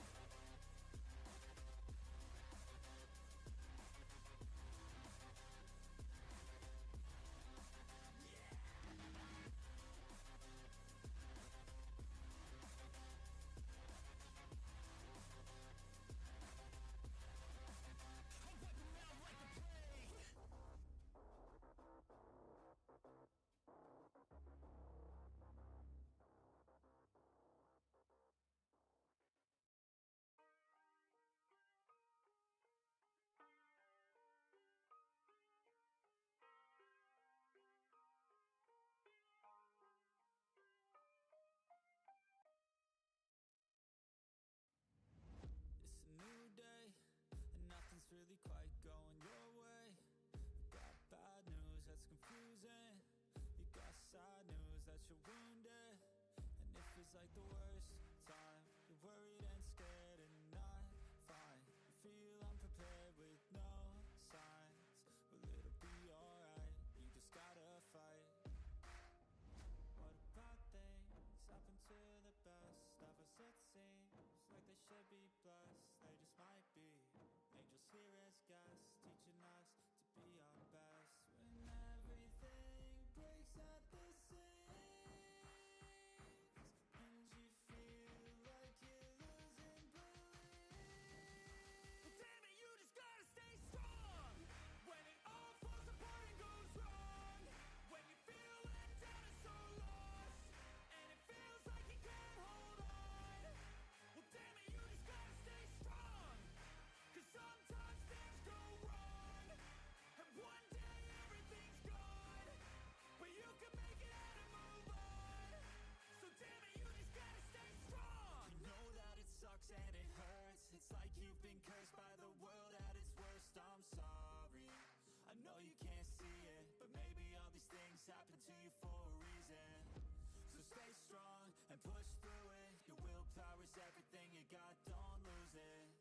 It's a new day, and nothing's really quite going your way. You got bad news that's confusing. You got sad news that you're wounded. And it feels like the worst time. You're worried and scared and not fine. You feel unprepared with no signs. Well, it'll be alright, you just gotta fight. What about things happen to the best of us? It seems like they should be blessed. They just might be angels here as guests, teaching us to be our best. When everything breaks at the seams, and you feel like you're losing belief, well, damn it, you just gotta stay strong. When it all falls apart and goes wrong, when you feel let down and so lost, and it feels like you can't hold on, well, damn it, you just gotta stay strong. Cause sometimes things go wrong, and one day everything's gone, but you can make it out and move on. So damn it, you just gotta stay strong. You know that it sucks and it hurts. It's like you've been cursed by the world at its worst. I'm sorry, I know you can't see it, but maybe all these things happen to you for a reason. So stay strong and push through it. Your willpower is everything you got, don't lose it.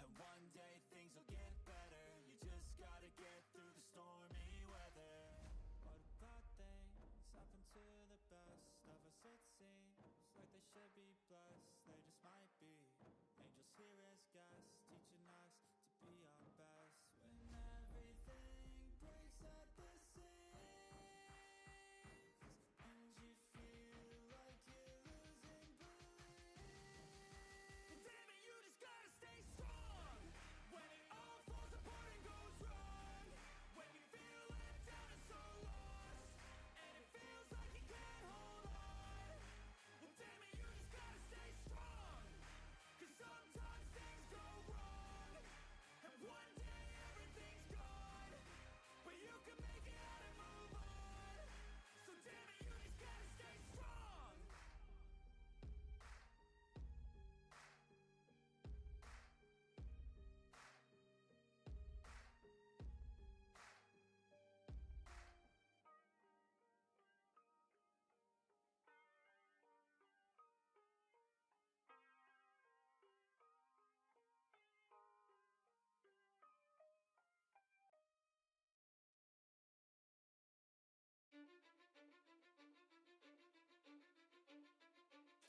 And one day things will get better. You just gotta get through the stormy weather. What about things happen to the best of us? It seems like they should be blessed. They just might be angels here as guests, teaching us to be our best. When everything breaks at the seams, and you feel like you're losing belief, well, damn it, you just gotta stay strong. When it all falls apart and goes wrong, when you feel let down and so lost, and it feels like you can't hold on, well, damn it, you just gotta stay strong. Cause sometimes things go wrong, and one day everything's gone, but you can make it out and move on. So damn it, you just gotta stay strong.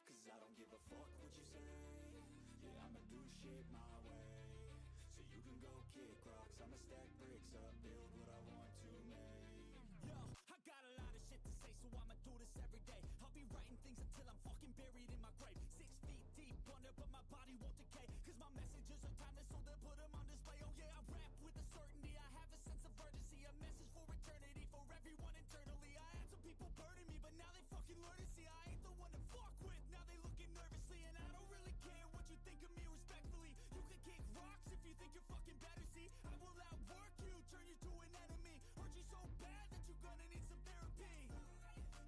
Cause I don't give a fuck what you say. Yeah, I'ma do shit my way. So you can go kick rocks, I'ma stack bricks up, build what I want to make. Yo, I got a lot of shit to say, so I'ma do this every day. I'll be writing things until I'm fucking buried in my grave. 6 feet deep under, but my body won't decay. Cause my messages are timeless, so they'll put them on display. Oh yeah, I rap with a certainty, I have a sense of urgency. A message for eternity, for everyone internally. I had some people burning me, but now they fucking learn to see I ain't the one to fuck with. Now they looking nervously, and I don't really care what you think of me respectfully. You can kick rocks if you think you're fucking better, see. I will outwork you, turn you to an enemy. Hurt you so bad that you're gonna need some therapy.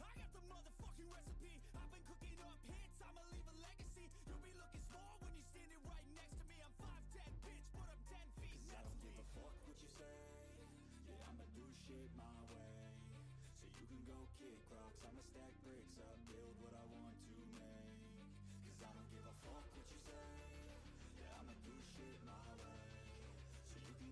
I got the motherfucking recipe. I've been cooking up hits, I'ma leave a legacy. You'll be looking small when you're standing right next to me. I'm 5'10", bitch, but I'm 10 feet next to me. Cause I don't give a fuck what you say. Yeah, I'ma do shit my way. So you can go kick rocks, I'ma stack bricks up, build what I want to make. Cause I don't give a fuck what you say. Yeah, I'ma do shit my way. So you can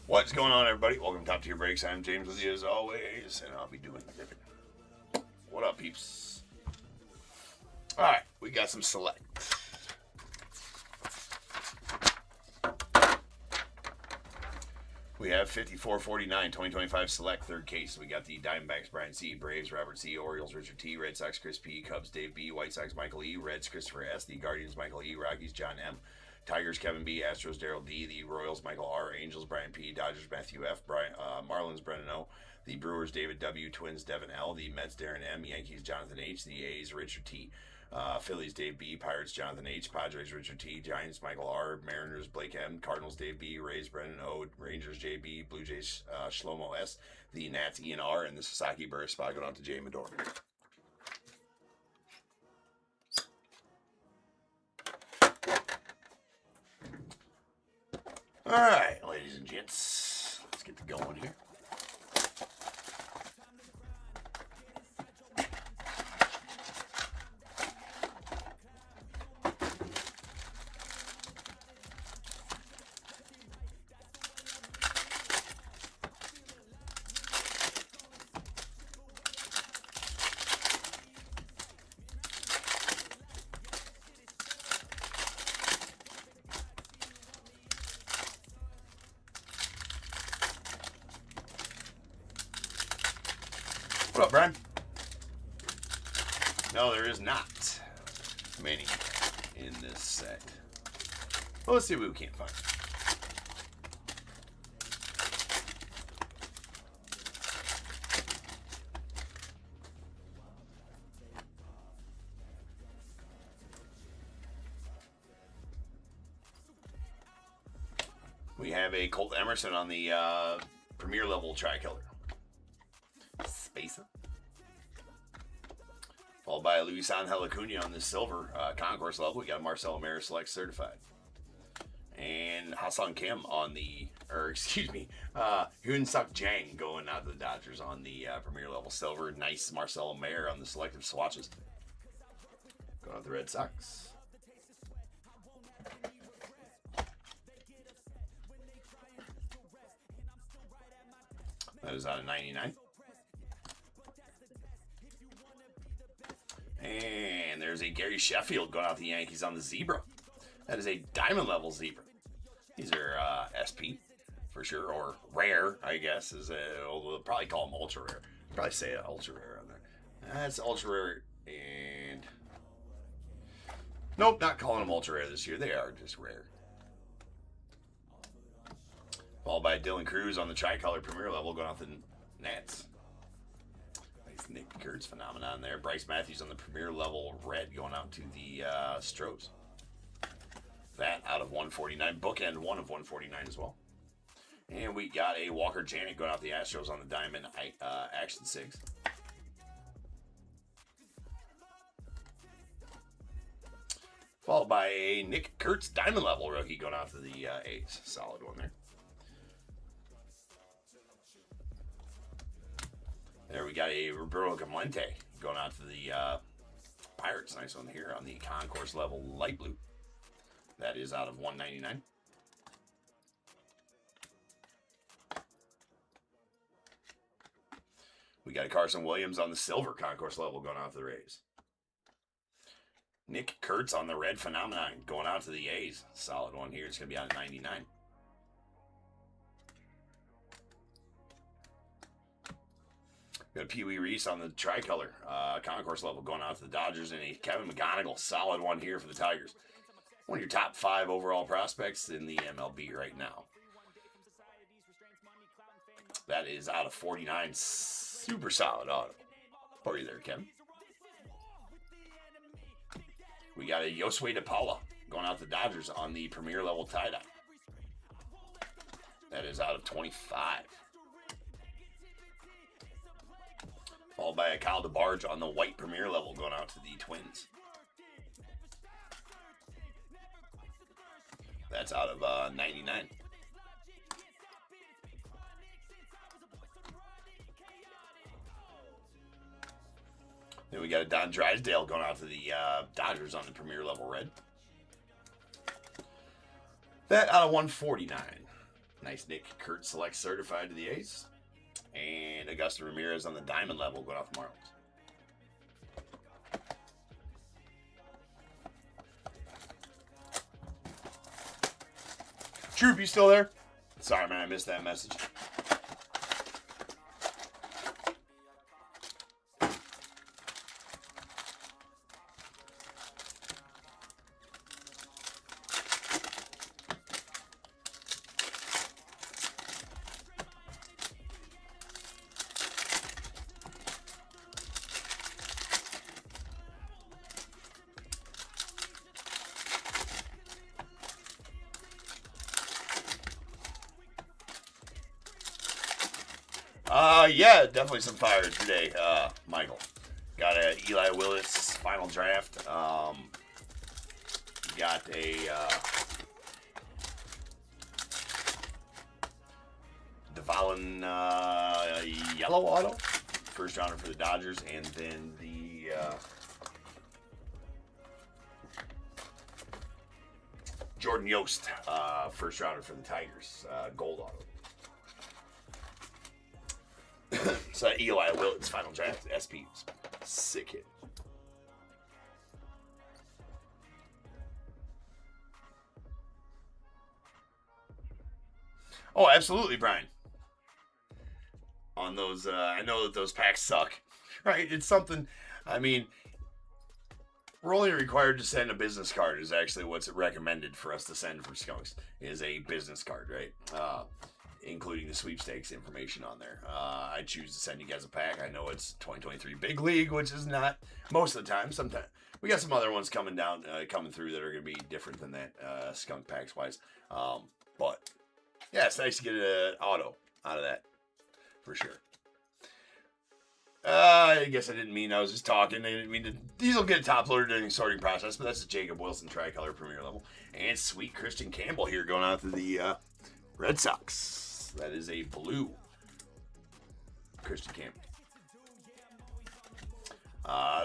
What's going on, everybody? Welcome to Top Tier Breaks. I'm James with you as always, and I'll be doing everything. What up, peeps? Alright, we got some select. We have 5449 2025 select third case. We got the Diamondbacks Brian C, Braves Robert C, Orioles Richard T, Red Sox Chris P, Cubs Dave B, White Sox Michael E, Reds Christopher S, the Guardians Michael E, Rockies John M, Tigers Kevin B, Astros Daryl D, the Royals Michael R, Angels Brian P, Dodgers Matthew F, Marlins Brennan O, the Brewers David W, Twins Devin L, the Mets Darren M, Yankees Jonathan H, the A's Richard T, Phillies Dave B, Pirates Jonathan H, Padres Richard T, Giants Michael R, Mariners Blake M, Cardinals Dave B, Rays Brennan O, Rangers JB, Blue Jays Shlomo S, the Nats Ian R, and the Sasaki Burris spot going out to Jay Medor. All right, ladies and gents, let's get going here. What up, Brian? No, there is not many in this set. Well, let's see what we can't find. We have a Colt Emerson on the premier level tricolor. Spacer. Followed by Luis Angel Acuna on the silver concourse level. We got Marcelo Maris Select certified. And Hassan Kim on the, Hyun Suk Jang going out to the Dodgers on the premier level silver. Nice Marcelo Mayer on the selective swatches. Going out the Red Sox. That is out of 99. And there's a Gary Sheffield going out the Yankees on the zebra. That is a diamond level zebra. These are SP for sure, or rare, I guess. We'll probably call them ultra rare. Probably say ultra rare on there. That's ultra rare, and nope, not calling them ultra rare this year. They are just rare. Followed by Dylan Cruz on the tricolor premier level going out the Nats. Nick Kurtz phenomenon there. Bryce Matthews on the premier level red going out to the Stros. That out of 149. Bookend 1 of 149 as well. And we got a Walker Janet going out the Astros on the diamond Action 6. Followed by a Nick Kurtz diamond level rookie going out to the A's. Solid one there. There we got a Roberto Clemente going out to the Pirates. Nice one here on the concourse level light blue. That is out of 199. We got a Carson Williams on the silver concourse level going out to the Rays. Nick Kurtz on the red phenomenon going out to the A's. Solid one here. It's going to be out of 99. Got Pee Wee Reese on the tricolor concourse level going out to the Dodgers, and a Kevin McGonigal, solid one here for the Tigers. One of your top 5 overall prospects in the MLB right now. That is out of 49. Super solid auto. How are you there, Kevin? We got a Josue DePaula going out to the Dodgers on the premier level tie-dye. That is out of 25. Followed by a Kyle DeBarge on the white premier level going out to the Twins. That's out of 99. Then we got a Don Drysdale going out to the Dodgers on the premier level red. That out of 149. Nice Nick Kurt Select certified to the A's. And Augusto Ramirez on the diamond level going off the Marlins. Troop, you still there? Sorry, man, I missed that message. Yeah, definitely some fire today, Michael. Got a Eli Willis final draft. Got a DeValin yellow auto, first rounder for the Dodgers, and then the Jordan Yost, first rounder for the Tigers, gold auto. So Eli Willis final draft, SP, sick hit. Oh, absolutely, Brian. On those, I know that those packs suck, right? It's something. I mean, we're only required to send a business card. Is actually what's recommended for us to send for Skunks is a business card, right? Including the sweepstakes information on there. I choose to send you guys a pack. I know it's 2023 Big League, which is not most of the time. Sometimes we got some other ones coming through that are going to be different than that, skunk packs wise. But yeah, it's nice to get an auto out of that for sure. I guess I didn't mean I was just talking. I didn't mean to. These will get a top loader during the sorting process, but that's a Jacob Wilson tricolor premier level and sweet Christian Campbell here going out to the Red Sox. That is a blue Christian Campbell.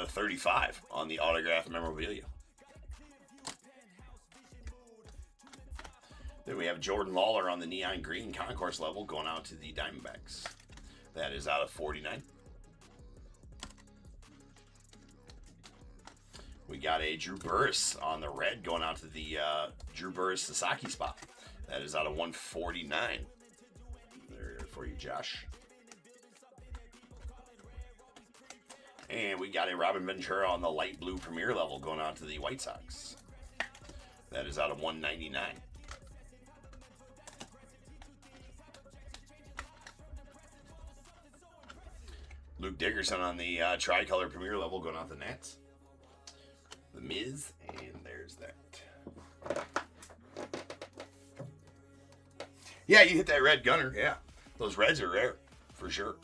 35 on the autograph memorabilia. Then we have Jordan Lawler on the neon green concourse level going out to the Diamondbacks. That is out of 49. We got a Drew Burris on the red going out to the Drew Burris Sasaki spot. That is out of 149. There for you, Josh. And we got a Robin Ventura on the light blue premier level going out to the White Sox. That is out of 199. Luke Dickerson on the tricolor premier level going out the Nats. The Miz, and there's that. Yeah, you hit that red gunner. Yeah, those reds are rare for sure.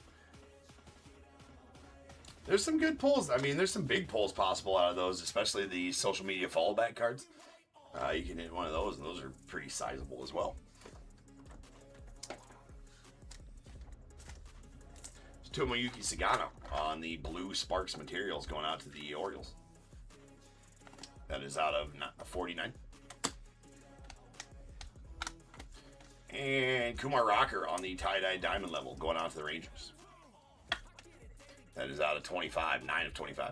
There's some good pulls. I mean, there's some big pulls possible out of those, especially the social media fallback cards. You can hit one of those, and those are pretty sizable as well. Tomoyuki Sagano on the blue Sparks materials going out to the Orioles. That is out of 49. And Kumar Rocker on the tie-dye diamond level going out to the Rangers. That is out of 25, 9 of 25.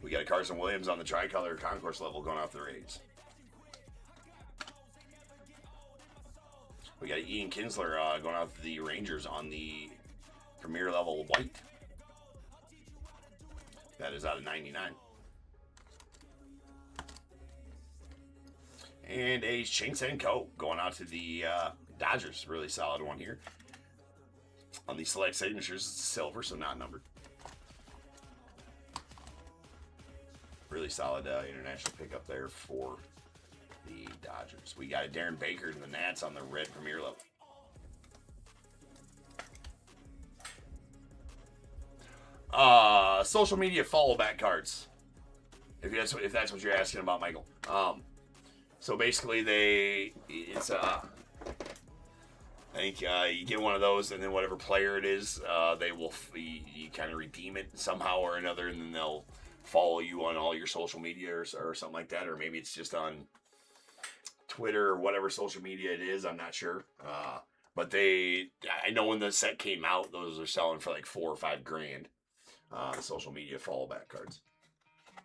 We got a Carson Williams on the tricolor concourse level going out to the Rays. We got Ian Kinsler going out to the Rangers on the premier level white. That is out of 99. And a Ching-Sen Ko going out to the Dodgers. Really solid one here. On the select signatures, it's silver, so not numbered. Really solid international pickup there for the Dodgers. We got a Darren Baker and the Nats on the red premier level. Social media follow back cards. If that's what you're asking about, Michael. So basically I think you get one of those, and then whatever player it is, they will you kind of redeem it somehow or another, and then they'll follow you on all your social media or something like that, or maybe it's just on Twitter or whatever social media it is. I'm not sure. But I know when the set came out, those are selling for like $4 or $5 grand. The social media follow back cards.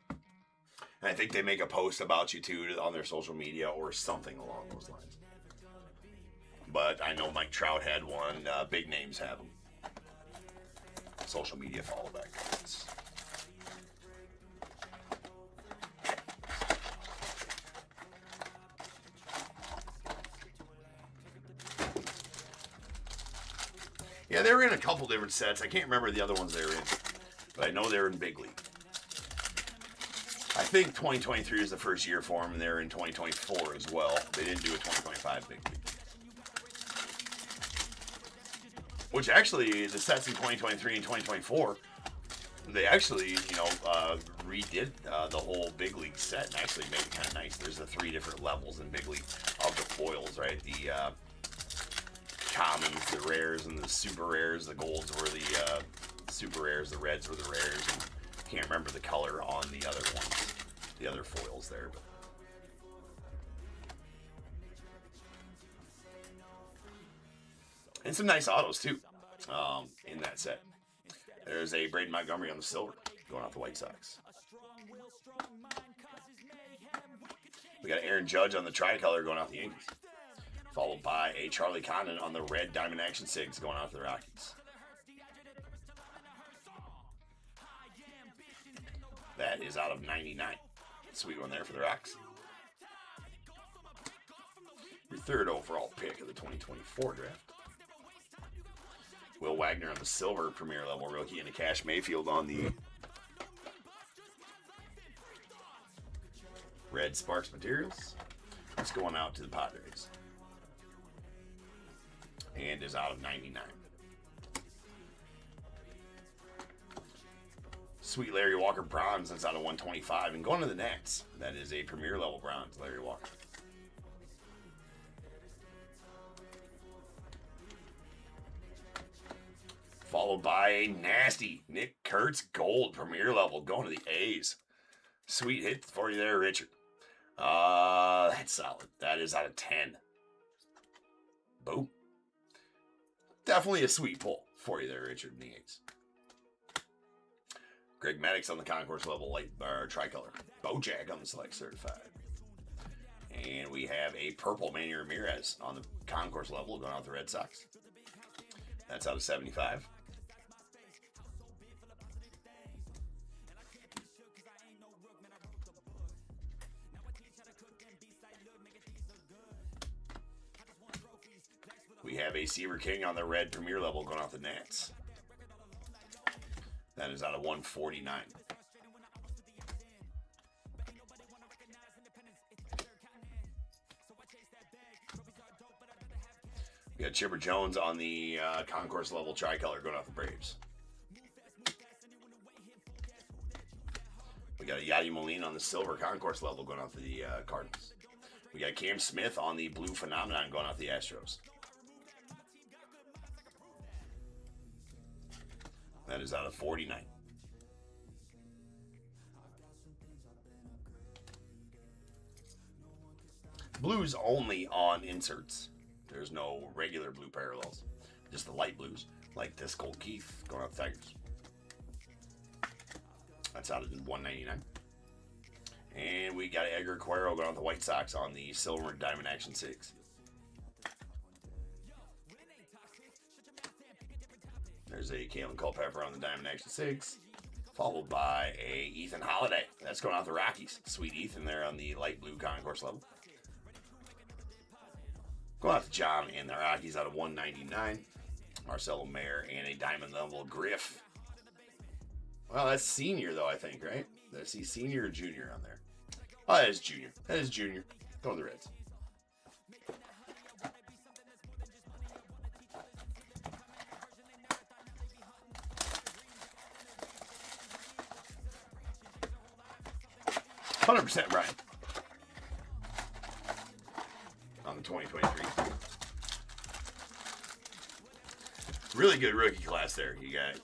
And I think they make a post about you too on their social media or something along those lines. But I know Mike Trout had one. Big names have them. Social media follow back cards. Yeah, they were in a couple different sets. I can't remember the other ones they were in. But I know they were in Big League. I think 2023 is the first year for them, and they're in 2024 as well. They didn't do a 2025 Big League. Which actually, the sets in 2023 and 2024, they actually, redid the whole Big League set and actually made it kind of nice. There's the 3 different levels in Big League of the foils, right? The commons, the rares, and the super rares. The golds were the super rares, the reds were the rares, and I can't remember the color on the other ones, the other foils there. But and some nice autos too in that set. There's a Braden Montgomery on the silver going off the White Sox. We got Aaron Judge on the tricolor going off the Yankees, followed by a Charlie Condon on the red Diamond Action Sigs going off the Rockies. That is out of 99. Sweet one there for the Rocks. Your 3rd overall pick of the 2024 draft. Will Wagner on the silver premier level rookie, and a Cash Mayfield on the red Sparks Materials. It's going out to the Padres. And is out of 99. Sweet Larry Walker bronze, that's out of 125. And going to the Nats, that is a premier level bronze, Larry Walker. Followed by a nasty Nick Kurtz gold premier level going to the A's. Sweet hit for you there, Richard. That's solid. That is out of 10. Boom. Definitely a sweet pull for you there, Richard, in the A's. Greg Maddux on the concourse level light tricolor. Bojack on the select certified. And we have a purple Manny Ramirez on the concourse level going out the Red Sox. That's out of 75. We have a Seaver King on the red premier level going off the Nats. That is out of 149. We got Chipper Jones on the concourse level tricolor going off the Braves. We got a Yadi Molina on the silver concourse level going off the Cardinals. We got Cam Smith on the blue phenomenon going off the Astros. That is out of 49. Blues only on inserts. There's no regular blue parallels. Just the light blues, like this Colt Keith going off the Tigers. That's out of 199. And we got Edgar Cuero going off the White Sox on the silver Diamond Action 6. There's a Kalen Culpepper on the Diamond Action 6, followed by a Ethan Holiday. That's going off the Rockies. Sweet Ethan there on the light blue concourse level. Going out to John and the Rockies out of 199. Marcelo Mayer and a diamond level Griff. Well, that's senior though, I think, right? Let's see, senior or junior on there. Oh, that is junior. That is junior. Go to the Reds. 100% Brian. On the 2023. Really good rookie class there. You got,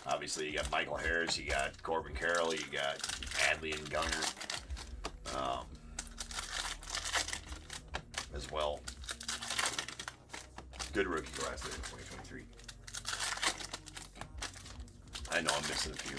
obviously, you got Michael Harris, you got Corbin Carroll, you got Adley and Gunner as well. Good rookie class there in 2023. I know I'm missing a few.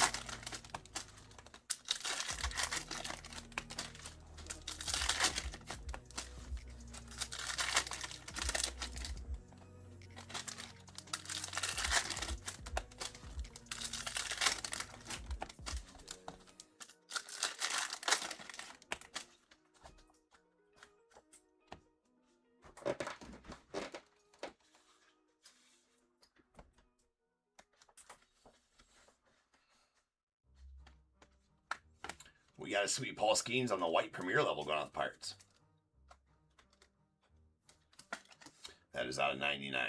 We got a sweet Paul Skeens on the white premier level going out the Pirates. That is out of 99.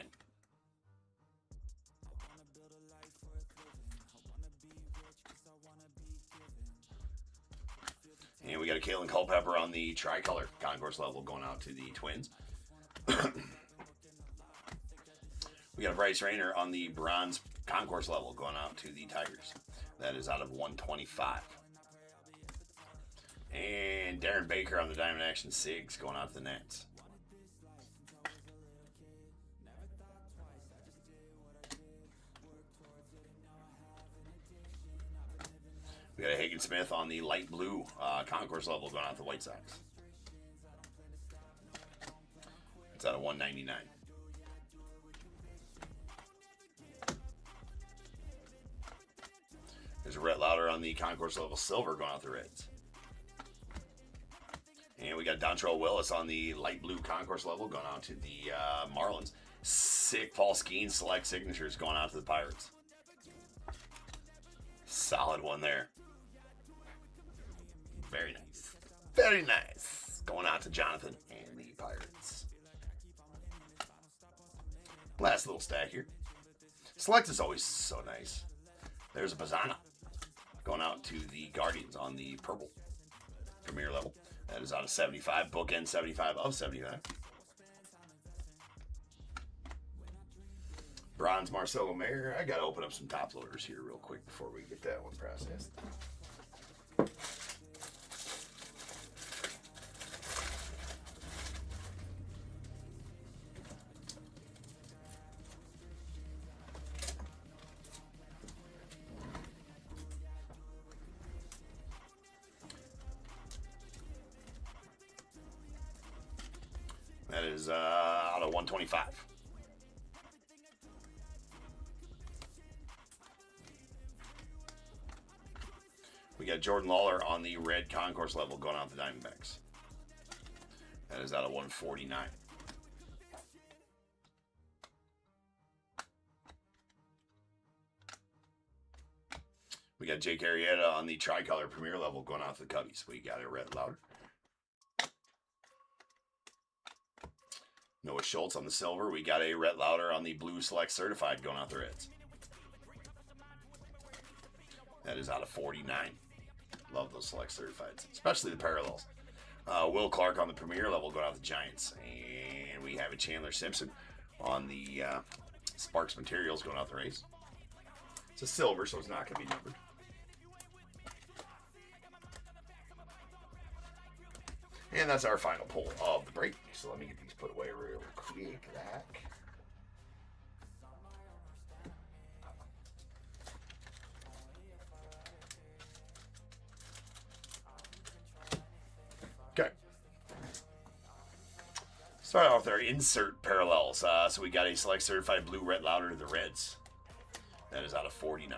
And we got a Kalen Culpepper on the tricolor concourse level going out to the Twins. We got a Bryce Rayner on the bronze concourse level going out to the Tigers. That is out of 125. And Darren Baker on the Diamond Action Sigs going out to the Nets. We got a Hagen Smith on the light blue concourse level going out to the White Sox. It's out of 199. There's a Rhett Lauder on the concourse level silver going out to the Reds. And we got Dontrell Willis on the light blue concourse level going out to the Marlins. Sick Paul Skeens select signatures going out to the Pirates. Solid one there. Very nice. Very nice. Going out to Jonathan and the Pirates. Last little stack here. Select is always so nice. There's a Bazzana going out to the Guardians on the purple premier level. That is out of 75. Bookend 75 of 75. Bronze Marcelo Mayer. I got to open up some top loaders here real quick before we get that one processed. That is out of 125. We got Jordan Lawler on the red concourse level going out the Diamondbacks. That is out of 149. We got Jake Arrieta on the tricolor premier level going out to the Cubbies. We got a Rhett Lauder. Noah Schultz on the silver. We got a Rhett Lauder on the blue select certified going out the Reds. That is out of 49. Love those select certifieds, especially the parallels. Will Clark on the premier level going out the Giants. And we have a Chandler Simpson on the Sparks Materials going out the Rays. It's a silver, so it's not going to be numbered. And that's our final pull of the break. So let me get these put away real quick. Okay. Start off with our insert parallels. So we got a select certified blue Rhett Lauder to the Reds. That is out of 49.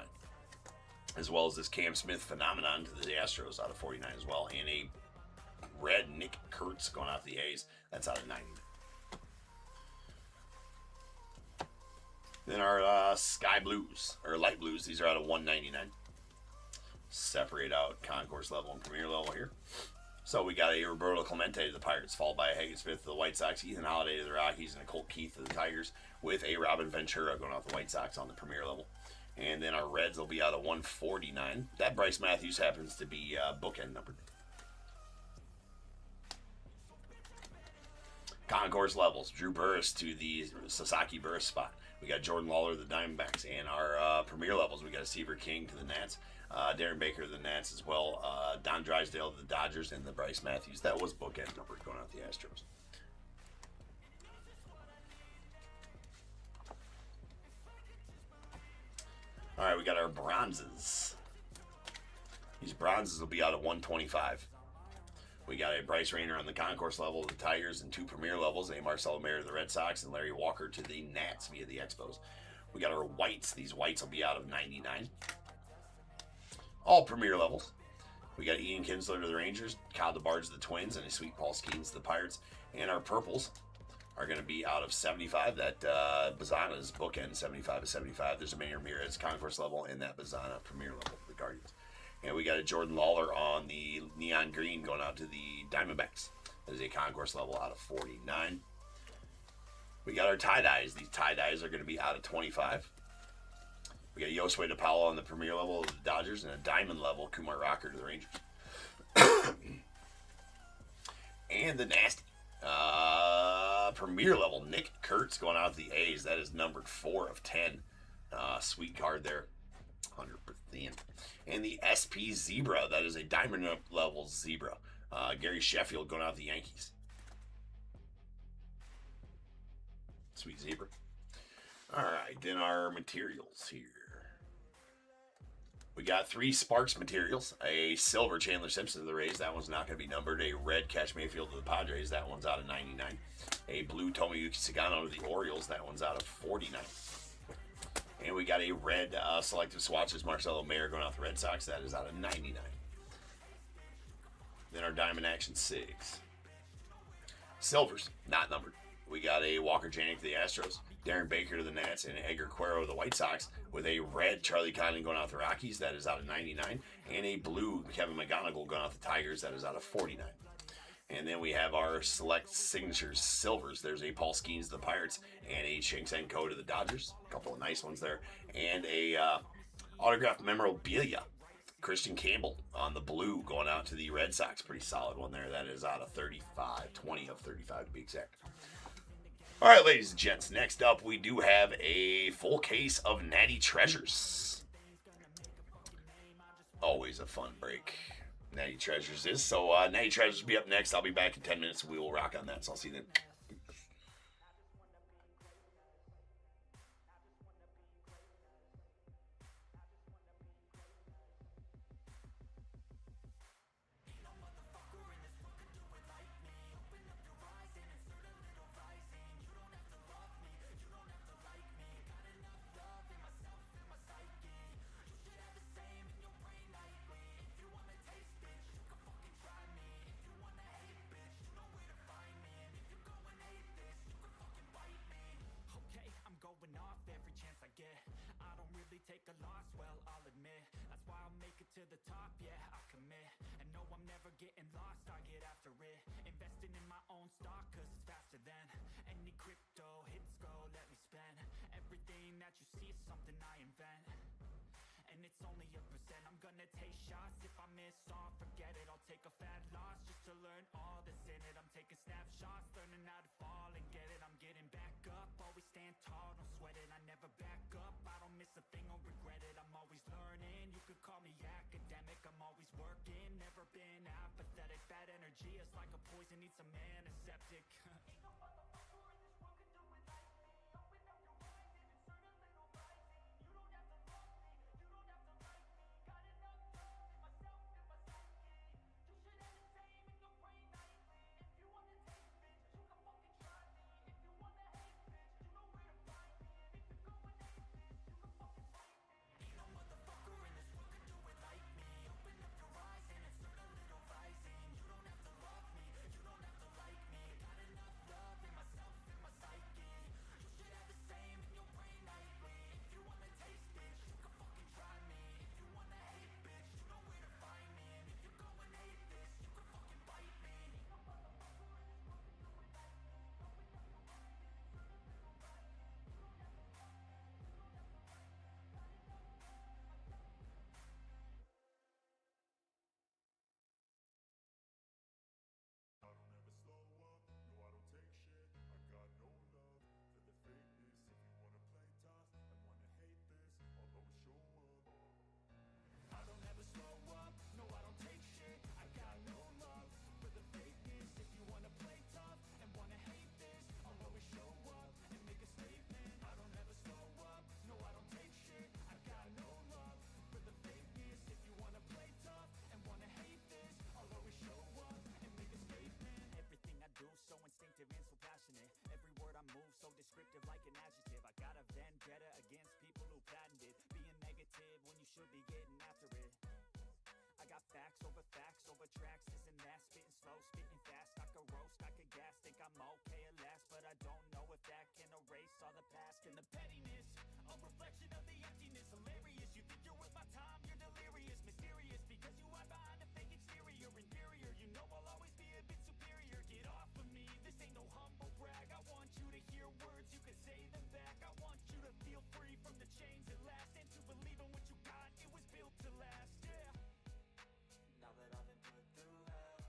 As well as this Cam Smith phenomenon to the Astros out of 49 as well. And a red Nick Kurtz going out the A's. That's out of 90. Then our sky blues, or light blues, these are out of 199. Separate out concourse level and premier level here. So we got a Roberto Clemente to the Pirates, followed by a Hagen Smith to the White Sox, Ethan Holiday to the Rockies, and a Colt Keith to the Tigers, with a Robin Ventura going out the White Sox on the premier level. And then our Reds will be out of 149. That Bryce Matthews happens to be bookend numbered. Concourse levels. Drew Burris to the Sasaki Burris spot. We got Jordan Lawler to the Diamondbacks. And our premier levels, we got Seaver King to the Nats. Darren Baker to the Nats as well. Don Drysdale to the Dodgers. And the Bryce Matthews. That was bookend number going out the Astros. All right, we got our bronzes. These bronzes will be out at 125. We got a Bryce Rayner on the concourse level of the Tigers and 2 premier levels, a Marcelo Mayer to the Red Sox and Larry Walker to the Nats via the Expos. We got our whites. These whites will be out of 99. All premier levels. We got Ian Kinsler to the Rangers, Kyle DeBarge to the Twins, and a sweet Paul Skeens to the Pirates. And our purples are going to be out of 75. That Bazana's bookend, 75 to 75. There's a Mayor Ramirez concourse level and that Bazana premier level for the Guardians. And we got a Jordan Lawler on the neon green going out to the Diamondbacks. That is a concourse level out of 49. We got our tie-dyes. These tie-dyes are going to be out of 25. We got Yosue DePaulo on the premier level of the Dodgers and a diamond level Kumar Rocker to the Rangers. And the nasty premier level Nick Kurtz going out to the A's. That is numbered 4 of 10. Sweet card there. 100%. And the SP Zebra, that is a diamond level Zebra. Gary Sheffield going out to the Yankees. Sweet Zebra. All right, then our materials here. We got 3 Sparks materials. A silver Chandler Simpson to the Rays. That one's not going to be numbered. A red Cash Mayfield to the Padres. That one's out of 99. A blue Tomoyuki Sagano to the Orioles. That one's out of 49. And we got a red selective swatches Marcelo Mayer going out the Red Sox. That is out of 99. Then our Diamond Action 6. Silvers, not numbered. We got a Walker Janik to the Astros, Darren Baker to the Nats, and Edgar Cuero to the White Sox with a red Charlie Condon going out the Rockies. That is out of 99. And a blue Kevin McGonigal going out the Tigers. That is out of 49. And then we have our select signatures silvers. There's a Paul Skeens to the Pirates and a Sheng-Sen Ko to the Dodgers. A couple of nice ones there. And a autographed memorabilia. Christian Campbell on the blue going out to the Red Sox. Pretty solid one there. That is out of 35. 20 of 35 to be exact. All right, ladies and gents. Next up, we do have a full case of Natty Treasures. Always a fun break. Natty Treasures is. So Natty Treasures will be up next. I'll be back in 10 minutes. We will rock on that. So I'll see you then. Take a loss, well, I'll admit. That's why I'll make it to the top, yeah, I'll commit. And no, I'm never getting lost, I get after it. Investing in my own stock, cause it's faster than any crypto hits go, let me spend. Everything that you see is something I invent. And it's only a percent, I'm gonna take shots. If I miss off, forget it, I'll take a fat loss just to learn all that's in it. I'm taking snapshots, learning how to fall and get it. I'm getting back up, always stand tall, don't sweat it. I never back up, I don't miss a thing or regret it. I'm always learning, you could call me academic. I'm always working, never been apathetic. Bad energy is like a poison, needs some antiseptic. Ain't no motherfucker in this world can do it like me. Open up your mind and insert a little rising. You don't have to love me, you don't have to like me. Got enough love in myself and my psyche. You should have the same in your brain nightly. If you wanna taste, bitch, you can fucking try me. If you wanna hate, bitch, you know where to find me. And if you're going hate, bitch, you can fucking fight me. Ain't no motherfucker in this world can do it like me. Open up your eyes and insert a little rising. You don't have to love me, you don't have to like me. Got enough love in myself happiness hilarious. You think you're worth my time, you're delirious. Mysterious because you hide behind a fake exterior. Inferior, you know I'll always be a bit superior. Get off of me, this ain't no humble brag. I want you to hear words, you can say them back. I want you to feel free from the chains at last, and to believe in what you got, it was built to last, yeah. Now that I've been put through hell,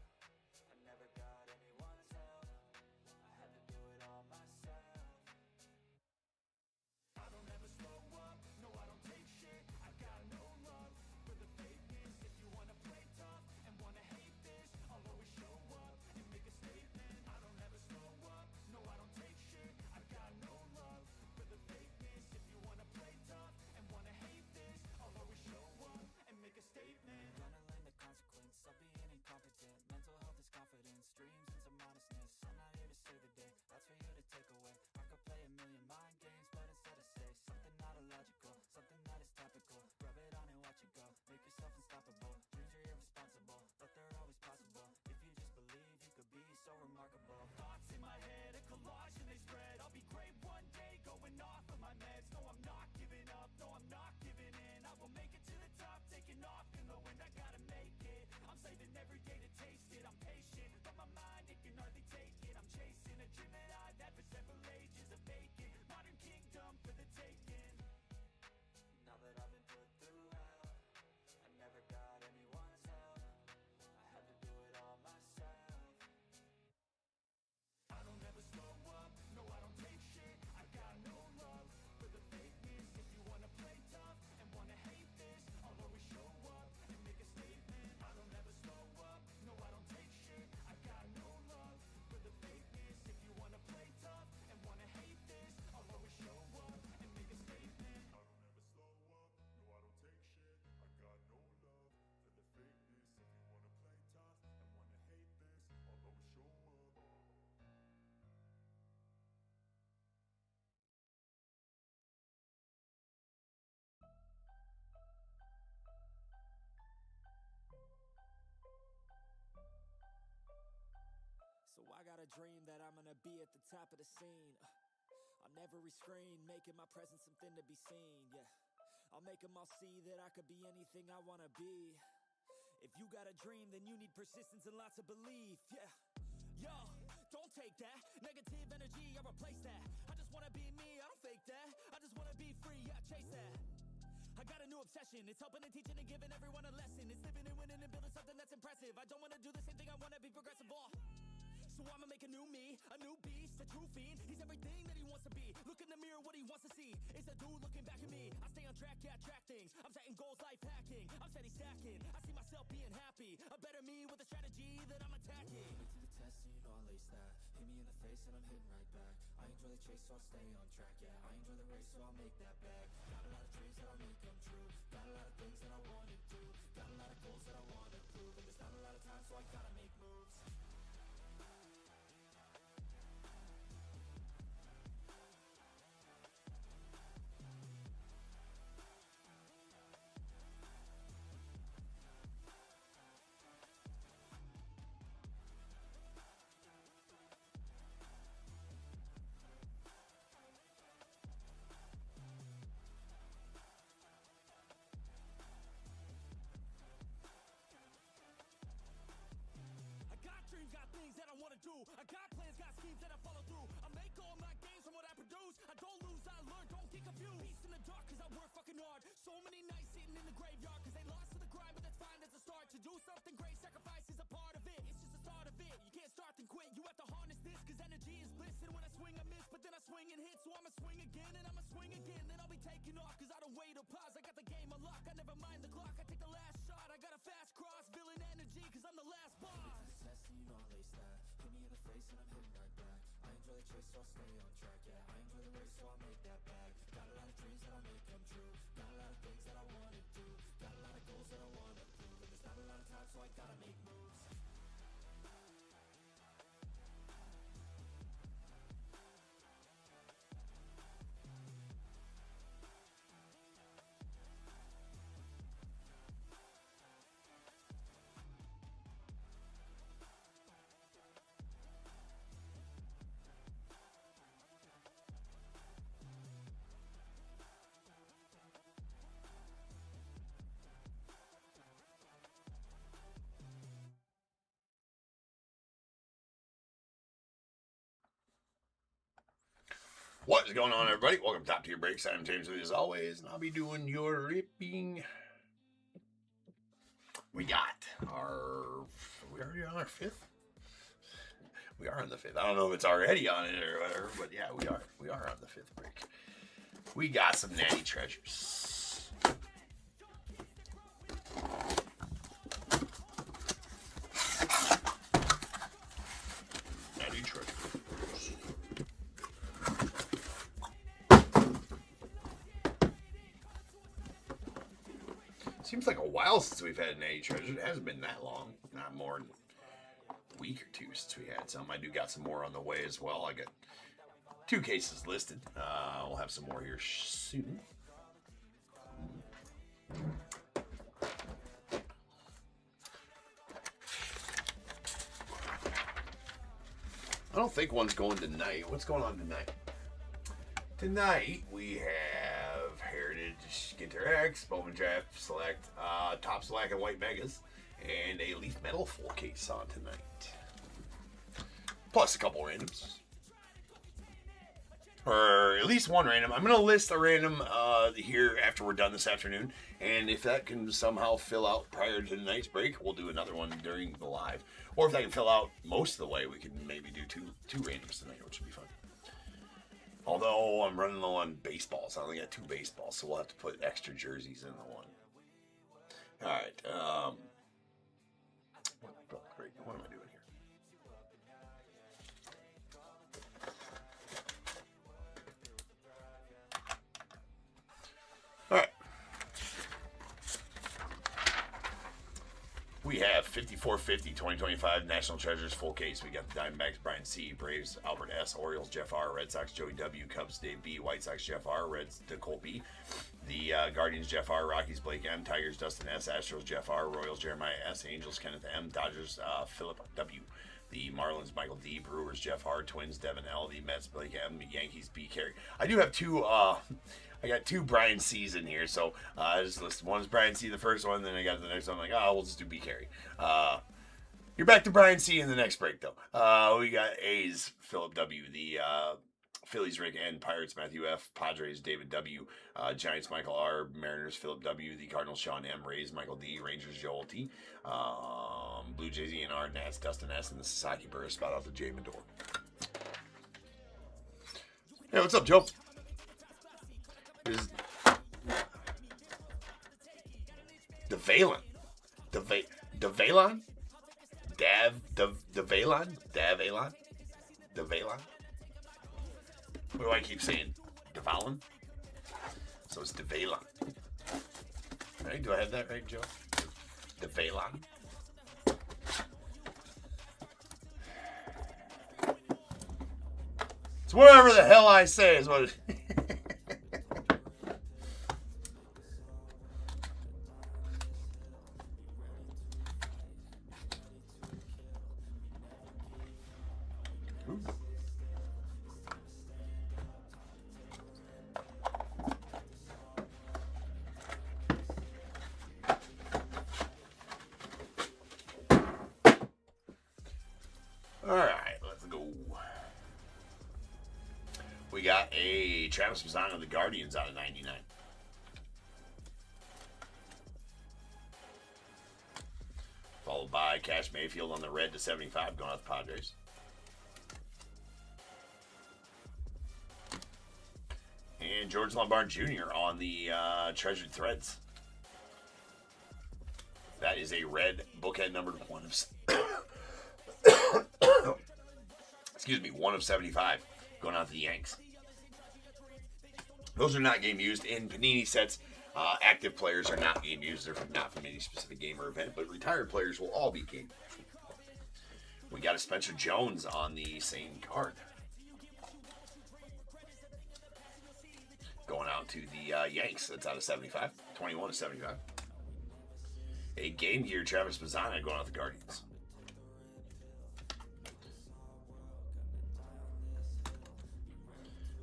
I never got anyone's help. I had to do it all myself. I don't ever slow up, no I don't take shit. I got no love for the fakeness. If you wanna play tough and wanna hate this, I'll always show up and make a statement. I don't ever slow up, no I don't take shit. I got no love for the fakeness. If you wanna play tough and wanna hate this, I'll always show up and make a statement. Gonna learn the consequence of being incompetent. Mental health is confidence, dreams and some modestness. I'm not here to save the day, that's for you to take away. I could play a million mind games, but instead I say something not illogical, something that is topical. Rub it on and watch it go, make yourself unstoppable. Dreams are irresponsible, but they're always possible. If you just believe, you could be so remarkable. Thoughts in my head, a collage and they spread. I'll be great one day, going off of my meds. No, I'm not giving up, no, I'm not giving in. I will make it to the top, taking off in the wind. I gotta make it, I'm saving every day to taste it. I'm patient, but my mind, it can hardly take it. I'm chasing a dream that I've had for several ages. A vacant, modern kingdom for the taking. Now that I've been put through hell, I never got anyone's help. I had to do it all myself. I don't ever slow up, no I don't take shit. I got no love for the fakeness. If you wanna play tough and wanna hate this, I'll always show up and make a statement. I don't ever slow up, no I don't take shit. I got no love for the fakeness. If you wanna play tough and wanna hate this, I'll always show up and make a statement. I don't ever slow up, no I don't take shit. I got no love for the fakeness. If you wanna play tough and wanna hate this, I'll always show up. So I got a dream that I'm gonna be at the top of the scene, on every screen, making my presence something to be seen, yeah. I'll make them all see that I could be anything I wanna be. If you got a dream, then you need persistence and lots of belief, yeah. Yo, don't take that negative energy, I replace that. I just wanna be me, I don't fake that. I just wanna be free, yeah, chase that. I got a new obsession, it's helping and teaching and giving everyone a lesson. It's living and winning and building something that's impressive. I don't wanna do the same thing, I wanna be progressive, so I'ma make a new me, a new beast, a true fiend. He's everything that he wants to be. Look in the mirror, what he wants to see is a dude looking back at me. I stay on track, yeah, track things. I'm setting goals, life hacking. I'm steady stacking. I see myself being happy. A better me with a strategy that I'm attacking. Put to the test, and you know I lace that. Hit me in the face and I'm hitting right back. I enjoy the chase, so I'll stay on track, yeah. I enjoy the race, so I'll make that bag. Got a lot of dreams that I'll make come true. Got a lot of things that I wanna do. Got a lot of goals that I wanna prove. And there's not a lot of time, so I gotta make moves. Got things that I wanna do. I got plans, got schemes that I follow through. I make all my gains from what I produce. I don't lose, I learn, don't get confused. Peace in the dark, cause I work fucking hard. So many nights sitting in the graveyard, cause they lost to the grind, but that's fine, that's a start. To do something great, sacrifice is a part of it. It's just the start of it. You can't start then quit. You have to harness this, cause energy is bliss. And when I swing, I miss, but then I swing and hit. So I'ma swing again, and I'ma swing again. Then I'll be taking off, cause I don't wait or pause. I got the game unlocked, I never mind the clock. I take the last shot, I got a fast cross. Villain energy, cause I'm the last boss. Test, and you know I lace that. Hit me in the face and I'm hitting right back. I enjoy the chase, so I'll stay on track, yeah. I enjoy the race, so I'll make that bag. Got a lot of dreams that I'll make come true. Got a lot of things that I wanna do. Got a lot of goals that I wanna prove. And there's not a lot of time, so I gotta make moves. What is going on, everybody? Welcome to Top Tier Breaks. I'm James with you as always, and I'll be doing your ripping. We already on our fifth? We are on the fifth. I don't know if it's already on it or whatever, but yeah, we are. We are on the fifth break. We got some natty treasures. Natty treasures. Seems like a while since we've had an natty treasure. It hasn't been that long. Not more than a week or two since we had some. I do got some more on the way as well. I got 2 cases listed. We'll have some more here soon. I don't think one's going tonight. What's going on tonight? Tonight we have Heritage Ginter X, Bowman Draft Select, Top Select and White Megas, and a Leaf Metal full case on tonight. Plus a couple randoms. Or at least one random. I'm going to list a random here after we're done this afternoon. And if that can somehow fill out prior to tonight's break, we'll do another one during the live. Or if that can fill out most of the way, we can maybe do two randoms tonight, which would be fun. Although I'm running low on baseballs. I only got 2 baseballs, so we'll have to put extra jerseys in the one. Alright. What am I doing here? Alright. We have 5450 2025 National Treasures full case. We got the Diamondbacks, Brian C., Braves, Albert S., Orioles, Jeff R., Red Sox, Joey W., Cubs, Dave B., White Sox, Jeff R., Reds, Nicole B., the Guardians, Jeff R., Rockies, Blake M., Tigers, Dustin S., Astros, Jeff R., Royals, Jeremiah S., Angels, Kenneth M., Dodgers, Philip W., the Marlins, Michael D., Brewers, Jeff R., Twins, Devin L., the Mets, Blake M., Yankees, B. Carey. I do have 2, I got 2 Brian C's in here, so I just listed one's Brian C, the first one, then I got the next one. I'm like, we'll just do B. Carey. You're back to Brian C in the next break, though. We got A's, Philip W, the Phillies, Rick N, Pirates, Matthew F, Padres, David W, Giants, Michael R, Mariners, Philip W, the Cardinals, Sean M, Rays, Michael D, Rangers, Joel T, Blue Jays, Ian R, Nats, Dustin S, and the Sasaki Burris spot out to Jay Mador. Hey, what's up, Joe? The Valon. DeValon? What do I keep saying? DeValon? So it's DeValon. Right? Do I have that right, Joe? DeValon. It's whatever the hell I say is what it is. Alright, let's go. We got a Travis Mazzano of the Guardians out of 99. Followed by Cash Mayfield on the red to 75 going out the Padres. And George Lombard Jr. on the Treasured Threads. That is a red bookhead numbered 1 of 75 going out to the Yanks. Those are not game used in Panini sets. Active players are not game used. They're not from any specific game or event, but retired players will all be game. We got a Spencer Jones on the same card. Going out to the Yanks. That's out of 75. 21 of 75. A Game Gear Travis Mazzano going out to the Guardians.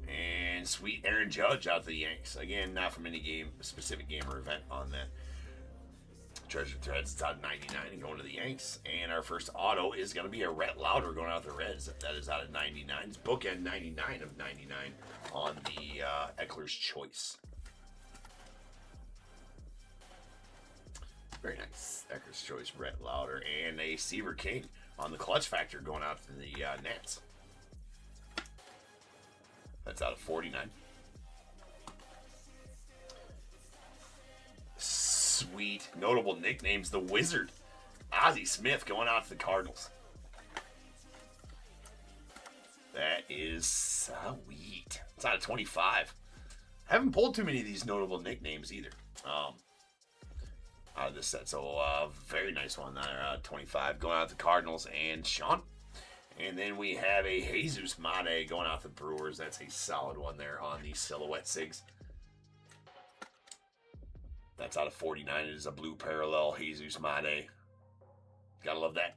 And sweet Aaron Judge out to the Yanks. Again, not from any game, specific game or event on that. Treasure Threads, it's out of 99 and going to the Yanks. And our first auto is going to be a Rhett Lauder going out the Reds. That is out of 99. It's bookend 99 of 99 on the Eckler's Choice. Very nice. Eckler's Choice, Rhett Lauder, and a Seaver King on the Clutch Factor going out to the Nats. That's out of 49. Sweet. Notable nicknames. The Wizard. Ozzie Smith going out to the Cardinals. That is sweet. It's out of 25. Haven't pulled too many of these notable nicknames either. Out of this set. So, very nice one there. 25 going out to the Cardinals and Sean. And then we have a Jesus Mate going out to the Brewers. That's a solid one there on the Silhouette Sigs. That's out of 49. It is a blue parallel Jesus Mate. Gotta love that.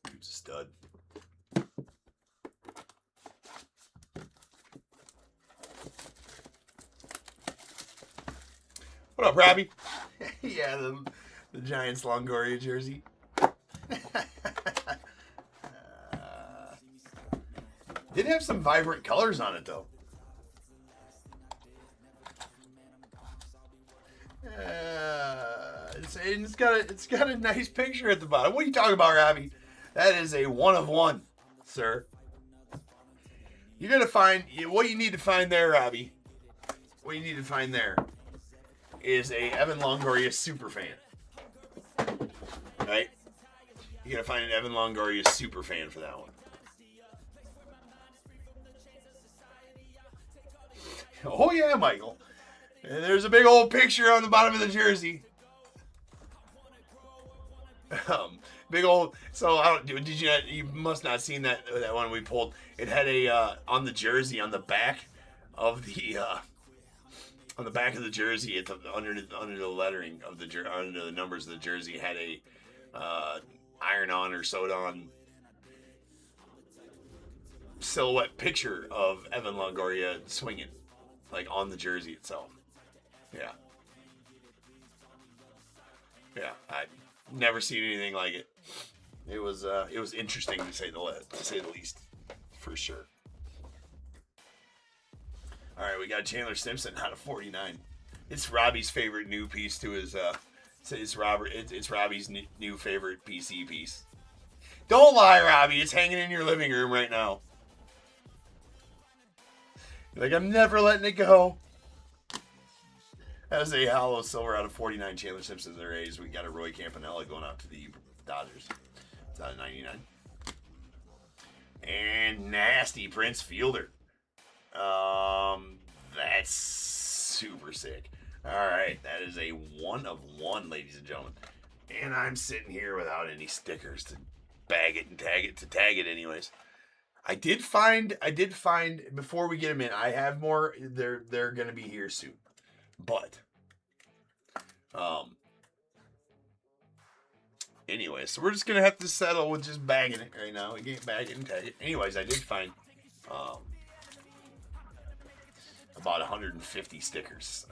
Dude's a stud. What up, Robbie? Yeah, the Giants Longoria jersey. Did have some vibrant colors on it, though. It's got a nice picture at the bottom. What are you talking about, Robbie? That is a 1 of 1, sir. You're gonna find what you need to find there, Robbie. What you need to find there is a Evan Longoria super fan, right? You gotta find an Evan Longoria super fan for that one. Oh yeah, Michael. And there's a big old picture on the bottom of the jersey. Big old. So I don't. Did you? You must not seen that one we pulled. It had a on the jersey on the back of the on the back of the jersey under the lettering of the under the numbers of the jersey had a iron-on or sewed-on silhouette picture of Evan Longoria swinging, like on the jersey itself. Yeah. Yeah, I've never seen anything like it. It was interesting to say the least, for sure. All right, we got Chandler Simpson out of 49. It's Robbie's favorite new piece to his. It's Robbie's new favorite PC piece. Don't lie, Robbie. It's hanging in your living room right now. You're like, I'm never letting it go. That was a hollow silver out of 49. Chandler Simpson, their A's. We got a Roy Campanella going out to the Dodgers. It's out of 99. And nasty Prince Fielder. That's super sick. All right, that is a 1 of 1, ladies and gentlemen. And I'm sitting here without any stickers to bag it and tag it anyways. I did find before we get them in, I have more. They're gonna be here soon. But, anyway, so we're just going to have to settle with just bagging it right now. We can't bag it and tag it. Anyways, I did find, about 150 stickers,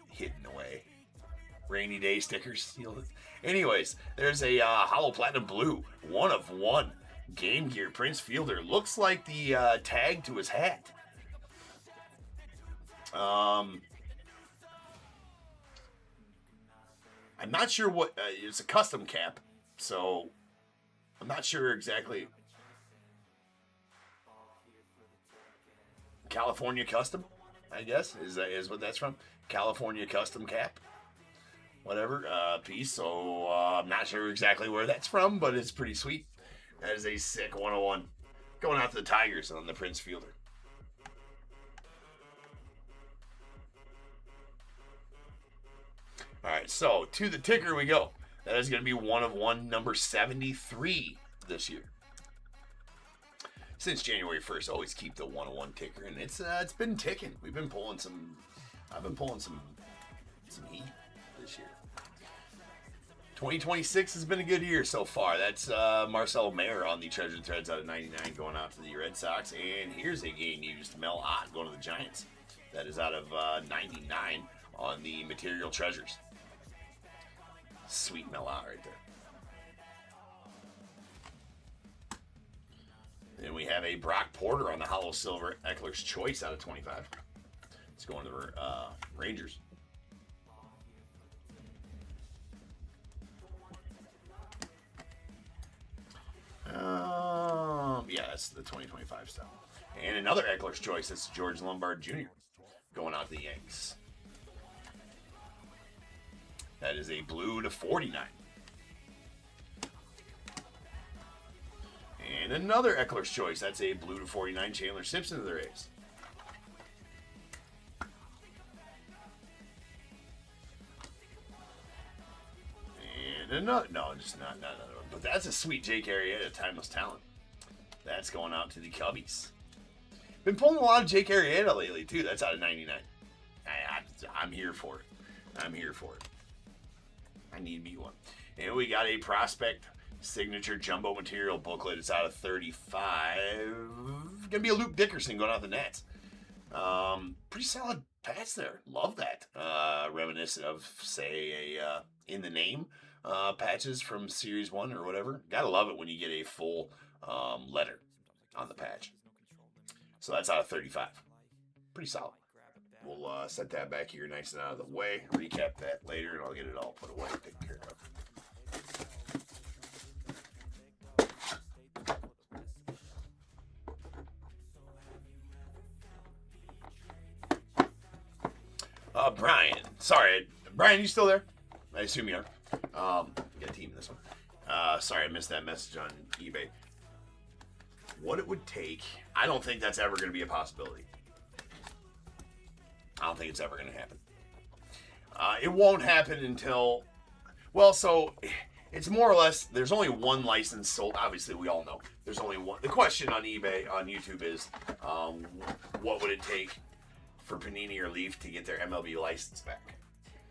hidden away. Rainy day stickers. Anyways, there's a, Hollow Platinum Blue, 1 of 1. Game Gear Prince Fielder. Looks like the, tag to his hat. I'm not sure what it's a custom cap, so I'm not sure exactly. California Custom, I guess is what that's from. California Custom cap, whatever piece. So I'm not sure exactly where that's from, but it's pretty sweet. That is a sick 101 going out to the Tigers on the Prince Fielder. All right, so to the ticker we go. That is going to be 1 of 1, number 73 this year. Since January 1st, always keep the 1 of 1 ticker, and it's been ticking. We've been pulling some. I've been pulling some heat this year. 2026 has been a good year so far. That's Marcel Mayer on the Treasure Threads out of 99 going out to the Red Sox, and here's a game used Mel Ott going to the Giants. That is out of 99 on the Material Treasures. Sweet mellow right there. Then we have a Brock Porter on the hollow silver Eckler's Choice out of 25. It's going to the Rangers. Yeah, that's the 2025 stuff. And another Eckler's Choice. That's George Lombard Jr. going out to the Yanks. That is a blue to 49. And another Eckler's Choice. That's a blue to 49 Chandler Simpson of the Rays. And another, no, just not another one. But that's a sweet Jake Arrieta, Timeless Talent. That's going out to the Cubbies. Been pulling a lot of Jake Arrieta lately, too. That's out of 99. I'm here for it. I'm here for it. I need me one. And we got a Prospect Signature Jumbo Material booklet. It's out of 35. Gonna be a Luke Dickerson going out the Nets. Pretty solid patch there. Love that. Reminiscent of, say, a In the Name patches from Series 1 or whatever. Gotta love it when you get a full letter on the patch. So that's out of 35. Pretty solid. We'll set that back here nice and out of the way. Recap that later, and I'll get it all put away and taken care of. Brian. Sorry. Brian, you still there? I assume you are. Got a team in this one. Sorry, I missed that message on eBay. What it would take, I don't think that's ever going to be a possibility. I don't think it's ever going to happen. It won't happen until, well, so it's more or less, there's only one license sold. Obviously, we all know there's only one. The question on eBay, on YouTube is, what would it take for Panini or Leaf to get their MLB license back?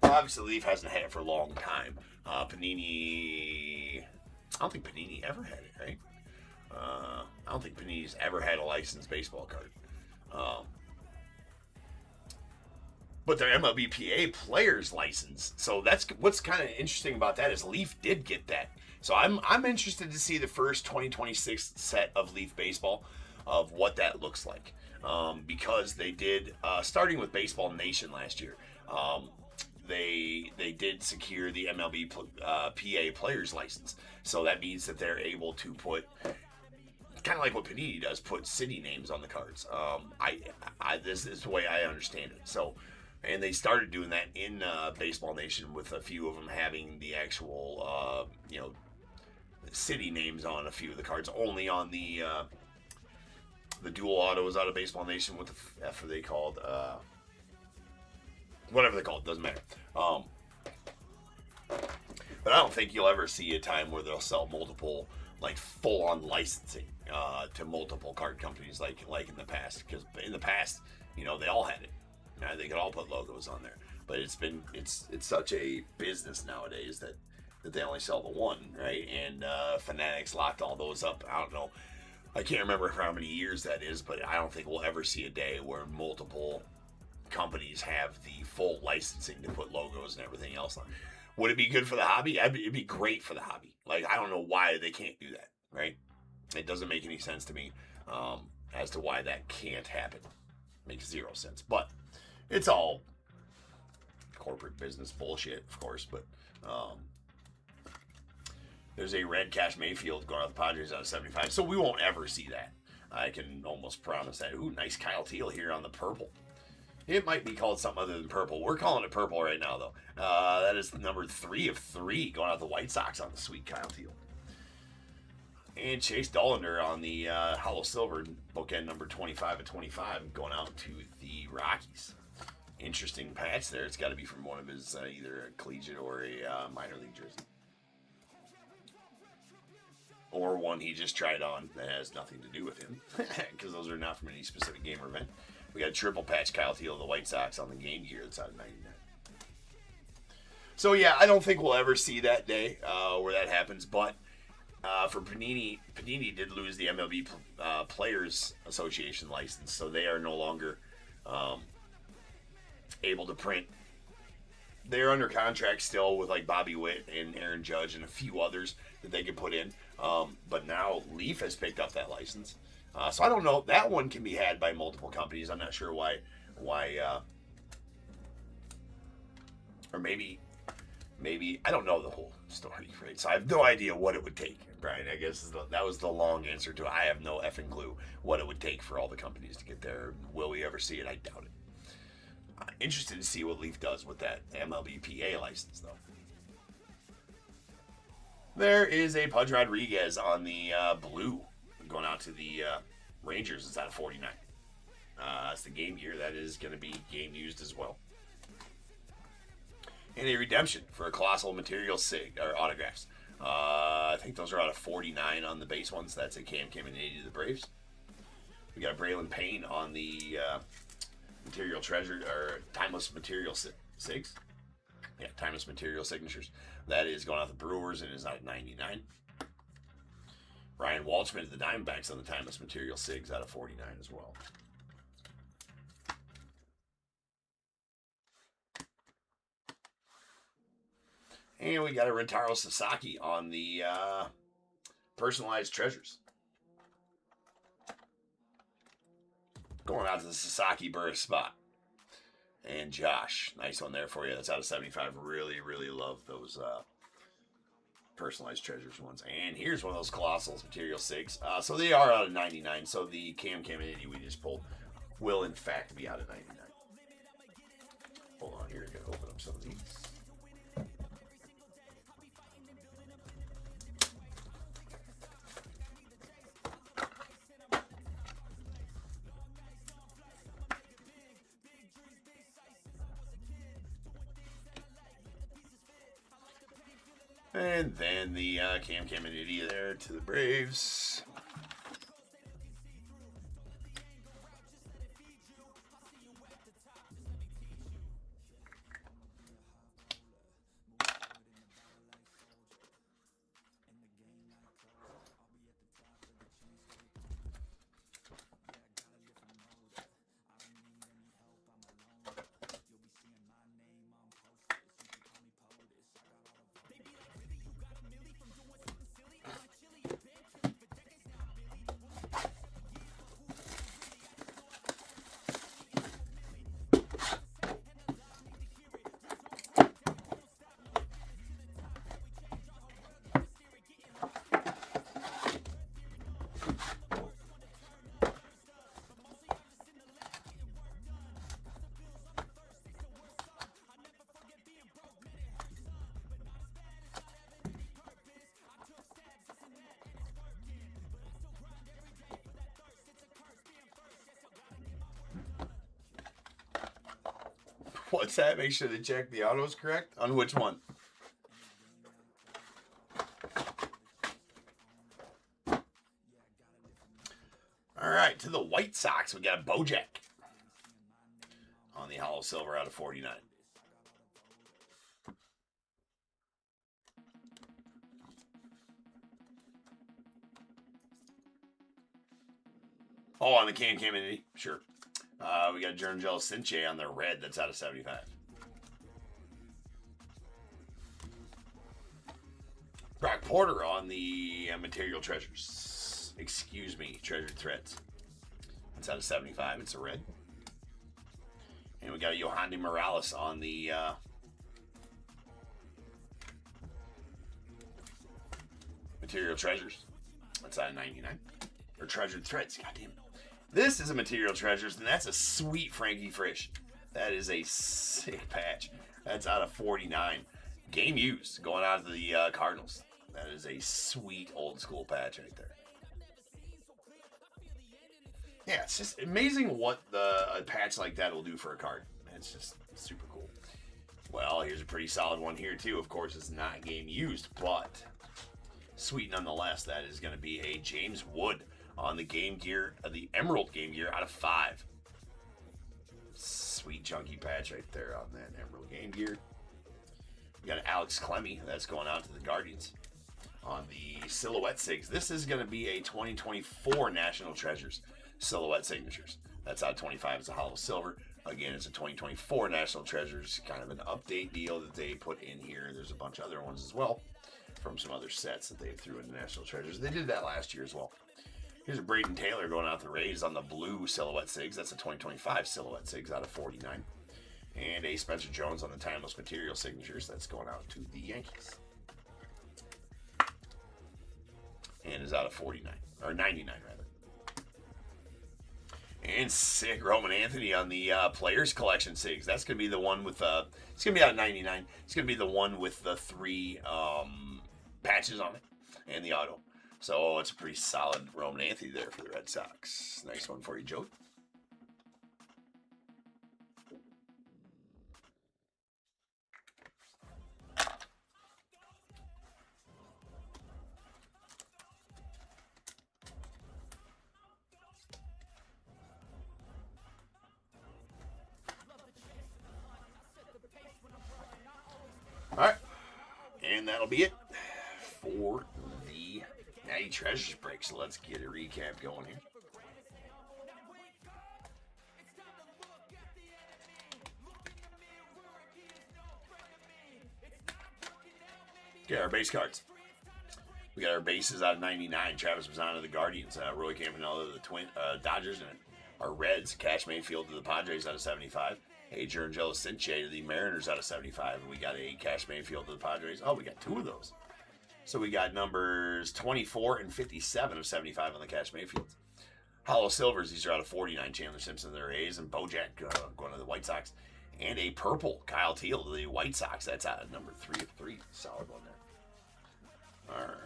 Well, obviously, Leaf hasn't had it for a long time. Panini, I don't think Panini ever had it, right? I don't think Panini's ever had a licensed baseball card. But their MLBPA players license. So that's what's kind of interesting about that is Leaf did get that. So I'm interested to see the first 2026 set of Leaf baseball of what that looks like. Because they did, starting with Baseball Nation last year, they did secure the MLB PA players license. So that means that they're able to put, kind of like what Panini does, put city names on the cards. This is the way I understand it. So, and they started doing that in Baseball Nation with a few of them having the actual, city names on a few of the cards. Only on the dual autos out of Baseball Nation. What the F are they called? Whatever they're called, doesn't matter. But I don't think you'll ever see a time where they'll sell multiple, like full-on licensing to multiple card companies like in the past. Because in the past, they all had it. They could all put logos on there. But it's such a business nowadays that they only sell the one, right? And Fanatics locked all those up. I don't know. I can't remember for how many years that is, but I don't think we'll ever see a day where multiple companies have the full licensing to put logos and everything else on. Would it be good for the hobby? It'd be great for the hobby. Like, I don't know why they can't do that, right? It doesn't make any sense to me as to why that can't happen. Makes zero sense. But it's all corporate business bullshit, of course. But there's a red Cash Mayfield going out the Padres out of 75. So we won't ever see that. I can almost promise that. Ooh, nice Kyle Teal here on the purple. It might be called something other than purple. We're calling it purple right now, though. That is the number 3 of 3 going out the White Sox on the sweet Kyle Teal. And Chase Dollander on the hollow silver bookend number 25 of 25 going out to the Rockies. Interesting patch there. It's got to be from one of his either a collegiate or a minor league jersey. Or one he just tried on that has nothing to do with him. Because those are not from any specific game or event. We got a triple patch Kyle Teal of the White Sox on the game gear that's out of 99. So, yeah, I don't think we'll ever see that day where that happens. But for Panini did lose the MLB Players Association license. So they are no longer able to print they're under contract still with like Bobby Witt and Aaron Judge and a few others that they could put in. But now Leaf has picked up that license. So I don't know. That one can be had by multiple companies. I'm not sure why, or maybe, I don't know the whole story, right? So I have no idea what it would take, Brian. I guess that was the long answer to it. I have no effing clue what it would take for all the companies to get there. Will we ever see it? I doubt it. I'm interested to see what Leaf does with that MLBPA license, though. There is a Pudge Rodriguez on the blue going out to the Rangers. It's out of 49. That's the game gear. That is going to be game used as well. And a redemption for a Colossal Material Sig, or autographs. I think those are out of 49 on the base ones. That's a Cam and 80 to the Braves. We got Braylon Payne on the Material Treasure, or Timeless Material Sigs. Yeah, Timeless Material Signatures. That is going out the Brewers and is out of 99. Ryan Walshman to the Diamondbacks on the Timeless Material Sigs out of 49 as well. And we got a Rintaro Sasaki on the Personalized Treasures. Going out to the Sasaki Burris spot. And Josh, nice one there for you. That's out of 75. Really, really love those Personalized Treasures ones. And here's one of those Colossals Material 6. So they are out of 99. So the Cam and Itty we just pulled will, in fact, be out of 99. Hold on here. I got to open up some of these. And then the Cam and Itty there to the Braves. What's that? Make sure to check the auto's correct. On which one? All right, to the White Sox, we got a Bojack on the Hollow Silver out of 49. Oh, on the Cam Itty, sure. We got Jerngel Sinche on the red. That's out of 75. Brock Porter on the Material Treasures. Excuse me, Treasured Threads. That's out of 75. It's a red. And we got a Yohandy Morales on the Material Treasures. That's out of 99. Or Treasured Threads. Goddamn. This is a Material Treasures, and that's a sweet Frankie Frisch. That is a sick patch. That's out of 49. Game used, going out to the Cardinals. That is a sweet old school patch right there. Yeah, it's just amazing what a patch like that will do for a card. It's just super cool. Well, here's a pretty solid one here, too. Of course, it's not game used, but sweet nonetheless. That is going to be a James Wood on the game gear, the Emerald game gear out of 5. Sweet chunky patch right there on that Emerald game gear. We got Alex Clemmy. That's going out to the Guardians on the Silhouette Sigs. This is going to be a 2024 National Treasures Silhouette Signatures. That's out of 25. It's a Hollow Silver. Again, it's a 2024 National Treasures, kind of an update deal that they put in here. There's a bunch of other ones as well from some other sets that they threw into National Treasures. They did that last year as well. Here's a Braden Taylor going out the Rays on the blue Silhouette Sigs. That's a 2025 Silhouette Sigs out of 49. And a Spencer Jones on the Timeless Material Signatures. That's going out to the Yankees. And is out of 49, or 99 rather. And sick Roman Anthony on the Players Collection Sigs. That's going to be the one with, it's going to be out of 99. It's going to be the one with the 3 patches on it and the auto. So it's a pretty solid Roman Anthony there for the Red Sox. Nice one for you, Joe. All right, and that'll be it for the Natty Treasures break. So let's get a recap going here. Get our base cards. We got our bases out of 99. Travis Mazzano of the Guardians. Roy Campanella of the Dodgers. And our Reds. Cash Mayfield of the Padres out of 75. Adrian Sinche to the Mariners out of 75. And we got a Cash Mayfield to the Padres. Oh, we got 2 of those. So we got numbers 24 and 57 of 75 on the Cash Mayfields. Hollow Silvers, these are out of 49. Chandler Simpson to the Rays. And Bojack going to the White Sox. And a purple Kyle Teal to the White Sox. That's out of number 3 of 3. Solid one there. All right.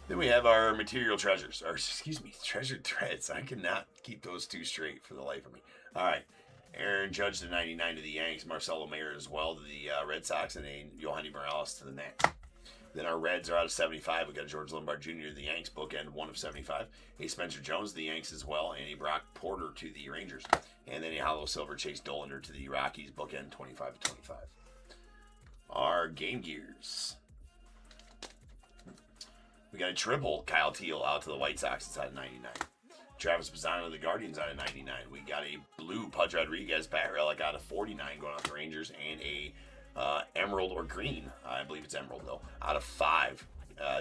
Then we have our material treasures, or excuse me, treasured threads. I cannot keep those 2 straight for the life of me. All right. Aaron Judge to 99 to the Yanks. Marcelo Mayer as well to the Red Sox. And a Yohanny Morales to the Nats. Then our Reds are out of 75. We got George Lombard Jr. to the Yanks, bookend 1 of 75. A Spencer Jones to the Yanks as well, and a Brock Porter to the Rangers. And then a Hollow Silver Chase Dollander to the Rockies, bookend 25 of 25. Our Game Gears. We got a triple Kyle Teal out to the White Sox. It's out of 99. Travis Mazzano of the Guardians out of 99. We got a blue Pudge Rodriguez bat relic out of 49 going out to the Rangers, and a emerald or green, I believe it's emerald though, out of 5.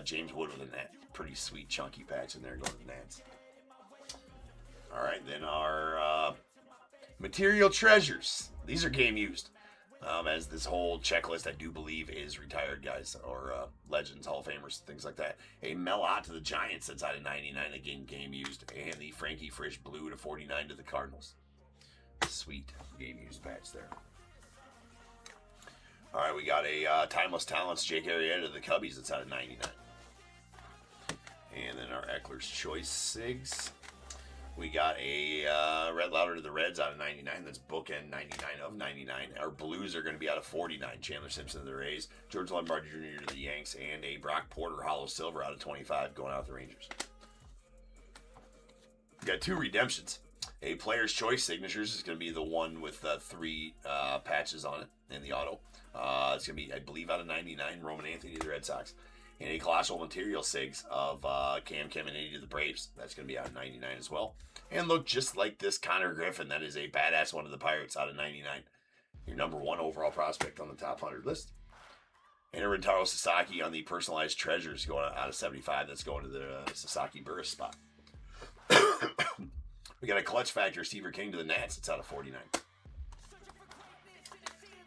James Wood with a net. Pretty sweet chunky patch in there going to the Nats. All right, then our material treasures. These are game used. As this whole checklist, I do believe, is retired guys or legends, Hall of Famers, things like that. A Mel Ott to the Giants, that's out of 99, again, game used. And the Frankie Frisch blue to 49 to the Cardinals. Sweet game used patch there. All right, we got a Timeless Talents Jake Arrieta to the Cubbies, that's out of 99. And then our Eckler's Choice Sigs. We got a Red Lauder to the Reds out of 99. That's bookend 99 of 99. Our Blues are going to be out of 49. Chandler Simpson to the Rays. George Lombard Jr. to the Yanks. And a Brock Porter Hollow Silver out of 25 going out to the Rangers. We got 2 redemptions. A Player's Choice Signatures is going to be the one with 3 patches on it in the auto. It's going to be, I believe, out of 99. Roman Anthony to the Red Sox. And a Colossal Material Sigs of Cam Caminiti to the Braves. That's going to be out of 99 as well. And look just like this Connor Griffin. That is a badass one of the Pirates out of 99. Your number 1 overall prospect on the top 100 list. And a Rintaro Sasaki on the Personalized Treasures going out of 75. That's going to the Sasaki Burris spot. We got a Clutch Factor Steve King to the Nats. It's out of 49.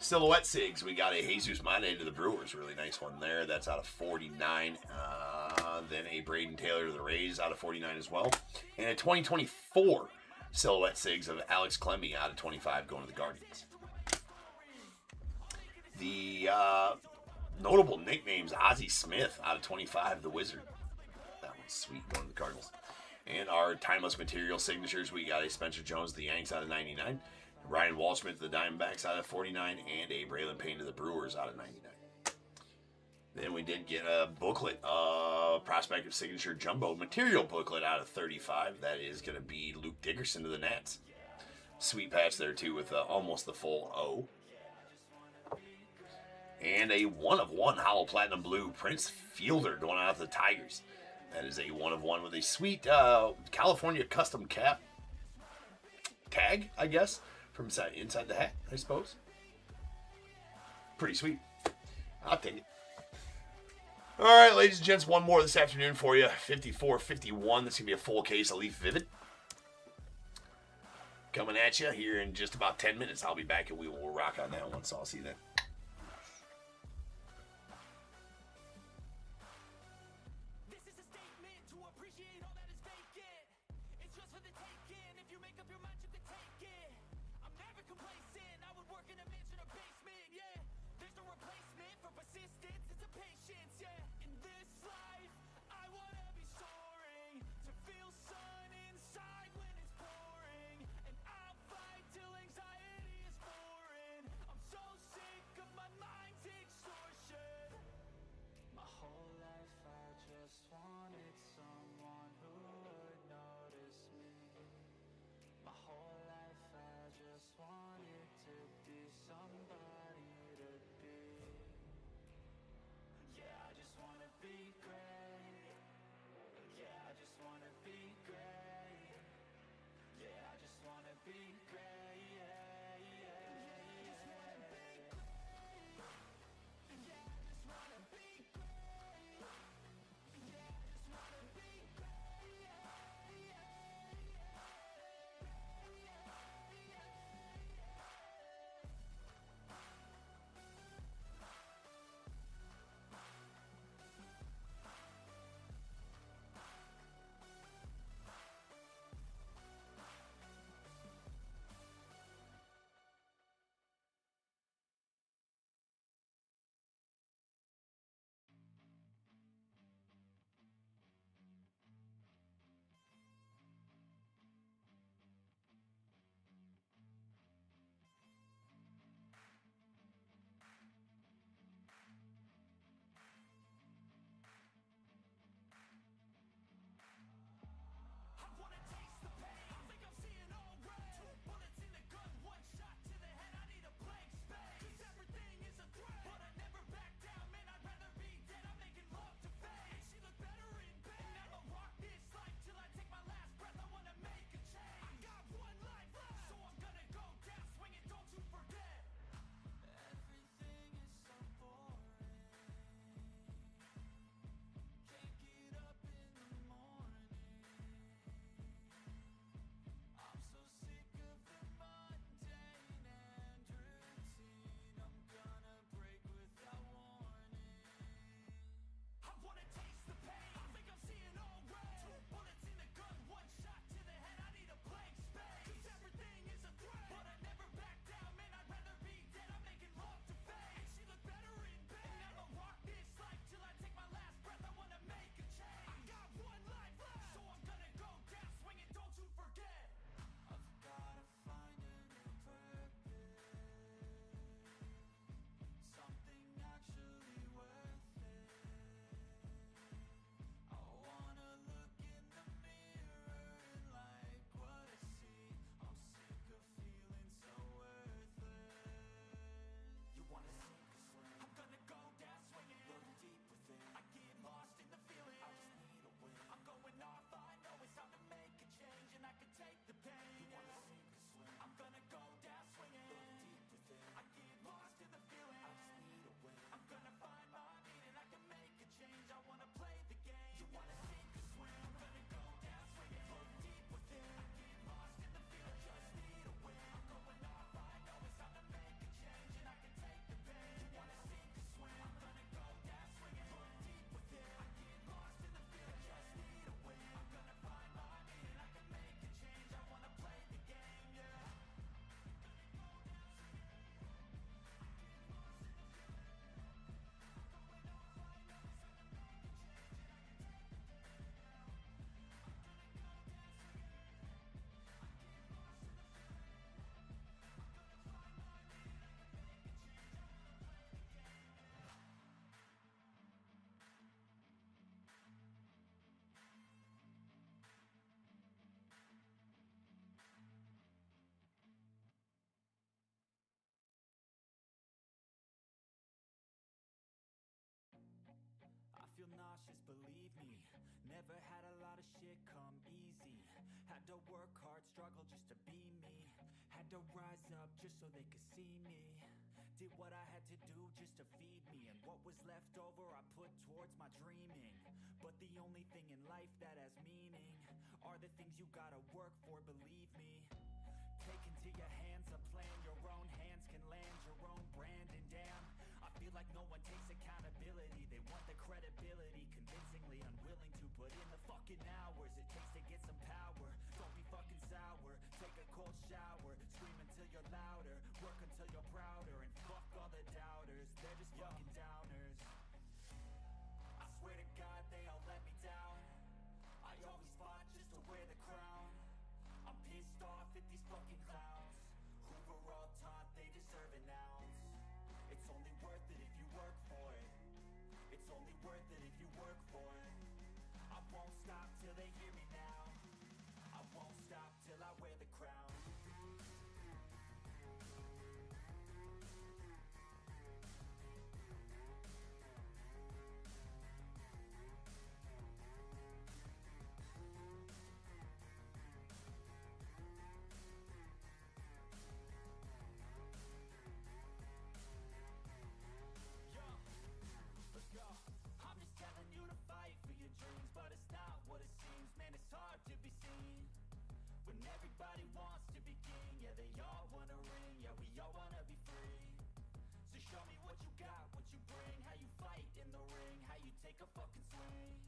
Silhouette Sigs, we got a Jesus Mane to the Brewers. Really nice one there. That's out of 49. Then a Braden Taylor to the Rays out of 49 as well. And a 2024 Silhouette Sigs of Alex Clemmy out of 25 going to the Guardians. The notable nicknames, Ozzie Smith out of 25, the Wizard. That one's sweet going to the Cardinals. And our Timeless Material Signatures, we got a Spencer Jones to the Yanks out of 99. Ryan Waldschmidt to the Diamondbacks out of 49, and a Braylon Payne to the Brewers out of 99. Then we did get a booklet, Prospect of Signature Jumbo Material booklet out of 35. That is going to be Luke Dickerson to the Nats. Sweet patch there, too, with almost the full O. And a 1 of 1 Hollow Platinum Blue Prince Fielder going out to the Tigers. That is a 1 of 1 with a sweet California custom cap tag, I guess, from inside the hat, I suppose. Pretty sweet. I'll take it. All right, ladies and gents, one more this afternoon for you. 54-51. This is going to be a full case of Leaf Vivid. Coming at you here in just about 10 minutes. I'll be back and we will rock on that one, so I'll see you then. just believe me. Never had a lot of shit come easy. Had to work hard, struggle just to be me. Had to rise up just so they could see me. Did what I had to do just to feed me. And what was left over I put towards my dreaming. But the only thing in life that has meaning are the things you gotta work for, believe me. Take into your hands a plan, your own hands can land your own brand. And damn, I feel like no one takes accountability. They want the credibility, convincingly unwilling to put in the fucking hours it takes to get some power. Don't be fucking sour, take a cold shower. Scream until you're louder, work until you're prouder. And fuck all the doubters, they're just fucking downers. I swear to God they all let me down. I always fought just to wear the crown. I'm pissed off at these fucking clowns who were all taught they deserve an ounce. It's only worth it if you work for it. It's only worth it if you work for it. I won't stop till they hear me now. I won't stop till I wear the crown. I'm just telling you to fight for your dreams, but it's not what it seems. Man, it's hard to be seen when everybody wants to be king. Yeah, they all wanna ring, yeah, we all wanna be free. So show me what you got, what you bring, how you fight in the ring, how you take a fucking swing.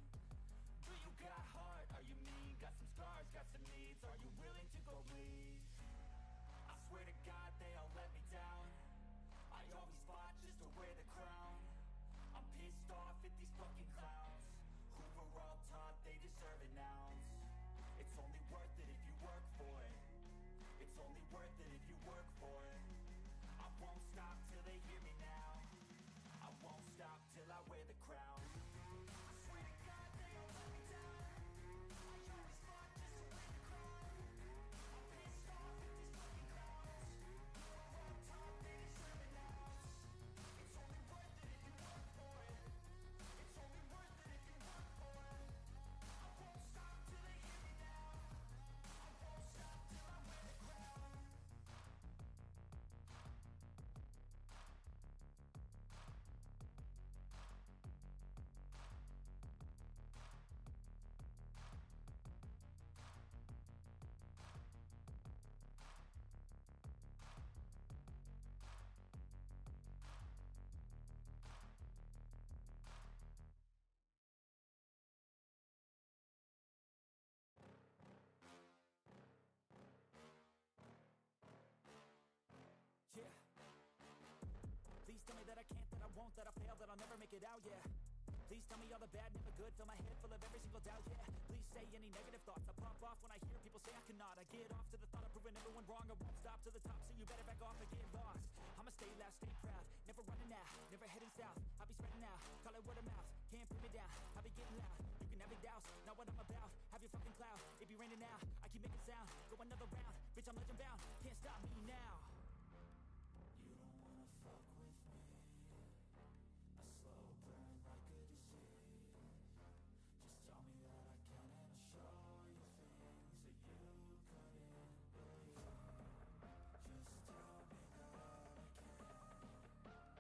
Do you got heart, are you mean? Got some scars, got some needs, are you willing to go bleed? I swear to God they all let me down. I always fought just to wear the crown. I'm pissed off at these fucking clowns who were all taught they deserve an ounce. It's only worth it if you work for it. It's only worth it if you work for it. I won't stop till they hear me now. I won't stop till I wear the crown. I swear to God they all let me down. I always fought just to wear the crown. I'm pissed off at these fucking clowns who were all taught they deserve an ounce. It's only worth it if you work for it. It's only worth it if you work for it. I won't stop till they hear me now. I won't stop till I wear the crown. Yeah. Please tell me that I can't, that I won't, that I fail, that I'll never make it out, yeah. Please tell me all the bad, never good, fill my head full of every single doubt, yeah. Please say any negative thoughts, I pop off when I hear people say I cannot. I get off to the thought of proving everyone wrong, I won't stop to the top, so you better back off and get lost. I'ma stay loud, stay proud, never running out, never heading south. I'll be spreading out, call it word of mouth, can't put me down, I'll be getting loud. You can have it douse, not what I'm about, have your fucking cloud. It be raining now, I keep making sound, go another round, bitch I'm legend bound, can't stop me now. You don't wanna fuck with me, a slow burn like a disease. Just tell me that I can and I'll show you things that you couldn't believe. Just tell me that I can. Just tell me that I can.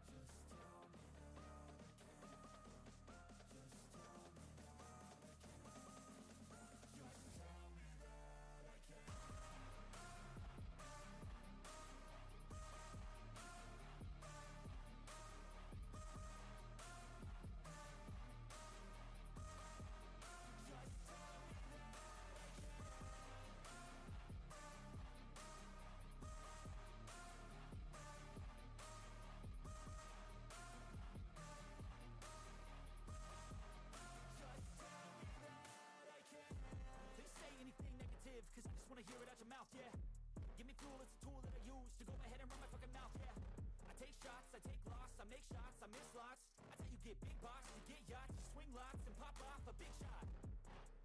Just tell me that I can. Just tell me that I can. Cause I just wanna hear it out your mouth, yeah. Give me fuel, it's a tool that I use to go ahead and run my fucking mouth, yeah. I take shots, I take loss, I make shots, I miss lots. I tell you get big box, you get yachts, you swing lots and pop off a big shot.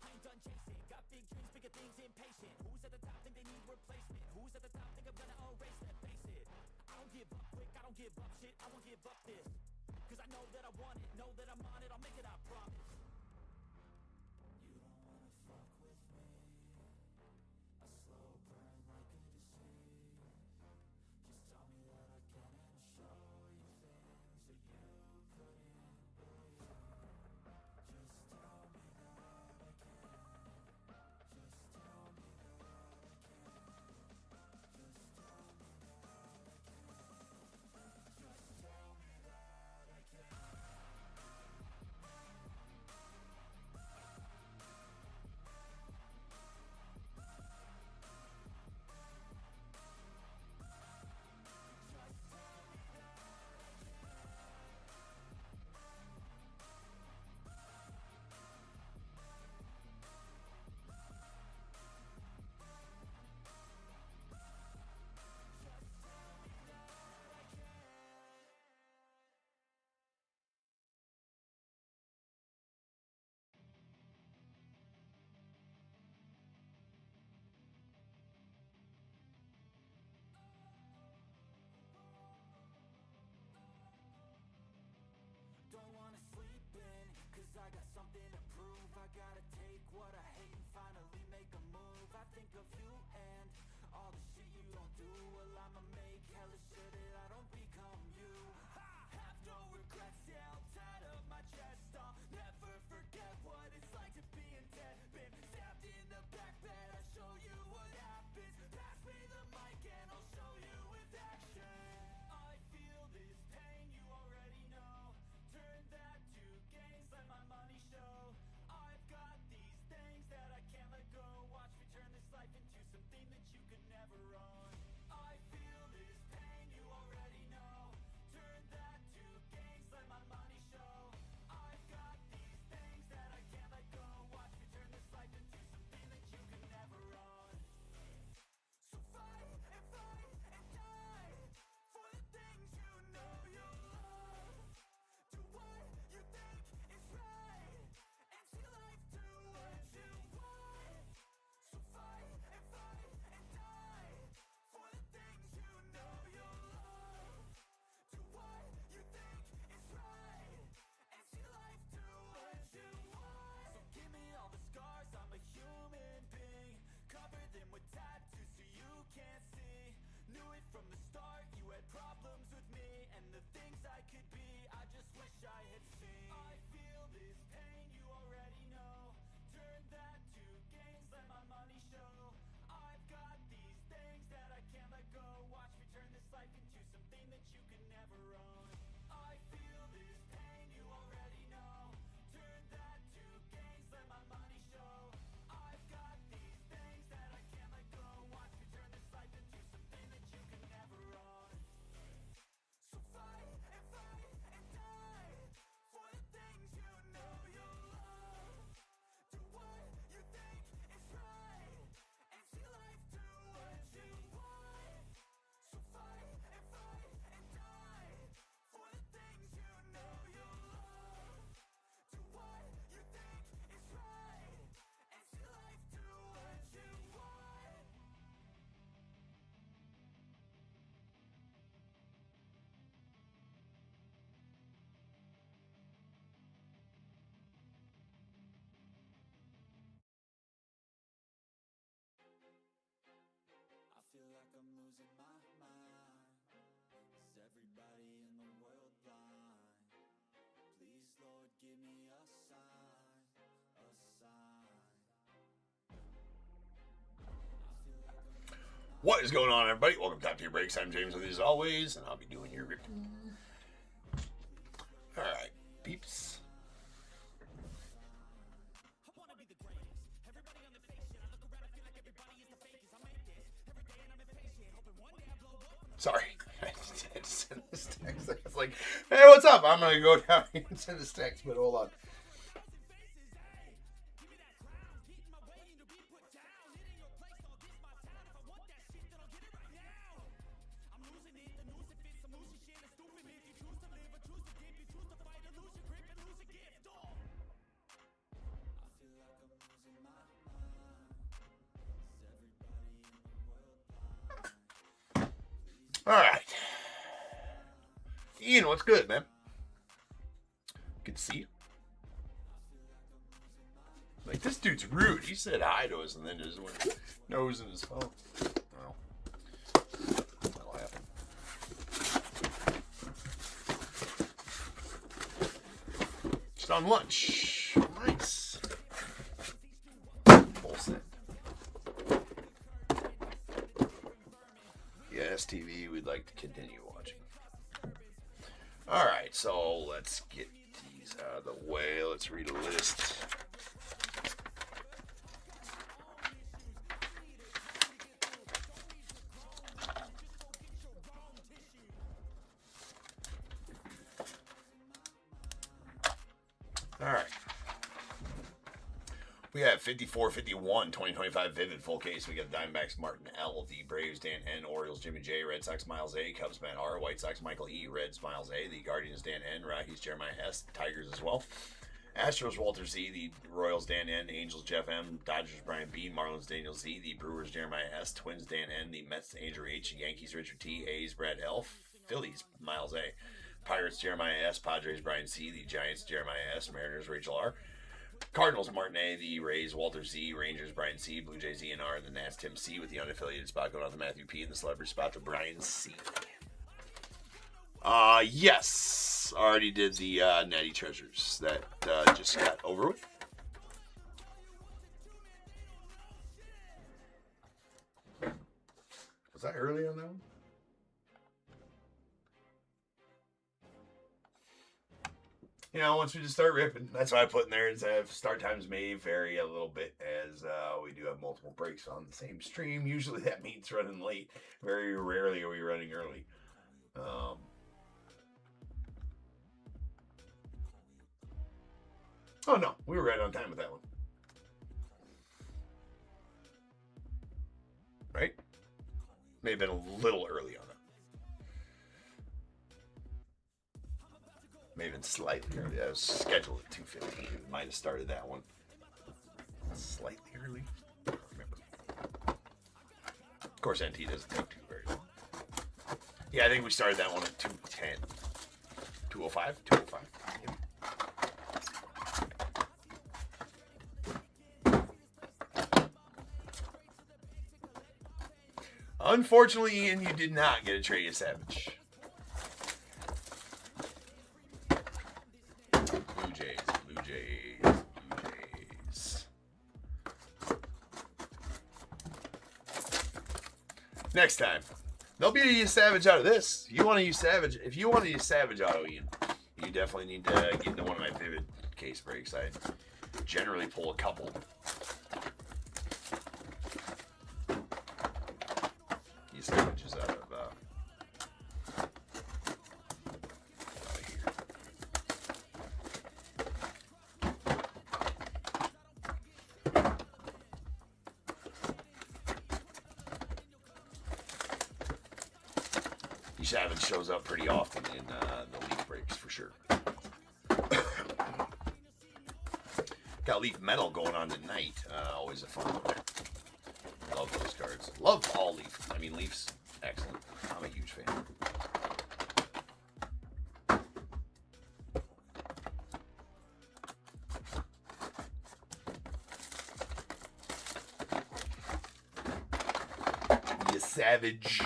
I ain't done chasing, got big dreams, bigger things, impatient. Who's at the top think they need replacement? Who's at the top think I'm gonna erase them? Face it, I don't give up quick, I don't give up shit, I won't give up this. Cause I know that I want it, know that I'm on it, I'll make it, I promise. something to prove. I gotta take what I hate and finally make a move. I think of you and all the shit you don't do. Well, I'ma make hella sure that I don't become you. I have no regrets, yeah, I'll tie up my chest. I'll never forget what it's like to be in debt. Been stabbed in the back bed, I'll show you what happens. Pass me the mic and I'll show you with action. I feel this pain, you already know. Turn that to gains, let my money show. I've got these things that I can't let go. Watch me turn this life into something that you could never own. I feel this pain, you already know. Turn that to gains, let my money show. I've got these things that I can't let go. Watch me turn this life into something that you could never own. So fight and die for the things you know you love. Do what you think is right and see life do what you want. So fight and die for the things you know you love. Do what you think is right and see life do what you want. So give me all the scars, I'm a human being. Cover them with tattoos so you can't see. Knew it from the start, you had problems with me and the things I could be, I just wish I had seen. I feel this pain, you already know. Turn that to gains, let my money show. I've got these things that I can't let go. Watch me turn this life into something that you can never own. I feel this pain, you already know. Turn that to gains, let my money show. I've got these things that I can't let go. Watch me turn this life into something that you can never own. So fight and die for the things you know you love. Do what you think is right and see life do what you want. So fight and die for the things you know you love. Do what you think is right and see life do what you want. I feel like I'm losing my mind. Is everybody in the world blind? Please, Lord, give me a sign, a sign. I feel like I'm losing my What is going on, everybody? Welcome to Top Tier Breaks. I'm James with you as always, and I'll be doing your ripping. All right, peeps. I wanna be the greatest. Everybody on the face shit. I look around, I feel like everybody is the fakest. I make this every day and I'm impatient, hoping one day I blow up. Sorry, I just had to send this text. I was like, hey, what's up? I'm going to go down here and send this text, but hold on. All right. Ian, what's good, man? Good to see you. Like, this dude's rude. He said hi to us and then just went nose in his phone. Well, that'll happen. Just on lunch. Nice. Full send. Yes, TV, we'd like to continue watching. All right, so let's get these out of the way. Let's read a list. All right. We have 54-51, 2025 Vivid full case. We got Diamondbacks Martin L, the Braves Dan N, Orioles Jimmy J, Red Sox Miles A, Cubs Matt R, White Sox Michael E, Reds Miles A, the Guardians Dan N, Rockies Jeremiah S, Tigers as well. Astros Walter Z, the Royals Dan N, Angels Jeff M, Dodgers Brian B, Marlins Daniel Z, the Brewers Jeremiah S, Twins Dan N, the Mets Andrew H, Yankees Richard T, A's Brad L, Phillies Miles A, Pirates Jeremiah S, Padres Brian C, the Giants Jeremiah S, Mariners Rachel R, Cardinals, Martin A. The Rays, Walter Z. Rangers, Brian C. Blue Jays, ENR. And the Nats, Tim C. With the unaffiliated spot going on to Matthew P. And the celebrity spot to Brian C. Yes. Already did the Natty Treasures. That just got over with. Was that early on that one? You know, once we just start ripping, that's why I put in there is start times may vary a little bit as we do have multiple breaks on the same stream. Usually that means running late. Very rarely are we running early. Oh no, we were right on time with that one. Right? May have been a little early on it. Maybe even slightly early. I was scheduled at 2:15. Might have started that one slightly early. I don't remember. Of course, NT doesn't take too very long. Yeah, I think we started that one at 2:10. 2:05? 2:05. Maybe. Unfortunately, Ian, you did not get a Trey Savage. Blue Jays. Next time, there'll be a Savage out of this. You want to use Savage? If you want to use Savage auto, Ian, you definitely need to get into one of my Vivid case breaks. I generally pull a couple. Savages out of here. Savage shows up pretty often in the leaf breaks for sure. Got Leaf Metal going on tonight. Always a fun one there. Love those cards. Love all Leaf. I mean, Leaf's excellent. I'm a huge fan. You savage.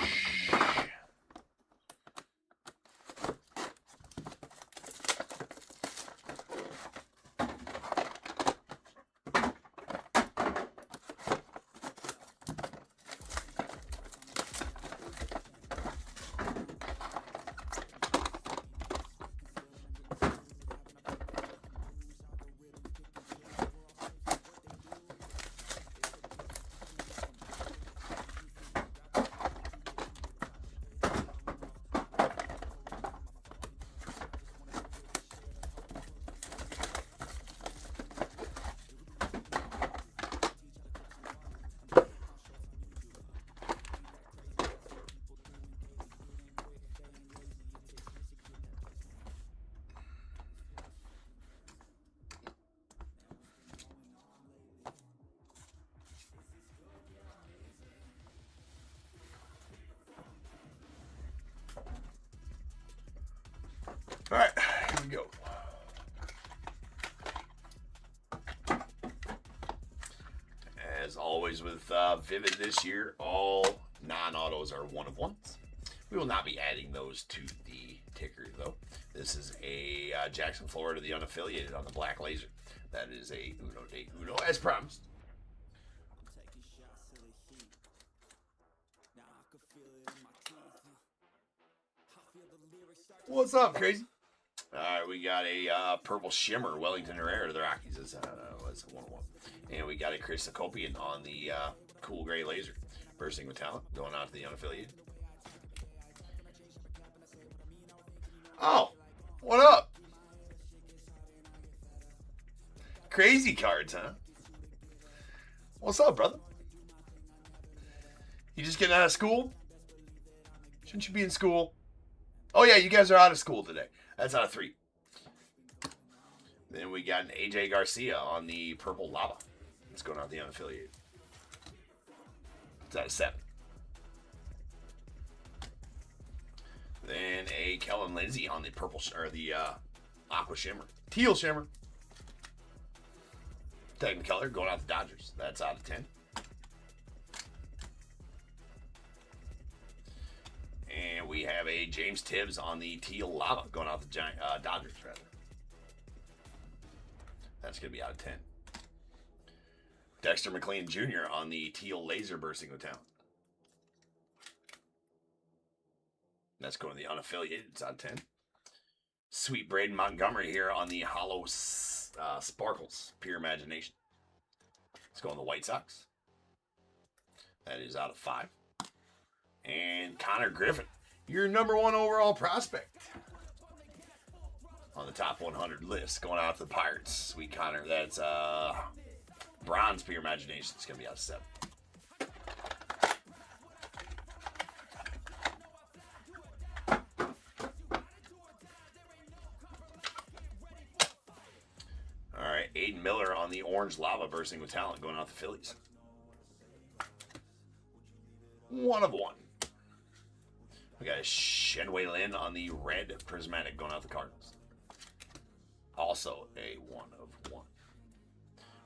All right, here we go. As always with Vivid this year, all non-autos are one of ones. We will not be adding those to the ticker, though. This is a Jackson, Florida, the unaffiliated on the black laser. That is a Uno de Uno, as promised. What's up, Crazy? All right, we got a Purple Shimmer, Wellington Herrera to the Rockies. It's a 101. And we got a Chris Sakopian on the cool gray laser. Bursting with talent, going out to the unaffiliated. Oh, what up? Crazy cards, huh? What's up, brother? You just getting out of school? Shouldn't you be in school? Oh, yeah, you guys are out of school today. That's out of 3. Then we got an AJ Garcia on the Purple Lava. It's going out the unaffiliated. It's out of 7. Then a Kellen Lindsay on the Purple, or the Aqua Shimmer. Teal Shimmer. Technicolor going out to Dodgers. That's out of 10. And we have a James Tibbs on the teal lava going out to Dodgers, rather. That's going to be out of 10. Dexter McLean Jr. on the teal laser bursting with talent. That's going to the unaffiliated. It's out of 10. Sweet Braden Montgomery here on the hollow sparkles. Pure imagination. Let's go on the White Sox. That is out of 5. And Connor Griffin, your number 1 overall prospect on the top 100 list, going out to the Pirates. Sweet Connor. That's bronze pure imagination. It's going to be out of 7. All right, Aiden Miller on the orange lava bursting with talent, going out the Phillies. 1 of 1. We got a Shenwei Lin on the red prismatic going out the Cardinals. Also a 1 of 1.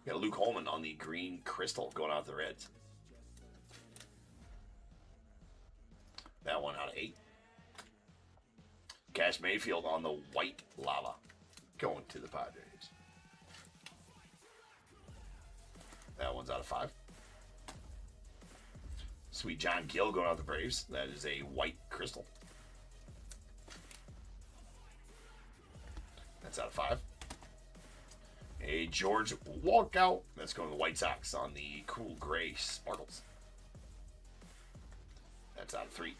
We got Luke Holman on the green crystal going out the Reds. That one out of 8. Cash Mayfield on the white lava going to the Padres. That one's out of 5. Sweet John Gill going out the Braves. That is a white crystal. That's out of 5. A George Walkout. That's going to the White Sox on the cool gray sparkles. That's out of 3.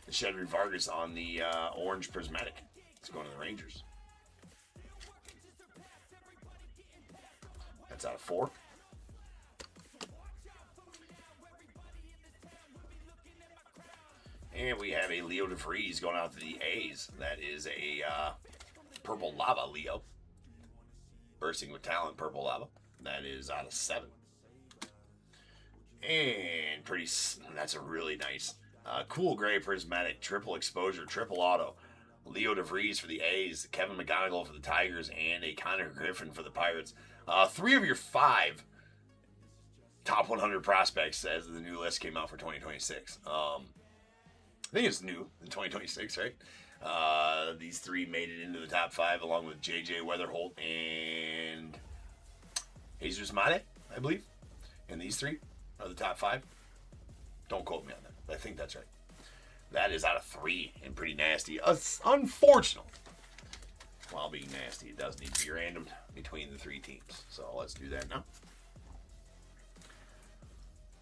The Shedrick Vargas on the orange prismatic. It's going to the Rangers. That's out of 4. And we have a Leo DeVries going out to the A's. That is a purple lava Leo. Bursting with talent, purple lava. That is out of 7. And that's a really nice cool gray prismatic, triple exposure, triple auto. Leo DeVries for the A's, Kevin McGonigal for the Tigers, and a Connor Griffin for the Pirates. 3 of your 5 top 100 prospects as the new list came out for 2026. I think it's new in 2026, right? These 3 made it into the top 5 along with J.J. Weatherholt and Jesus Mate, I believe. And these 3 are the top 5. Don't quote me on that. I think that's right. That is out of 3 and pretty nasty. Unfortunately, while being nasty, it does need to be randomed between the 3 teams. So let's do that now.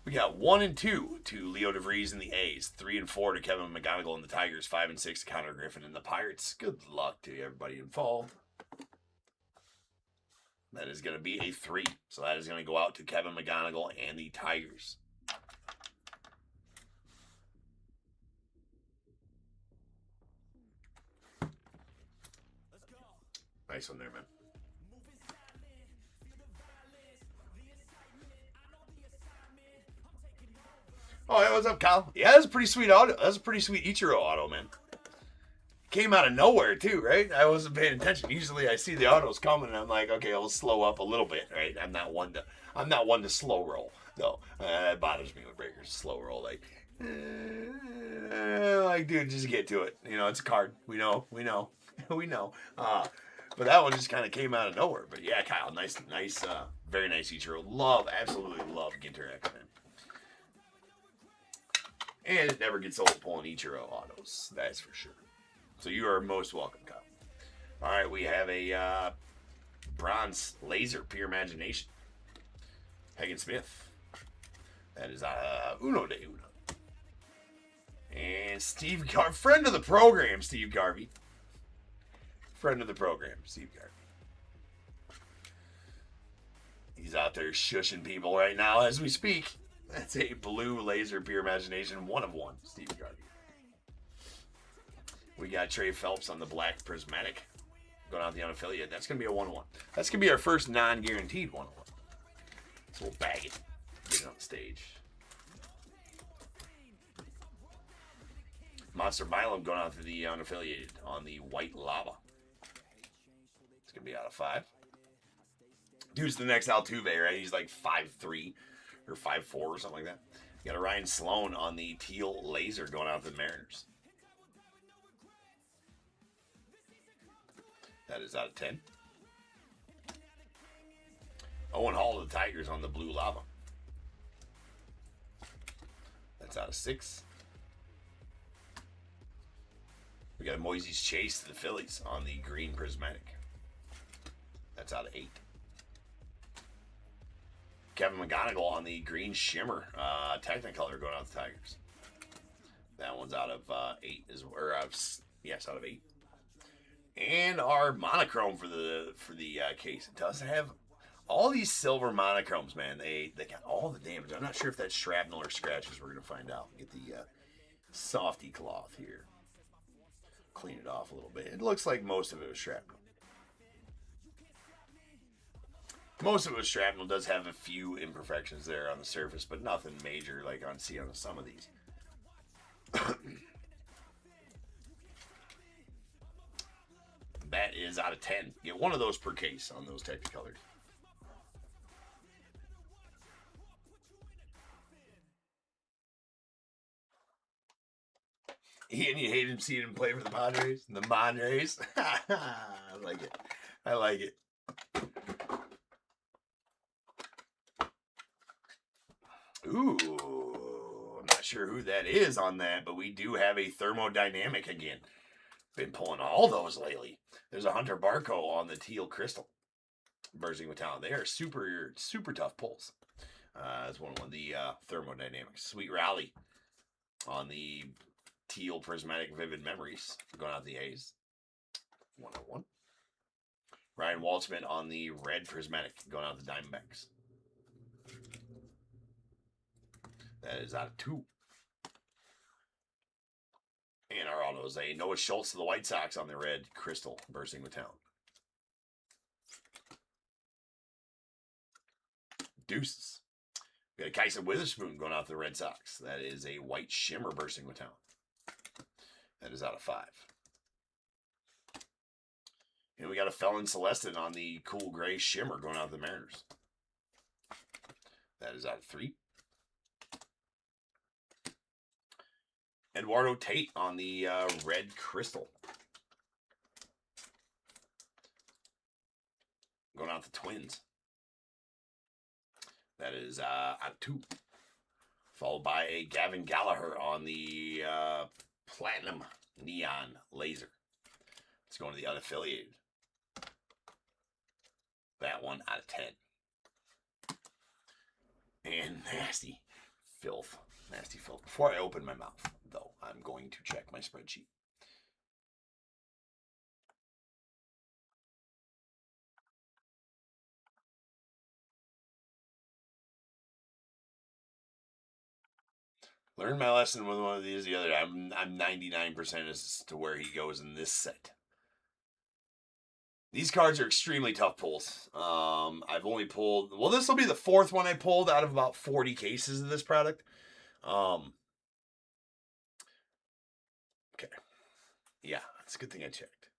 We got 1 and 2 to Leo DeVries and the A's, 3 and 4 to Kevin McGonigal and the Tigers, 5 and 6 to Connor Griffin and the Pirates. Good luck to everybody involved. That is going to be a 3. So that is going to go out to Kevin McGonigal and the Tigers. Nice one there, man. Oh, hey, what's up, Kyle? Yeah, that's a pretty sweet auto. That's a pretty sweet Ichiro auto, man. Came out of nowhere, too, right? I wasn't paying attention. Usually I see the autos coming, and I'm like, okay, I'll slow up a little bit, right? I'm not one to slow roll, though. It bothers me when breakers slow roll. Like, dude, just get to it. You know, it's a card. We know. But that one just kind of came out of nowhere. But yeah, Kyle, nice, very nice Ichiro. Absolutely love Ginter X-Men. And it never gets old pulling Ichiro autos, that's for sure. So you are most welcome, Kyle. All right, we have a bronze laser pure imagination. Hagen Smith. That is Uno de Uno. And Steve Garvey, friend of the program, Steve Garvey. Friend of the program, Steve Garvey. He's out there shushing people right now as we speak. That's a blue laser pure imagination, 1 of 1, Steve Garvey. We got Trey Phelps on the black prismatic. Going out the unaffiliated. That's going to be a 1-1. That's going to be our first non-guaranteed 1-1. So we'll bag it. Get it on the stage. Monster Milam going out to the unaffiliated on the white lava. It's going to be out of 5. Dude's the next Altuve, right? He's like 5'3" or 5'4" or something like that. You got a Ryan Sloan on the teal laser going out to the Mariners. That is out of 10. Owen Hall of the Tigers on the blue lava. That's out of 6. We got a Moises Chase to the Phillies on the green prismatic. That's out of 8. Kevin McGonigal on the green shimmer Technicolor going out to the Tigers. That one's out of 8 out of 8. And our monochrome for the case. It does have all these silver monochromes, man. They got all the damage. I'm not sure if that's shrapnel or scratches. We're gonna find out. Get the softy cloth here. Clean it off a little bit. It looks like most of it was shrapnel. Most of it was shrapnel. Does have a few imperfections there on the surface, but nothing major like on some of these. That is out of 10. Get one of those per case on those Technicolors. Ian, you hate him seeing him play for the Padres? The Padres? I like it. I like it. Ooh, I'm not sure who that is on that, but we do have a thermodynamic again. Been pulling all those lately. There's a Hunter Barco on the teal crystal. Bursting with talent. They are super, super tough pulls. That's one of the thermodynamics. Sweet Rally on the teal prismatic vivid memories. Going out the A's. 101. Ryan Waldschmidt on the red prismatic. Going out the Diamondbacks. That is out of 2. And our autos, a Noah Schultz to the White Sox on the red crystal, bursting with talent. Deuces. We got a Kyson Witherspoon going out to the Red Sox. That is a white shimmer bursting with talent. That is out of 5. And we got a Felon Celestin on the cool gray shimmer going out to the Mariners. That is out of 3. Eduardo Tate on the red crystal. Going out the Twins. That is out of 2. Followed by a Gavin Gallagher on the platinum neon laser. It's going to the unaffiliated. That one out of 10. And nasty filth. Nasty filth. Before I open my mouth, though, I'm going to check my spreadsheet. Learned my lesson with one of these the other day. I'm 99% as to where he goes in this set. These cards are extremely tough pulls. I've only pulled... Well, this will be the 4th one I pulled out of about 40 cases of this product. Okay. Yeah, it's a good thing I checked.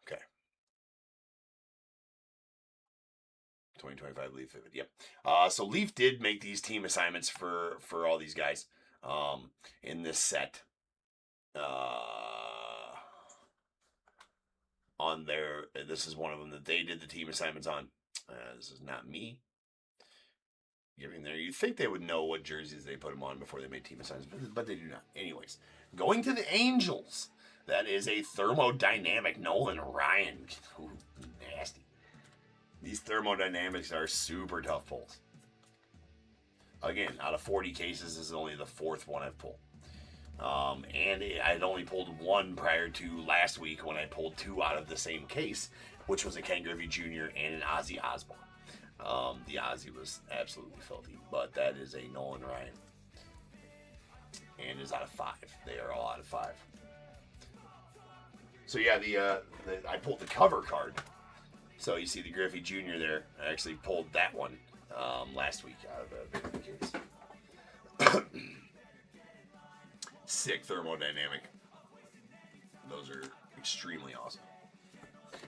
Okay. 2025 Leaf Vivid. Yep. So Leaf did make these team assignments for all these guys in this set. On their... This is one of them that they did the team assignments on. This is not me. Giving there, you'd think they would know what jerseys they put them on before they made team assignments, but they do not. Anyways, going to the Angels. That is a thermodynamic Nolan Ryan. Ooh, nasty. These thermodynamics are super tough pulls. Again, out of 40 cases, this is only the 4th one I've pulled. And I'd only pulled 1 prior to last week when I pulled 2 out of the same case, which was a Ken Griffey Jr. and an Ozzy Osbourne. The Ozzy was absolutely filthy, but that is a Nolan Ryan. And is out of 5. They are all out of 5. So yeah, I pulled the cover card. So you see the Griffey Jr. there. I actually pulled that one last week out of the case. Sick thermodynamic. Those are extremely awesome.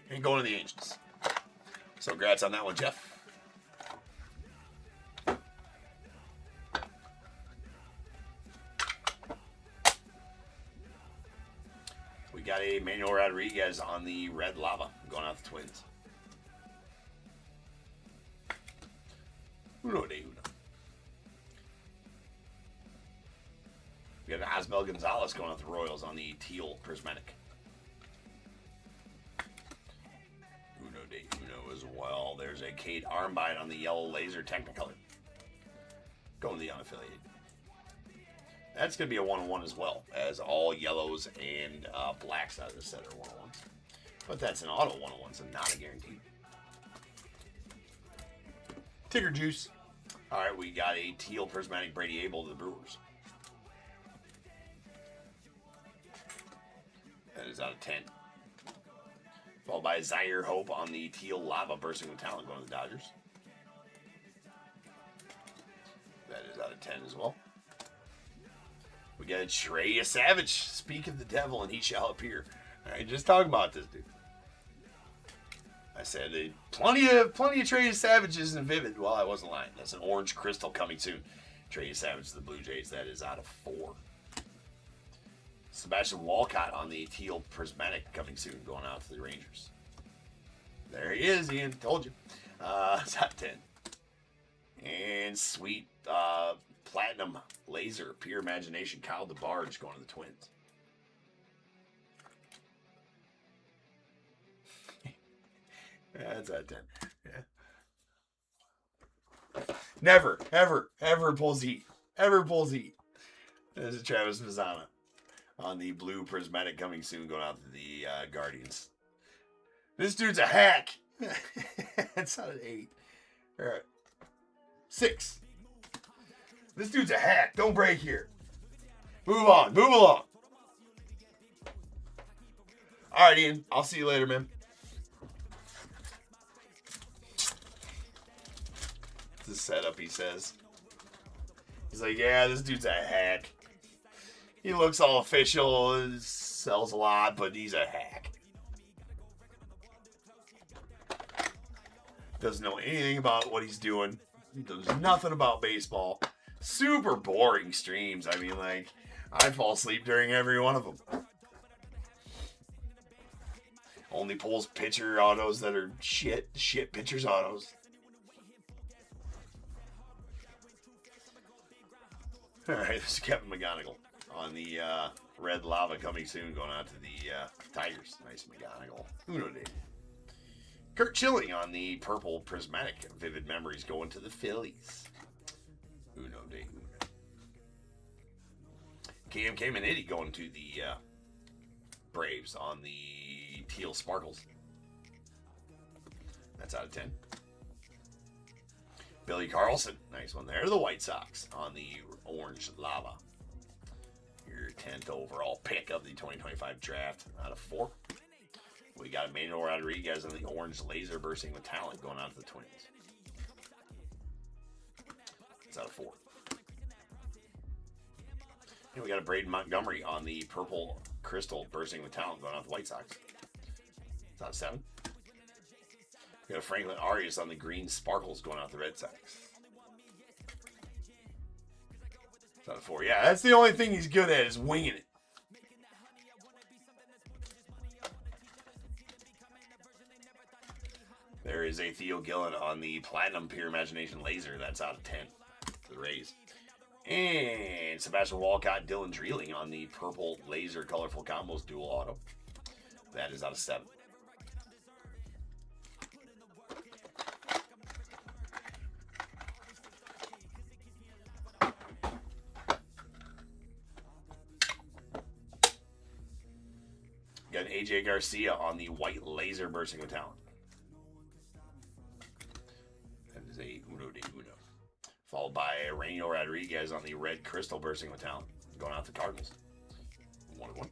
And going to the Angels. So congrats on that one, Jeff. We got a Manuel Rodriguez on the red lava going out the Twins. Uno de uno. We got an Osmel Gonzalez going out the Royals on the teal prismatic. Uno de uno as well. There's a Kate Armbine on the yellow laser Technicolor. Going to the unaffiliated. That's going to be a 1-1 as well, as all yellows and blacks out of the set are 1-1s. But that's an auto 1-1, so not a guarantee. Tigger juice. All right, we got a teal prismatic Brady Abel to the Brewers. That is out of 10. Followed by Zaire Hope on the teal lava bursting with talent going to the Dodgers. That is out of 10 as well. We got a Trey Savage. Speak of the devil and he shall appear. All right, just talking about this dude. I said plenty of Trey Savages in Vivid while I wasn't lying. That's an orange crystal coming soon. Trey Savage to the Blue Jays. That is out of 4. Sebastian Walcott on the teal prismatic coming soon, going out to the Rangers. There he is, Ian. Told you. It's out of 10. And sweet platinum laser pure imagination Kyle DeBarge going to the Twins. That's out of 10. Yeah. Never, ever pulls heat. Ever pulls heat. There's a Travis Mazzana on the blue prismatic coming soon, going out to the Guardians. This dude's a hack. That's out of 8. All right. 6. This dude's a hack. Don't break here. Move on. Move along. All right, Ian. I'll see you later, man. It's a setup, he says. He's like, yeah, this dude's a hack. He looks all official, sells a lot, but he's a hack. Doesn't know anything about what he's doing. He knows nothing about baseball. Super boring streams. I mean, like, I fall asleep during every one of them. Only pulls pitcher autos that are shit pitchers autos. All right, this is Kevin McGonigal on the red lava coming soon, going out to the Tigers. Nice McGonigal. Uno de. Kurt Chilling on the purple prismatic vivid memories going to the Phillies. Uno de uno. KMK Maniti going to the Braves on the teal sparkles. That's out of 10. Billy Carlson, nice one there. The White Sox on the orange lava. Your 10th overall pick of the 2025 draft out of 4. We got Manuel Rodriguez on the orange laser bursting with talent going out to the Twins. It's out of 4. And we got a Braden Montgomery on the purple crystal bursting with talent going out to the White Sox. It's out of 7. We got Franklin Arias on the green sparkles going out the Red Sox. It's out of 4. Yeah, that's the only thing he's good at is winging it. There is a Theo Gillen on the platinum pure imagination laser. That's out of 10 for the Rays. And Sebastian Walcott, Dylan Dreeling on the purple laser colorful combos dual auto. That is out of 7. Got an AJ Garcia on the white laser bursting with talent. That is a uno de uno. Followed by Rainier Rodriguez on the red crystal bursting with talent. Going out to Cardinals. 1-1.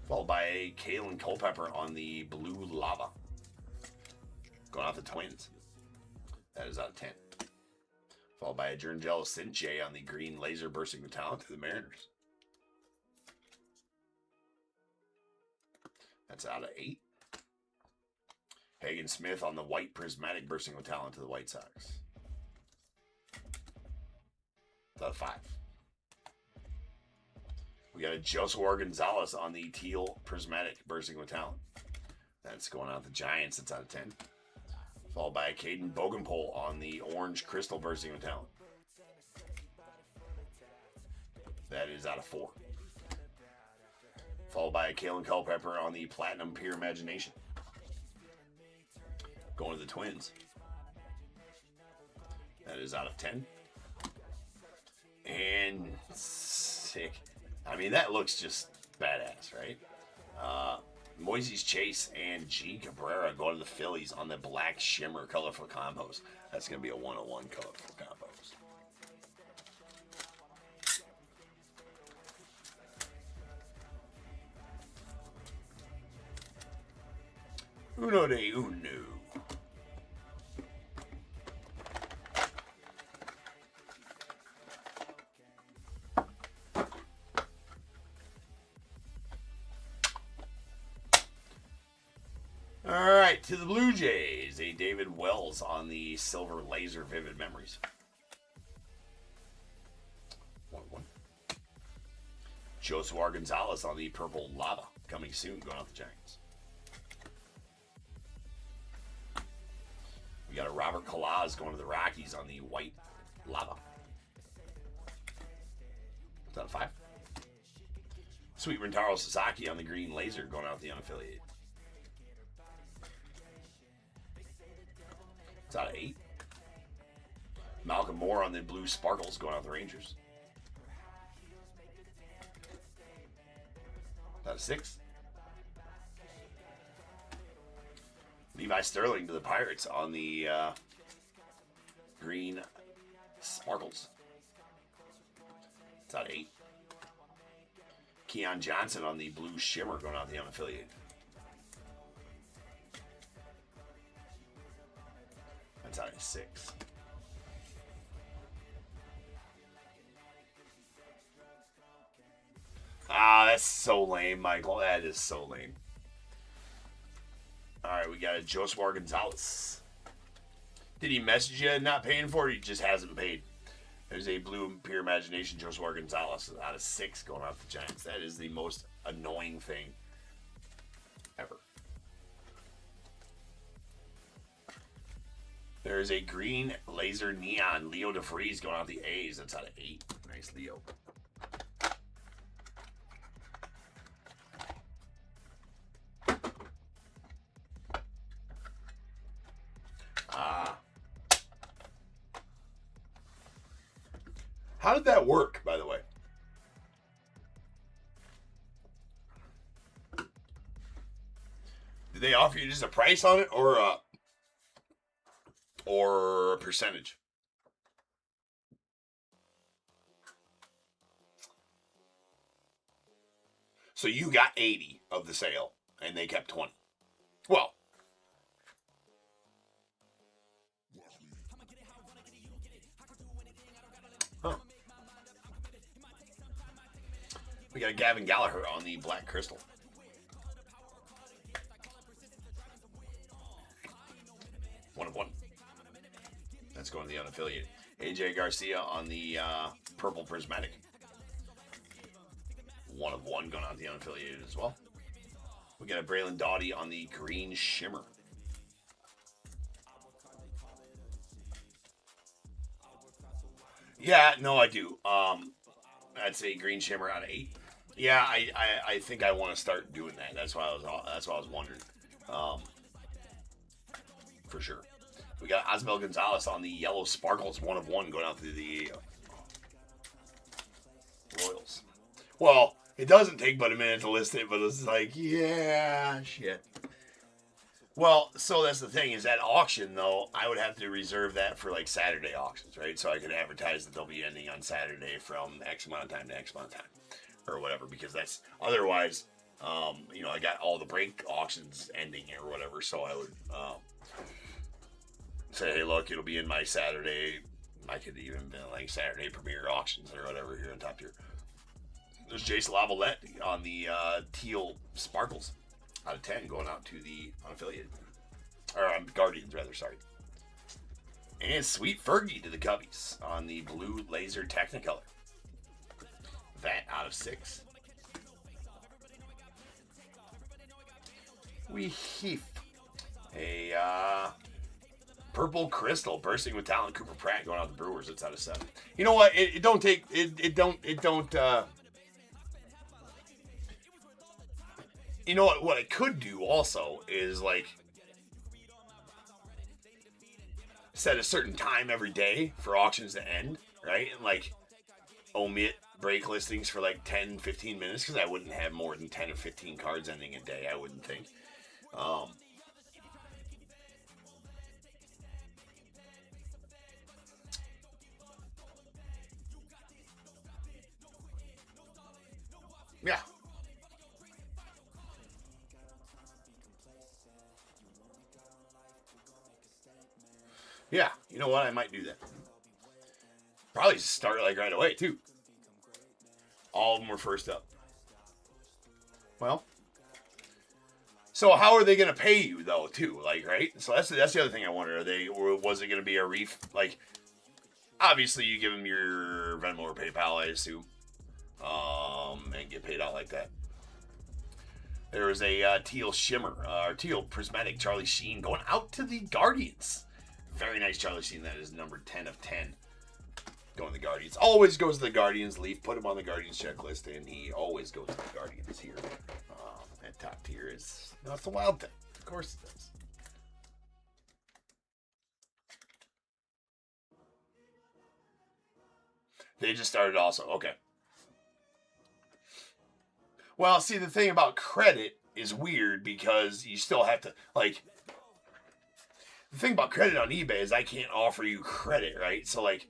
Followed by Kalen Culpepper on the blue lava. Going out to Twins. That is out of 10. Followed by a Jurangelo Sinche on the green laser bursting with talent to the Mariners. That's out of 8. Hagen Smith on the white prismatic bursting with talent to the White Sox. It's out of 5. We got a Joshua Gonzalez on the teal prismatic bursting with talent. That's going out the Giants. It's out of 10. Followed by a Caden Bogenpole on the orange crystal bursting with talent. That is out of 4. Followed by a Kalen Culpepper on the platinum pure imagination. Going to the Twins. That is out of 10. And sick. I mean, that looks just badass, right? Moises Chase and G. Cabrera go to the Phillies on the black shimmer colorful combos. That's going to be a 101 colorful combos. Uno de uno. All right, to the Blue Jays, a David Wells on the silver laser vivid memories. 1-1. Joshua Gonzalez on the purple lava, coming soon, going off the Giants. We got a Robert Kalaz going to the Rockies on the white lava. It's out of 5. Sweet Rintaro Sasaki on the green laser, going out the unaffiliated. It's out of 8. Malcolm Moore on the blue sparkles, going out the Rangers. It's out of 6. Levi Sterling to the Pirates on the green sparkles. It's out of 8. Keon Johnson on the blue shimmer, going out the unaffiliated. That's out of 6. Ah, that's so lame, Michael. That is so lame. All right, we got a Joshua Gonzalez. Did he message you not paying for it? He just hasn't paid. There's a blue pure imagination Joshua Gonzalez out of 6 going off the Giants. That is the most annoying thing ever. There's a green laser neon Leo DeFreeze going off the A's. That's out of 8. Nice Leo. How did that work, by the way? Did they offer you just a price on it or a percentage? So you got 80 of the sale and they kept 20. Well, huh. We got a Gavin Gallagher on the black crystal. One of 1. That's going to the unaffiliated. AJ Garcia on the purple prismatic. 1 of 1 going on the unaffiliated as well. We got a Braylon Doughty on the green shimmer. Yeah, no, I do. That's a green shimmer out of 8. Yeah, I think I want to start doing that. That's why I was wondering. For sure. We got Osmel Gonzalez on the yellow sparkles, 1 of 1 going out to the Royals. Well, it doesn't take but a minute to list it, but it's like, yeah, shit. Well, so that's the thing, is that auction, though, I would have to reserve that for, like, Saturday auctions, right? So I could advertise that they'll be ending on Saturday from X amount of time to X amount of time, or whatever, because that's, otherwise, I got all the break auctions ending or whatever, so I would say, hey, look, it'll be in my Saturday, I could even be like Saturday premiere auctions or whatever here on top tier. There's Jason Lavalette on the teal sparkles. Out of 10 going out to the unaffiliated. Or Guardians, rather, sorry. And Sweet Fergie to the Cubbies on the blue laser Technicolor. That out of 6. We heap a purple crystal bursting with talent Cooper Pratt going out the Brewers. It's out of 7. You know what? It don't. You know what? What I could do also is like set a certain time every day for auctions to end, right? And like omit break listings for like 10, 15 minutes because I wouldn't have more than 10 or 15 cards ending a day. I wouldn't think. Yeah. Yeah, you know what? I might do that. Probably start like right away, too. All of them were first up. Well, so how are they going to pay you, though, too? Like, right? So that's the other thing I wonder. Or was it going to be a like, obviously you give them your Venmo or PayPal, I assume, and get paid out like that. There was a teal shimmer, or teal prismatic Charlie Sheen going out to the Guardians. Very nice Charlie Sheen. That is number 10 of 10. Going to the Guardians. Always goes to the Guardians. Leaf put him on the Guardians checklist, and he always goes to the Guardians here. That top tier is... No, it's a wild thing. Of course it does. They just started also. Okay. Well, see, the thing about credit is weird because you still have to, like... The thing about credit on eBay is I can't offer you credit, right? So, like,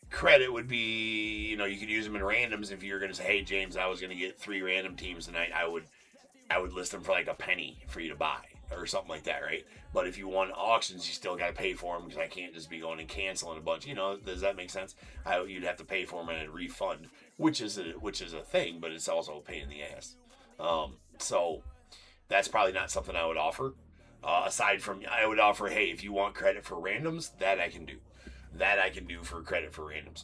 credit would be, you know, you could use them in randoms. If you're going to say, hey, James, I was going to get 3 random teams tonight, I would list them for like a penny for you to buy or something like that, right? But if you want auctions, you still got to pay for them because I can't just be going and canceling a bunch. You know, does that make sense? You'd have to pay for them and a refund, which is a thing, but it's also a pain in the ass. So that's probably not something I would offer. Aside from, I would offer, hey, if you want credit for randoms, that I can do. That I can do for credit for randoms.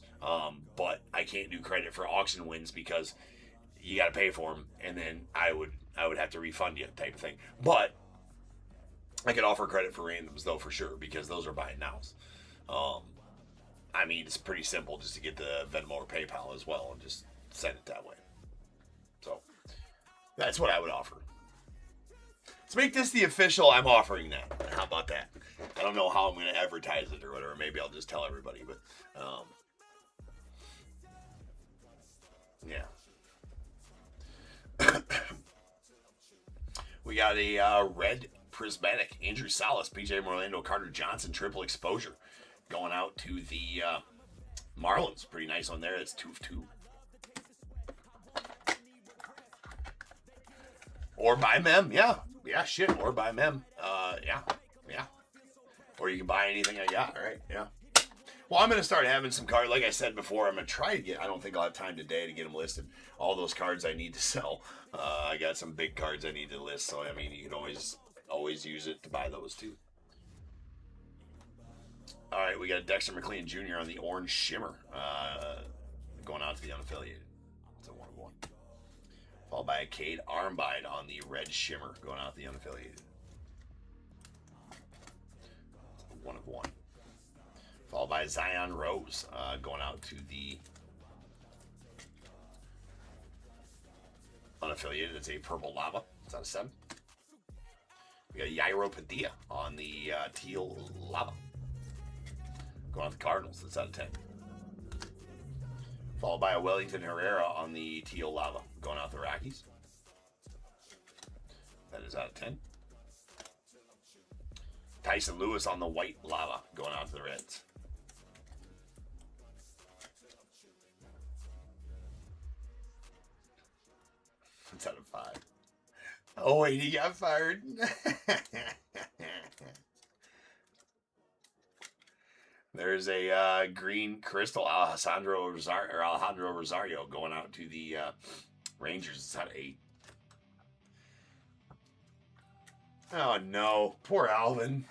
But I can't do credit for auction wins because you got to pay for them, and then I would have to refund you type of thing. But I could offer credit for randoms, though, for sure, because those are buy it nows. I mean, it's pretty simple just to get the Venmo or PayPal as well and just send it that way. So that's what I would offer. Let's make this the official, I'm offering that. How about that? I don't know how I'm going to advertise it or whatever. Maybe I'll just tell everybody. But, yeah. We got a red prismatic Andrew Salas, PJ Orlando, Carter Johnson, triple exposure. Going out to the Marlins. Pretty nice on there. It's 2 of 2. Or buy mem, yeah. Yeah, shit. Or buy mem. Yeah. Or you can buy anything I got, right? Yeah. Well, I'm going to start having some cards. Like I said before, I'm going to try to get, I don't think I'll have time today to get them listed. All those cards I need to sell. I got some big cards I need to list. So, I mean, you can always use it to buy those too. All right, we got Dexter McLean Jr. on the orange shimmer. Going out to the unaffiliated. It's a 1 of 1. Followed by a Cade Armbide on the red shimmer, going out the unaffiliated. 1 of 1. Followed by Zion Rose, going out to the unaffiliated. It's a purple lava. It's out of 7. We got Yairo Padilla on the teal lava, going out the Cardinals. That's out of 10. Followed by a Wellington Herrera on the teal lava, going out the Rockies. That is out of 10. Tyson Lewis on the white lava, going out to the Reds. That's out of 5. Oh, wait, he got fired. There's a green crystal Alejandro Rosario going out to the Rangers. It's out of 8. Oh, no. Poor Alvin.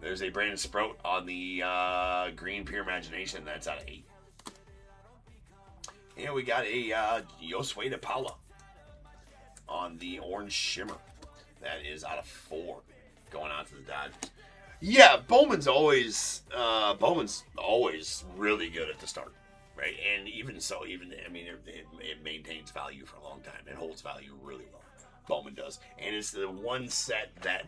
There's a Brandon Sprout on the Green Pure Imagination. That's out of 8. And we got a Josue de Paula on the Orange Shimmer. That is out of 4. Going on to the Dodgers. Yeah, Bowman's always really good at the start, right? And even so, it maintains value for a long time. It holds value really well. Bowman does, and it's the one set that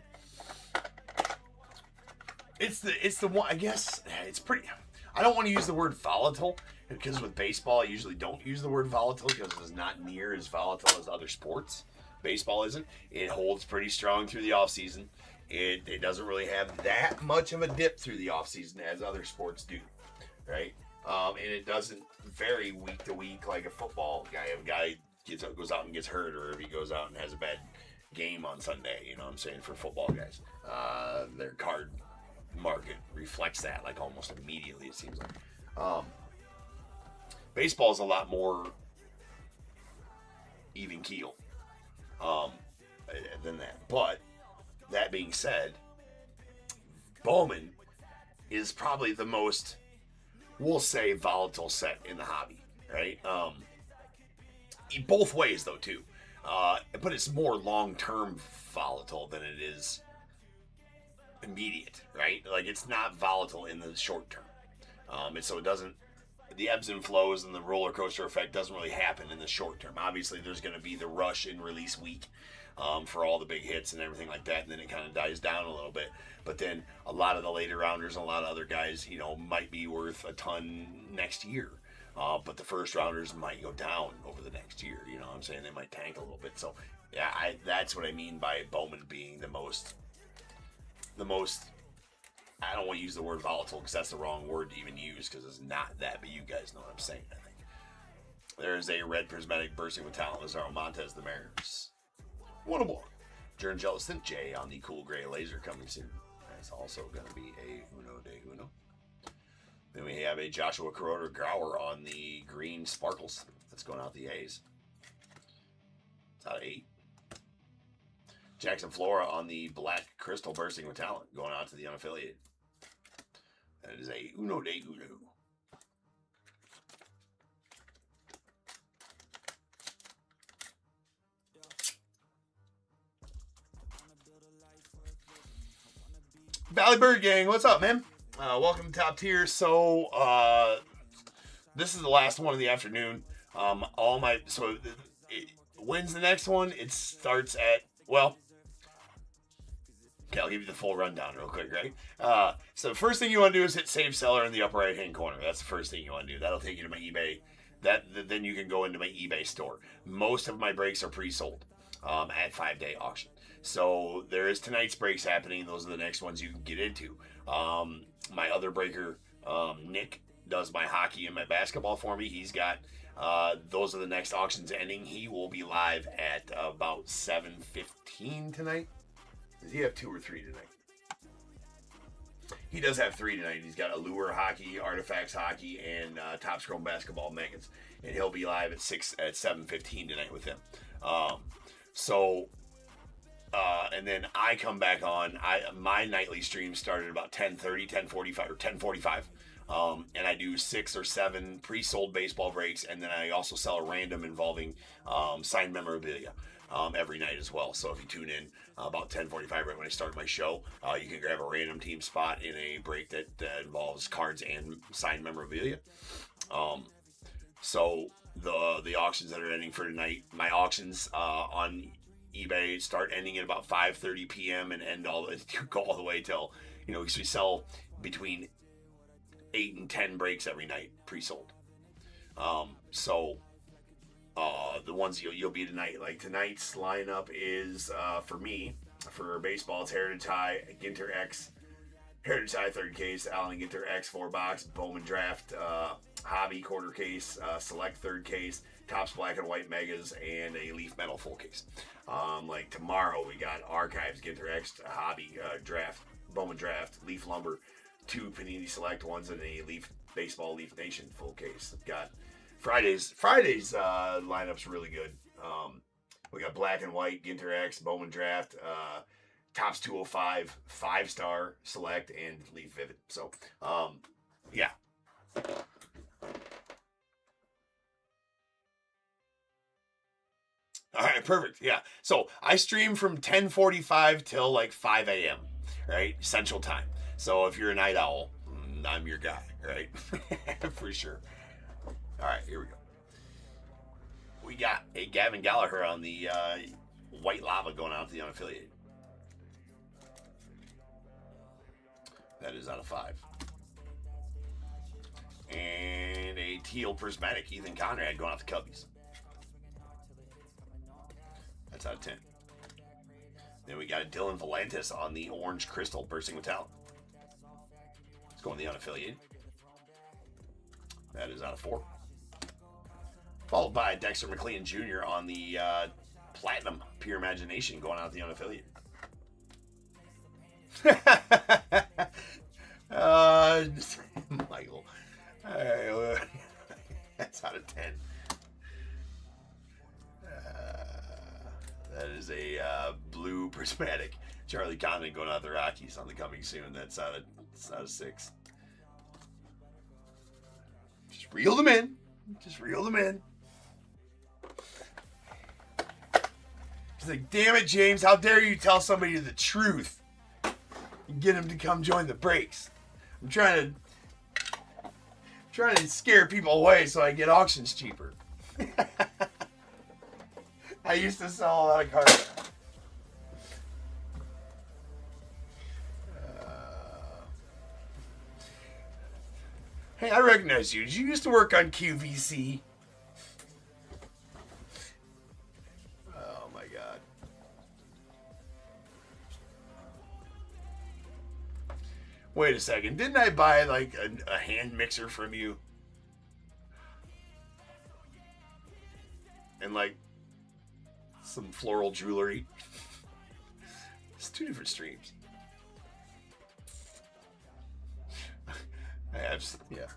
it's the one. I guess it's pretty. I don't want to use the word volatile because with baseball, I usually don't use the word volatile because it's not near as volatile as other sports. Baseball isn't. It holds pretty strong through the off season. It doesn't really have that much of a dip through the offseason as other sports do, right? And it doesn't vary week to week like a football guy. If a guy goes out and gets hurt, or if he goes out and has a bad game on Sunday, you know what I'm saying, for football guys. Their card market reflects that like almost immediately, it seems like. Baseball is a lot more even keel than that. But that being said, Bowman is probably the most, we'll say, volatile set in the hobby, right? Both ways, though, too. But it's more long-term volatile than it is immediate, right? Like, it's not volatile in the short term. And so it doesn't, the ebbs and flows and the roller coaster effect doesn't really happen in the short term. Obviously, there's going to be the rush in release week. For all the big hits and everything like that, and then it kind of dies down a little bit. But then a lot of the later rounders and a lot of other guys, might be worth a ton next year. But the first rounders might go down over the next year. You know what I'm saying? They might tank a little bit. So, yeah, that's what I mean by Bowman being the most, I don't want to use the word volatile because that's the wrong word to even use because it's not that, but you guys know what I'm saying, I think. There's a red prismatic bursting with talent, Lazaro Montes, the Mariners. One more. Jern Jellicent J on the cool gray laser coming soon. That's also going to be a Uno de Uno. Then we have a Joshua Kuroda Grauer on the green sparkles. That's going out the A's. It's out of 8. Jackson Flora on the black crystal bursting with talent. Going out to the unaffiliated. That is a Uno de Uno. Valley Bird Gang, what's up, man? Welcome to Top Tier. So, this is the last one of the afternoon. When's the next one? It starts at, okay, I'll give you the full rundown real quick, right? So the first thing you want to do is hit Save Seller in the upper right-hand corner. That's the first thing you want to do. That'll take you to my eBay. Then you can go into my eBay store. Most of my breaks are pre-sold at 5-day auction. So there is tonight's breaks happening. Those are the next ones you can get into. My other breaker, Nick, does my hockey and my basketball for me. He's got, those are the next auctions ending. He will be live at about 7:15 tonight. Does he have 2 or 3 tonight? He does have 3 tonight. He's got Allure Hockey, Artifacts Hockey, and Top Scrum Basketball Megas. And he'll be live at 7:15 tonight with them. And then I come back on. My nightly stream started about 10:30, 10:45, or 10:45. And I do 6 or 7 pre-sold baseball breaks, and then I also sell a random involving signed memorabilia every night as well. So if you tune in about 10:45, right when I start my show, you can grab a random team spot in a break that involves cards and signed memorabilia. So the auctions that are ending for tonight, my auctions on eBay start ending at about 5:30 p.m. and go all the way till, because we sell between 8 and 10 breaks every night pre-sold. The ones you'll be tonight, like tonight's lineup is for me, for baseball, it's Heritage High, Ginter X, Heritage High 3rd case, Allen Ginter X 4-box, Bowman Draft, Hobby quarter case, Select 3rd case, Topps Black and White Megas, and a Leaf Metal full case. Like tomorrow we got Archives, Ginter X, Hobby, Draft, Bowman Draft, Leaf Lumber, 2 Panini Select ones, and a Leaf Baseball Leaf Nation full case. Got Friday's lineup's really good. We got Black and White, Ginter X, Bowman Draft, Topps 205, 5-star select, and Leaf Vivid. So, yeah. All right, perfect. Yeah. So I stream from 10:45 till like 5 a.m. right, Central Time. So if you're a night owl, I'm your guy, right? For sure. All right, here we go. We got a Gavin Gallagher on the White Lava going out to the unaffiliated. That is out of 5. And a teal prismatic Ethan Conrad going out to Cubbies. That's out of 10. Then we got a Dylan Volantis on the orange crystal bursting with talent. It's going to the unaffiliated. That is out of 4. Followed by Dexter McLean Jr. on the platinum pure imagination going out the unaffiliated. Michael. That's out of 10. That is a blue prismatic Charlie Condon going out the Rockies on the coming soon. That's out of 6. Just reel them in. Just reel them in. It's like, damn it, James, how dare you tell somebody the truth and get them to come join the breaks. I'm trying to scare people away so I get auctions cheaper. I used to sell a lot of cards. Hey, I recognize you. Did you used to work on QVC? Oh my God. Wait a second. Didn't I buy like a hand mixer from you? And like some floral jewelry. It's 2 different streams. Yeah.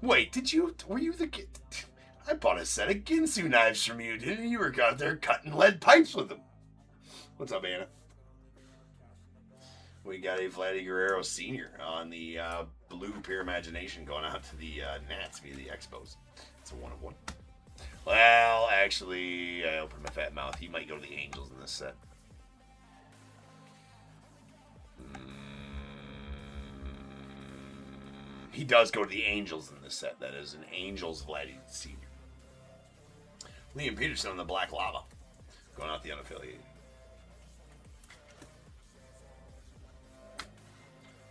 Wait, were you the kid? I bought a set of Ginsu knives from you, didn't you? You were out there cutting lead pipes with them. What's up, Anna? We got a Vladdy Guerrero Sr. on the blue pure imagination going out to the Nats via the Expos. It's a 1 of 1. Well, actually, I opened my fat mouth. He might go to the Angels in this set. He does go to the Angels in this set. That is an Angels Vladdy Sr. Liam Peterson on the Black Lava. Going out the unaffiliated.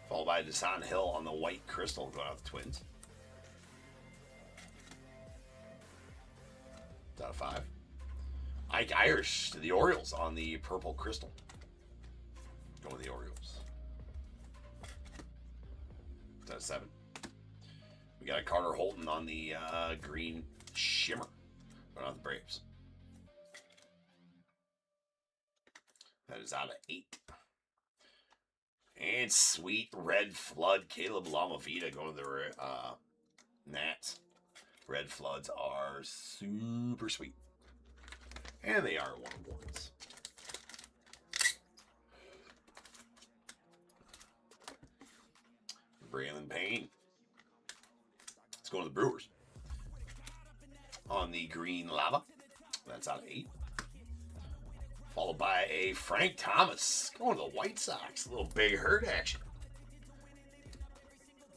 Followed by Desan Hill on the White Crystal going out the Twins. It's out of 5. Ike Irish to the Orioles on the Purple Crystal. Going with the Orioles. It's out of 7. We got a Carter Holton on the green shimmer. Going on the Braves. That is out of 8. And sweet red flood Caleb Lamavita going to the Nats. Red floods are super sweet. And they are 1 of 1s. Braylon Payne. Let's go to the Brewers. On the green lava. That's out of 8. Followed by a Frank Thomas. Going to the White Sox. A little Big Hurt action.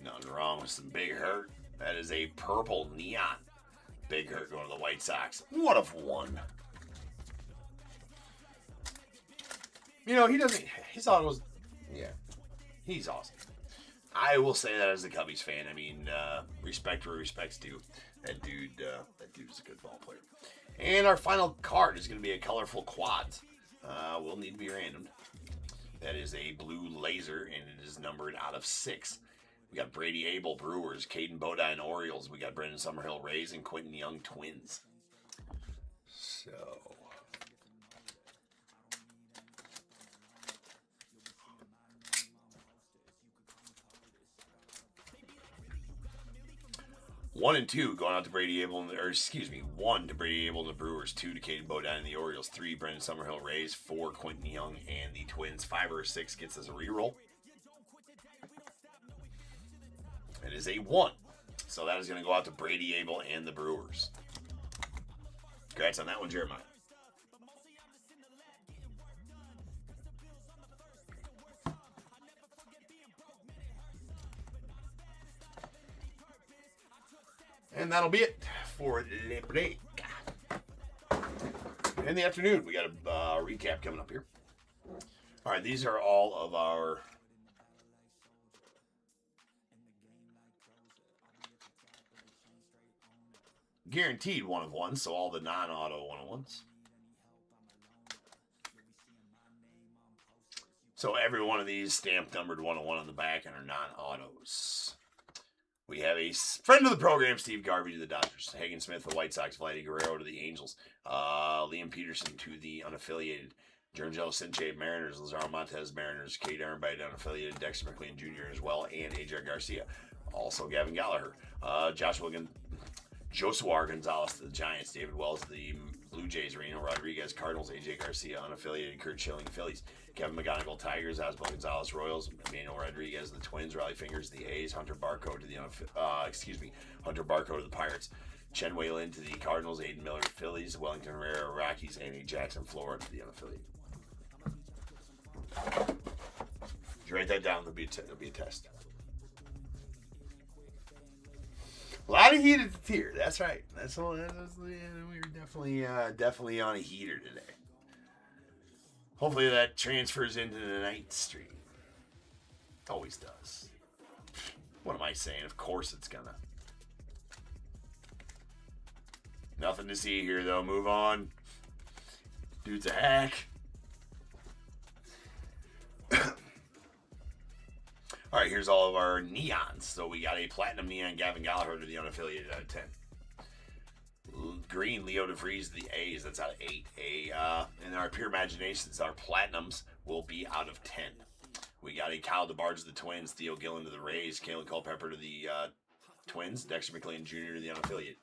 Nothing wrong with some Big Hurt. That is a purple neon. Big Hurt going to the White Sox. 1 of 1. You know, he doesn't... His auto was... Yeah. He's awesome. I will say that as a Cubbies fan. I mean, respect where respect's due. That dude is a good ball player. And our final card is going to be a colorful quads. Will need to be randomed. That is a blue laser, and it is numbered out of 6. We got Brady Abel Brewers, Caden Bodine Orioles. We got Brendan Summerhill Rays and Quentin Young Twins. So... 1 and 2 going out to Brady Abel, or excuse me, 1 to Brady Abel and the Brewers, 2 to Caden Bodine and the Orioles, 3 Brendan Summerhill Rays, 4 Quentin Young and the Twins, 5 or 6 gets us a reroll. It is a 1. So that is going to go out to Brady Abel and the Brewers. Congrats on that one, Jeremiah. And that'll be it for Le Break. In the afternoon, we got a recap coming up here. All right, these are all of our guaranteed 1 of 1, so all the non-auto 1 of 1s. So every one of these stamped numbered 1 of 1 on the back and are non-autos. We have a friend of the program, Steve Garvey to the Dodgers, Hagen Smith, the White Sox, Vladdy Guerrero to the Angels, Liam Peterson to the unaffiliated, Jerangelo Sinche Mariners, Lazaro Montez Mariners, Kate Arnbite unaffiliated, Dexter McLean Jr. as well, and AJ Garcia. Also Gavin Gallagher, Josuar Gonzalez to the Giants, David Wells to the Blue Jays, Reno Rodriguez, Cardinals, AJ Garcia, unaffiliated, Kurt Schilling, Phillies, Kevin McGonigal, Tigers, Oswald Gonzalez, Royals, Emmanuel Rodriguez, the Twins, Raleigh Fingers, the A's, Hunter Barco to the Hunter Barco to the Pirates, Chen Wei-Lin to the Cardinals, Aiden Miller to Phillies, Wellington Herrera, Rockies, and a Jackson Florida to the unaffiliated. Did you write that down? There'll be a test. A lot of heat at the tier. That's right. That's all. We were definitely on a heater today. Hopefully that transfers into the night stream. Always does. What am I saying? Of course it's gonna. Nothing to see here though. Move on. Dude's a hack. All right, here's all of our neons. So we got a platinum neon Gavin Gallagher to the unaffiliated out of 10. Green Leo DeVries to the A's. That's out of 8. And our pure imaginations, our platinums will be out of 10. We got a Kyle DeBarge to the Twins, Theo Gillen to the Rays, Kalen Culpepper to the Twins, Dexter McLean Jr. to the unaffiliated.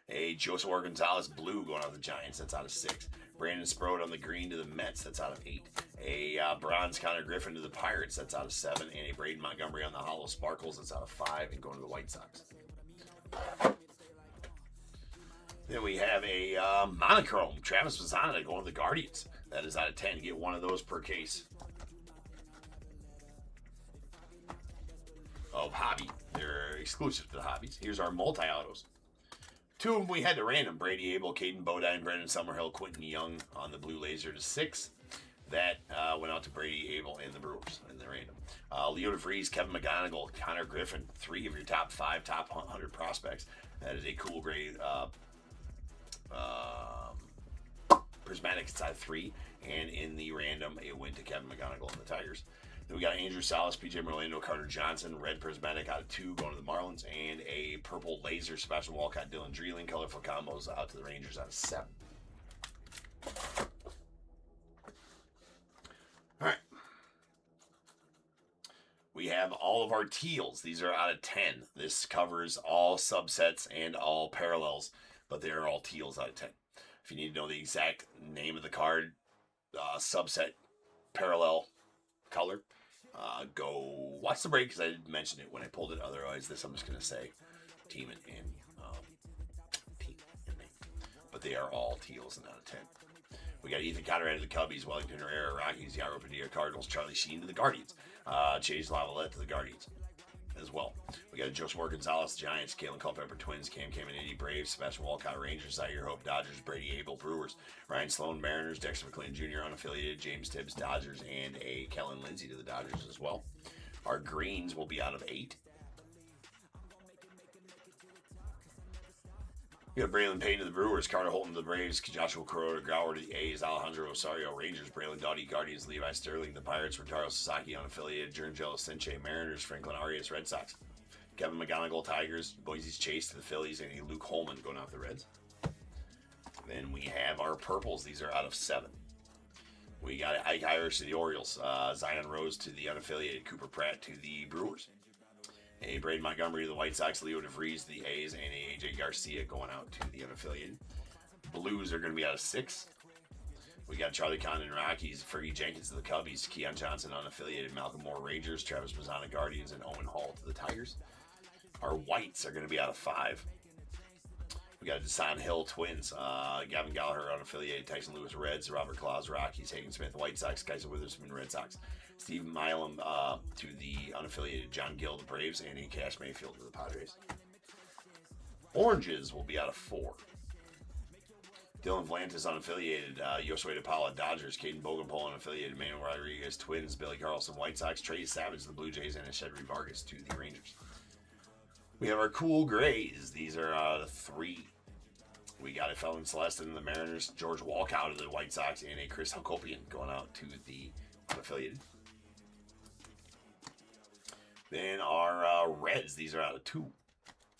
A Josuar Gonzalez blue going out to the Giants. That's out of 6. Brandon Sprode on the green to the Mets. That's out of 8. A bronze Connor Griffin to the Pirates. That's out of 7. And a Braden Montgomery on the Hollow Sparkles. That's out of 5. And going to the White Sox. Then we have a monochrome Travis Mazzana going to the Guardians. That is out of 10. Get 1 of those per case. Of Hobby. They're exclusive to the Hobbies. Here's our multi-autos. 2 of them we had to random. Brady Abel, Caden Bodine, Brendan Summerhill, Quentin Young on the blue laser to 6. That went out to Brady Abel and the Brewers in the random. Leo DeVries, Kevin McGonigal, Connor Griffin. 3 of your top 5, top 100 prospects. That is a cool grade prismatic. It's out of 3. And in the random, it went to Kevin McGonigal and the Tigers. Then we got Andrew Salas, PJ Merlando, Carter Johnson, red prismatic out of 2 going to the Marlins, and a purple laser Sebastian Walcott, Dylan Dreeling, colorful combos out to the Rangers out of 7. All right. We have all of our teals. These are out of 10. This covers all subsets and all parallels, but they are all teals out of 10. If you need to know the exact name of the card, subset, parallel, color, go watch the break because I didn't mention it when I pulled it. Otherwise, I'm just going to say team and team and name. But they are all teals and out of 10. We got Ethan Conrad to the Cubbies, Wellington Herrera, Rockies, Yaro Padilla, Cardinals, Charlie Sheen to the Guardians, Chase Lavalette to the Guardians as well. We got Josuar Gonzalez, Giants, Kalen Culpepper, Twins, Cam Caminiti, Braves, Sebastian Walcott, Rangers, Zaire Hope, Dodgers, Brady Abel, Brewers, Ryan Sloan, Mariners, Dexter McLean Jr., unaffiliated, James Tibbs, Dodgers, and a Kellen Lindsay to the Dodgers as well. Our greens will be out of 8. We got Braylon Payne to the Brewers, Carter Holton to the Braves, Joshua Kuroda Gower to the A's, Alejandro Rosario, Rangers, Braylon Doughty, Guardians, Levi Sterling, the Pirates, Rotaro Sasaki, unaffiliated, Jerangelo Sinche, Mariners, Franklin Arias, Red Sox, Kevin McGonigal, Tigers, Boise's Chase to the Phillies, and a Luke Holman going out the Reds. Then we have our purples. These are out of 7. We got Ike Irish to the Orioles, Zion Rose to the unaffiliated, Cooper Pratt to the Brewers. A Braden Montgomery to the White Sox, Leo DeVries to the A's, and a AJ Garcia going out to the unaffiliated. Blues are going to be out of 6. We got Charlie Condon Rockies, Fergie Jenkins to the Cubbies, Keon Johnson unaffiliated, Malcolm Moore Rangers, Travis Mazzana Guardians, and Owen Hall to the Tigers. Our Whites are going to be out of 5. We got Desan Hill Twins, Gavin Gallagher unaffiliated, Tyson Lewis Reds, Robert Claus Rockies, Hagen Smith White Sox, Kaiser Witherspoon Red Sox, Steve Milam to the unaffiliated, John Gill the Braves, and a Cash Mayfield to the Padres. Oranges will be out of 4. Dylan Vlantis unaffiliated, Yosue DePaula Dodgers, Caden Bogenpol unaffiliated, Manuel Rodriguez Twins, Billy Carlson White Sox, Trey Savage the Blue Jays, and Shedry Vargas to the Rangers. We have our Cool Grays. These are out of 3. We got a Felon Celestin the Mariners, George Walcott of the White Sox, and a Chris Hakopian going out to the unaffiliated. Then our Reds. These are out of 2.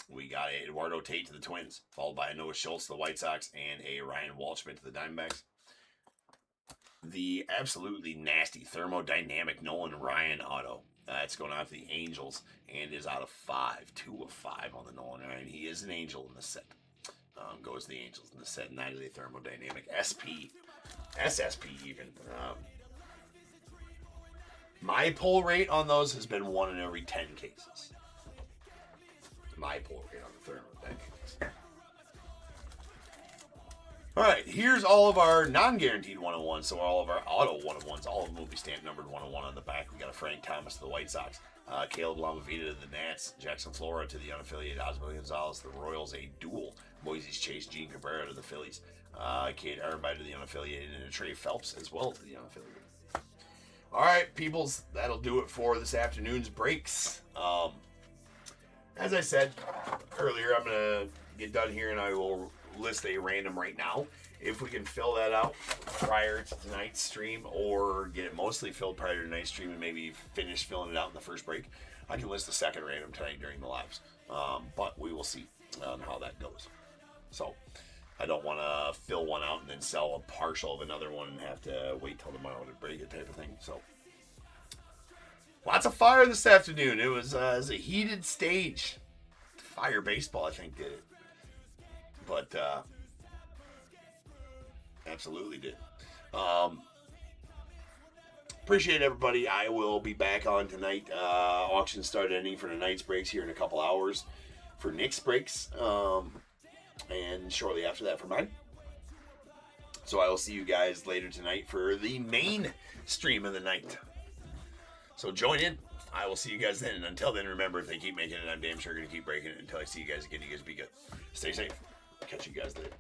We got a Eduardo Tate to the Twins, followed by a Noah Schultz to the White Sox, and a Ryan Walshman to the Diamondbacks. The absolutely nasty thermodynamic Nolan Ryan auto. It's going out to the Angels and is out of 5. 2 of 5 on the Nolan Ryan. He is an Angel in the set. Goes to the Angels in the set, and that is a thermodynamic SP. SSP even. My pull rate on those has been 1 in every 10 cases. My pull rate on the thermodynamics. All right, here's all of our non-guaranteed 101. So all of our auto 101s, all of them will be stamp numbered 101 on the back. We got a Frank Thomas to the White Sox, Caleb Lamavita to the Nats, Jackson Flora to the unaffiliated, Osmo Gonzalez to the Royals, a dual Moises Chase, Gene Cabrera to the Phillies, Kate Arby to the unaffiliated, and a Trey Phelps as well to the unaffiliated. All right, peoples, that'll do it for this afternoon's breaks. As I said earlier, I'm going to get done here and I will list a random right now. If we can fill that out prior to tonight's stream or get it mostly filled prior to tonight's stream and maybe finish filling it out in the first break, I can list a second random tonight during the lives. But we will see on how that goes. So I don't want to fill one out and then sell a partial of another one and have to wait till tomorrow to break it type of thing. So lots of fire this afternoon. It was a heated stage. Fire baseball, I think, did it. But absolutely did. Appreciate everybody. I will be back on tonight. Auction start ending for tonight's breaks here in a couple hours for Nick's breaks. And shortly after that for mine. So I will see you guys later tonight for the main stream of the night. So join in. I will see you guys then. And until then, remember, if they keep making it, I'm damn sure going to keep breaking it. Until I see you guys again, you guys be good. Stay safe. Catch you guys later.